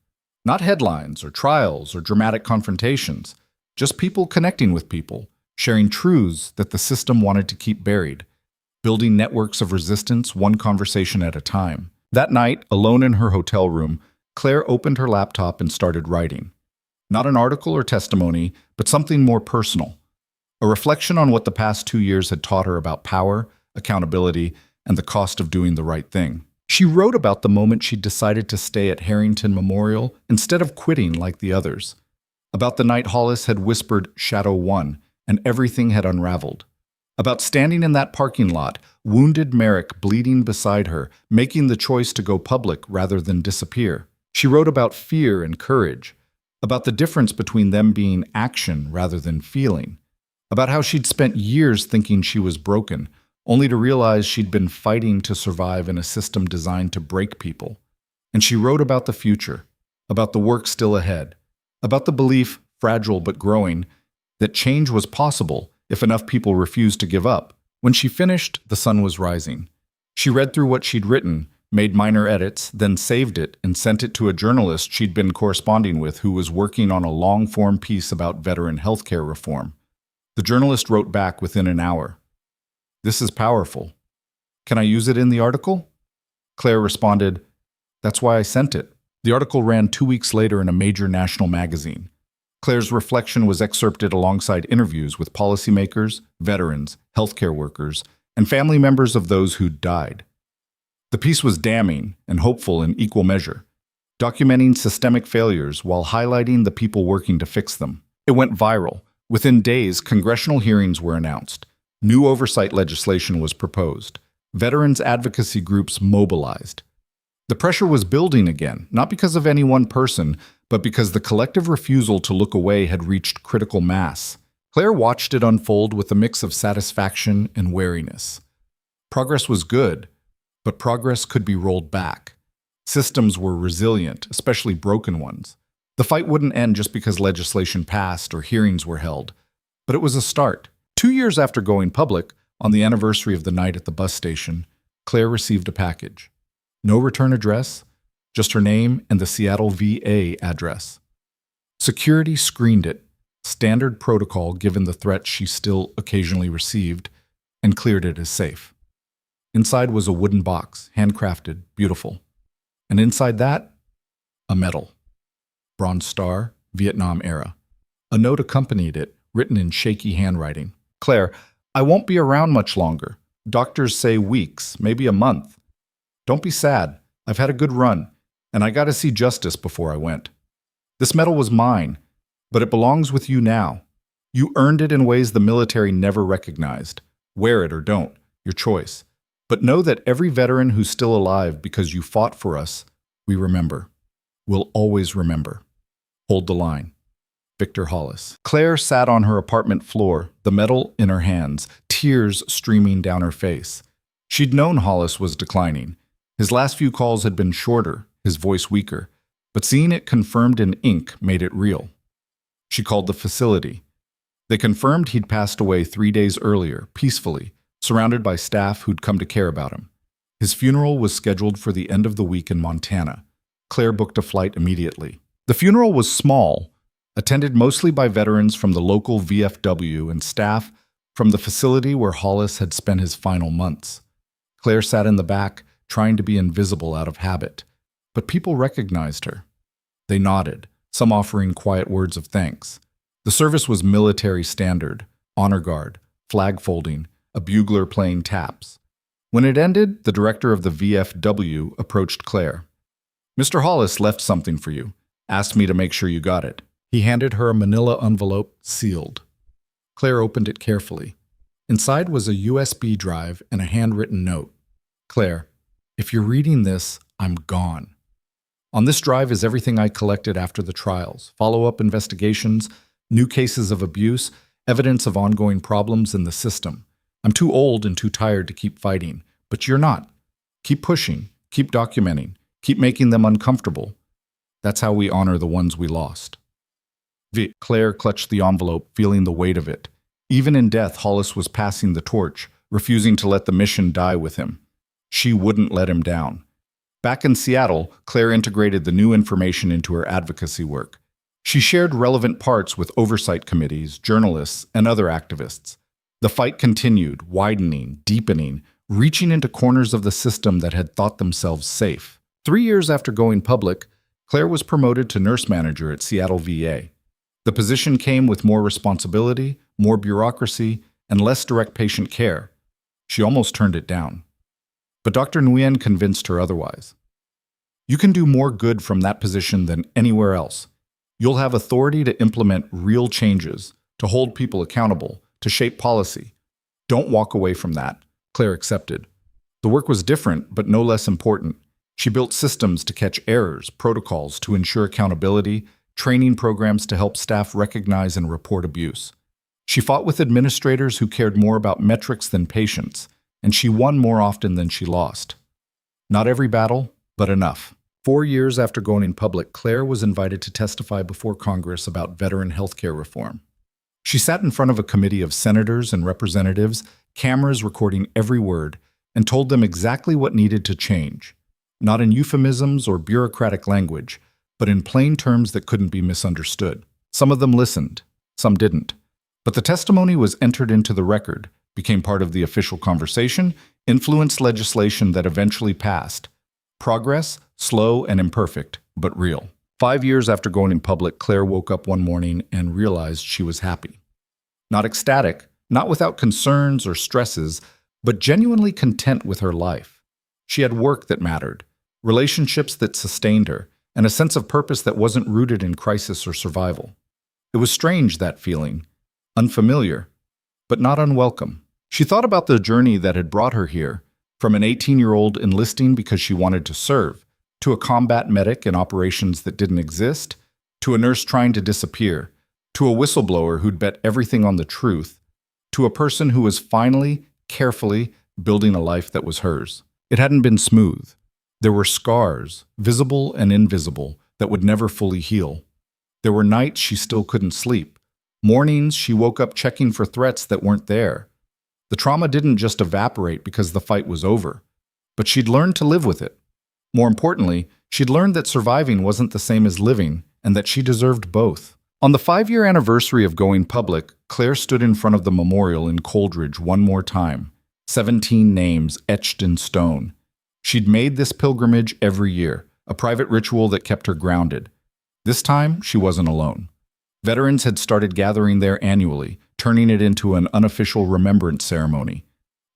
Not headlines or trials or dramatic confrontations, just people connecting with people, sharing truths that the system wanted to keep buried, building networks of resistance one conversation at a time. That night, alone in her hotel room, Claire opened her laptop and started writing. Not an article or testimony, but something more personal. A reflection on what the past 2 years had taught her about power, accountability, and the cost of doing the right thing. She wrote about the moment she decided to stay at Harrington Memorial instead of quitting like the others. About the night Hollis had whispered Shadow 1 and everything had unraveled. About standing in that parking lot, wounded Merrick bleeding beside her, making the choice to go public rather than disappear. She wrote about fear and courage, about the difference between them being action rather than feeling, about how she'd spent years thinking she was broken, only to realize she'd been fighting to survive in a system designed to break people. And she wrote about the future, about the work still ahead, about the belief, fragile but growing, that change was possible if enough people refused to give up. When she finished, the sun was rising. She read through what she'd written, made minor edits, then saved it and sent it to a journalist she'd been corresponding with who was working on a long-form piece about veteran healthcare reform. The journalist wrote back within an hour. "This is powerful. Can I use it in the article?" Claire responded, "That's why I sent it." The article ran 2 weeks later in a major national magazine. Claire's reflection was excerpted alongside interviews with policymakers, veterans, healthcare workers, and family members of those who'd died. The piece was damning and hopeful in equal measure, documenting systemic failures while highlighting the people working to fix them. It went viral. Within days, congressional hearings were announced. New oversight legislation was proposed. Veterans advocacy groups mobilized. The pressure was building again, not because of any one person, but because the collective refusal to look away had reached critical mass. Claire watched it unfold with a mix of satisfaction and wariness. Progress was good, but progress could be rolled back. Systems were resilient, especially broken ones. The fight wouldn't end just because legislation passed or hearings were held, but it was a start. 2 years after going public, on the anniversary of the night at the bus station, Claire received a package. No return address, just her name and the Seattle VA address. Security screened it, standard protocol given the threat she still occasionally received, and cleared it as safe. Inside was a wooden box, handcrafted, beautiful. And inside that, a medal. Bronze Star, Vietnam era. A note accompanied it, written in shaky handwriting. "Claire, I won't be around much longer. Doctors say weeks, maybe a month. Don't be sad. I've had a good run, and I got to see justice before I went. This medal was mine, but it belongs with you now. You earned it in ways the military never recognized. Wear it or don't, your choice. But know that every veteran who's still alive because you fought for us, we remember. We'll always remember. Hold the line. Victor Hollis." Claire sat on her apartment floor, the medal in her hands, tears streaming down her face. She'd known Hollis was declining. His last few calls had been shorter, his voice weaker, but seeing it confirmed in ink made it real. She called the facility. They confirmed he'd passed away 3 days earlier, peacefully, surrounded by staff who'd come to care about him. His funeral was scheduled for the end of the week in Montana. Claire booked a flight immediately. The funeral was small, attended mostly by veterans from the local VFW and staff from the facility where Hollis had spent his final months. Claire sat in the back, trying to be invisible out of habit, but people recognized her. They nodded, some offering quiet words of thanks. The service was military standard, honor guard, flag folding, a bugler playing taps. When it ended, the director of the VFW approached Claire. "Mr. Hollis left something for you. Asked me to make sure you got it." He handed her a manila envelope, sealed. Claire opened it carefully. Inside was a USB drive and a handwritten note. "Claire, If you're reading this, I'm gone. On this drive is everything I collected after the trials, follow-up investigations, new cases of abuse, evidence of ongoing problems in the system. I'm too old and too tired to keep fighting, but you're not. Keep pushing, keep documenting, keep making them uncomfortable. That's how we honor the ones we lost. Claire clutched the envelope, feeling the weight of it. Even in death, Hollis was passing the torch, refusing to let the mission die with him. She wouldn't let him down. Back in Seattle, Claire integrated the new information into her advocacy work. She shared relevant parts with oversight committees, journalists, and other activists. The fight continued, widening, deepening, reaching into corners of the system that had thought themselves safe. 3 years after going public, Claire was promoted to nurse manager at Seattle VA. The position came with more responsibility, more bureaucracy, and less direct patient care. She almost turned it down. But Dr. Nguyen convinced her otherwise. You can do more good from that position than anywhere else. You'll have authority to implement real changes, to hold people accountable, to shape policy. Don't walk away from that. Claire accepted. The work was different, but no less important. She built systems to catch errors, protocols to ensure accountability, training programs to help staff recognize and report abuse. She fought with administrators who cared more about metrics than patients, and she won more often than she lost. Not every battle, but enough. 4 years after going public, Claire was invited to testify before Congress about veteran healthcare reform. She sat in front of a committee of senators and representatives, cameras recording every word, and told them exactly what needed to change. Not in euphemisms or bureaucratic language, but in plain terms that couldn't be misunderstood. Some of them listened, some didn't. But the testimony was entered into the record, became part of the official conversation, influenced legislation that eventually passed. Progress, slow and imperfect, but real. 5 years after going public, Claire woke up one morning and realized she was happy. Not ecstatic, not without concerns or stresses, but genuinely content with her life. She had work that mattered, relationships that sustained her, and a sense of purpose that wasn't rooted in crisis or survival. It was strange, that feeling. Unfamiliar, but not unwelcome. She thought about the journey that had brought her here, from an 18-year-old enlisting because she wanted to serve, to a combat medic in operations that didn't exist, to a nurse trying to disappear, to a whistleblower who'd bet everything on the truth, to a person who was finally, carefully building a life that was hers. It hadn't been smooth. There were scars, visible and invisible, that would never fully heal. There were nights she still couldn't sleep. Mornings she woke up checking for threats that weren't there. The trauma didn't just evaporate because the fight was over, but she'd learned to live with it. More importantly, she'd learned that surviving wasn't the same as living, and that she deserved both. On the 5-year anniversary of going public, Claire stood in front of the memorial in Coldridge one more time. 17 names etched in stone. She'd made this pilgrimage every year, a private ritual that kept her grounded. This time, she wasn't alone. Veterans had started gathering there annually, turning it into an unofficial remembrance ceremony.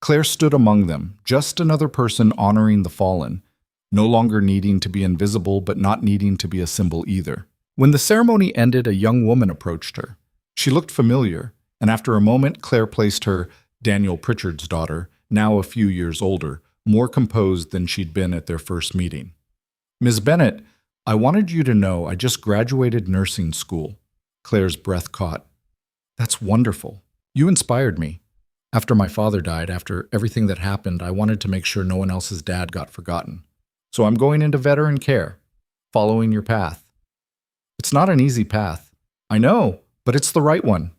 Claire stood among them, just another person honoring the fallen, no longer needing to be invisible but not needing to be a symbol either. When the ceremony ended, a young woman approached her. She looked familiar, and after a moment, Claire placed her, Daniel Pritchard's daughter, now a few years older, more composed than she'd been at their first meeting. "Ms. Bennett, I wanted you to know I just graduated nursing school." Claire's breath caught. "That's wonderful. You inspired me. After my father died, after everything that happened, I wanted to make sure no one else's dad got forgotten. So I'm going into veteran care, following your path. It's not an easy path. I know, but it's the right one."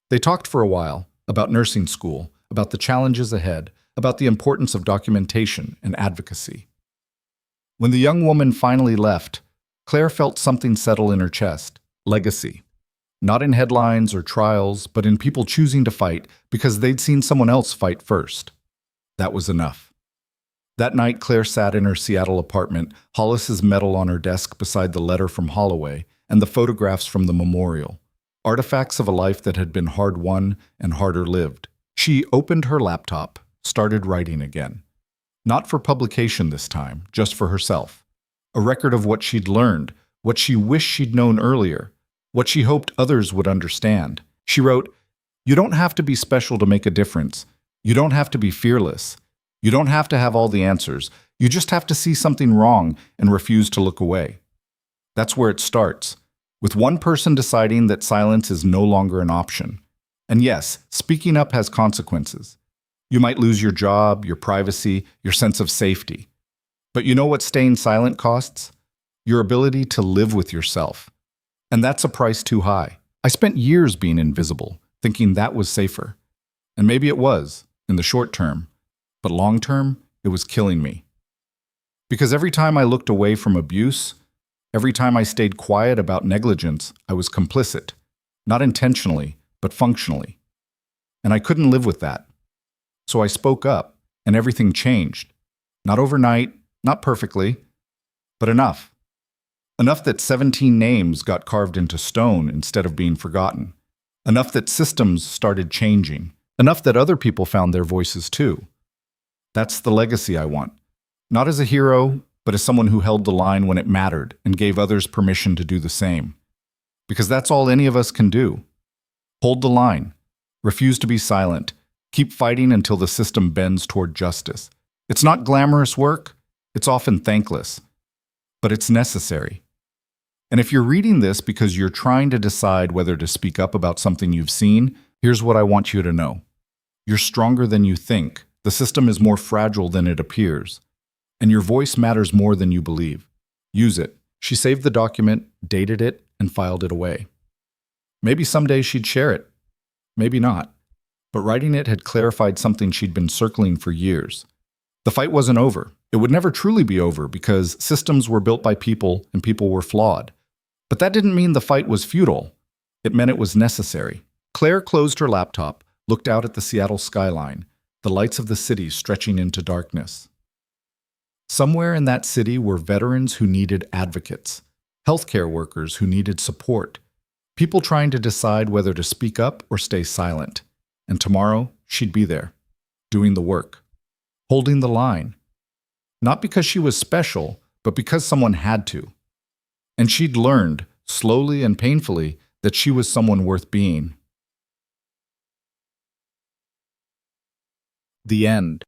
They talked for a while about nursing school, about the challenges ahead, about the importance of documentation and advocacy. When the young woman finally left, Claire felt something settle in her chest. Legacy. Not in headlines or trials, but in people choosing to fight because they'd seen someone else fight first. That was enough. That night, Claire sat in her Seattle apartment, Hollis's medal on her desk beside the letter from Holloway and the photographs from the memorial, artifacts of a life that had been hard-won and harder lived. She opened her laptop, started writing again. Not for publication this time, just for herself. A record of what she'd learned, what she wished she'd known earlier, what she hoped others would understand. She wrote, "You don't have to be special to make a difference. You don't have to be fearless. You don't have to have all the answers. You just have to see something wrong and refuse to look away. That's where it starts, with one person deciding that silence is no longer an option. And yes, speaking up has consequences. You might lose your job, your privacy, your sense of safety. But you know what staying silent costs? Your ability to live with yourself. And that's a price too high. I spent years being invisible, thinking that was safer. And maybe it was, in the short term. But long term, it was killing me. Because every time I looked away from abuse, every time I stayed quiet about negligence, I was complicit. Not intentionally, but functionally. And I couldn't live with that. So I spoke up, and everything changed. Not overnight, not perfectly, but enough. Enough that 17 names got carved into stone instead of being forgotten. Enough that systems started changing. Enough that other people found their voices too. That's the legacy I want. Not as a hero, but as someone who held the line when it mattered and gave others permission to do the same. Because that's all any of us can do. Hold the line. Refuse to be silent. Keep fighting until the system bends toward justice. It's not glamorous work. It's often thankless. But it's necessary. And if you're reading this because you're trying to decide whether to speak up about something you've seen, here's what I want you to know. You're stronger than you think. The system is more fragile than it appears. And your voice matters more than you believe. Use it. She saved the document, dated it, and filed it away. Maybe someday she'd share it. Maybe not. But writing it had clarified something she'd been circling for years. The fight wasn't over. It would never truly be over because systems were built by people and people were flawed. But that didn't mean the fight was futile. It meant it was necessary. Claire closed her laptop, looked out at the Seattle skyline, the lights of the city stretching into darkness. Somewhere in that city were veterans who needed advocates, healthcare workers who needed support, people trying to decide whether to speak up or stay silent. And tomorrow, she'd be there, doing the work, holding the line. Not because she was special, but because someone had to. And she'd learned, slowly and painfully, that she was someone worth being. The end.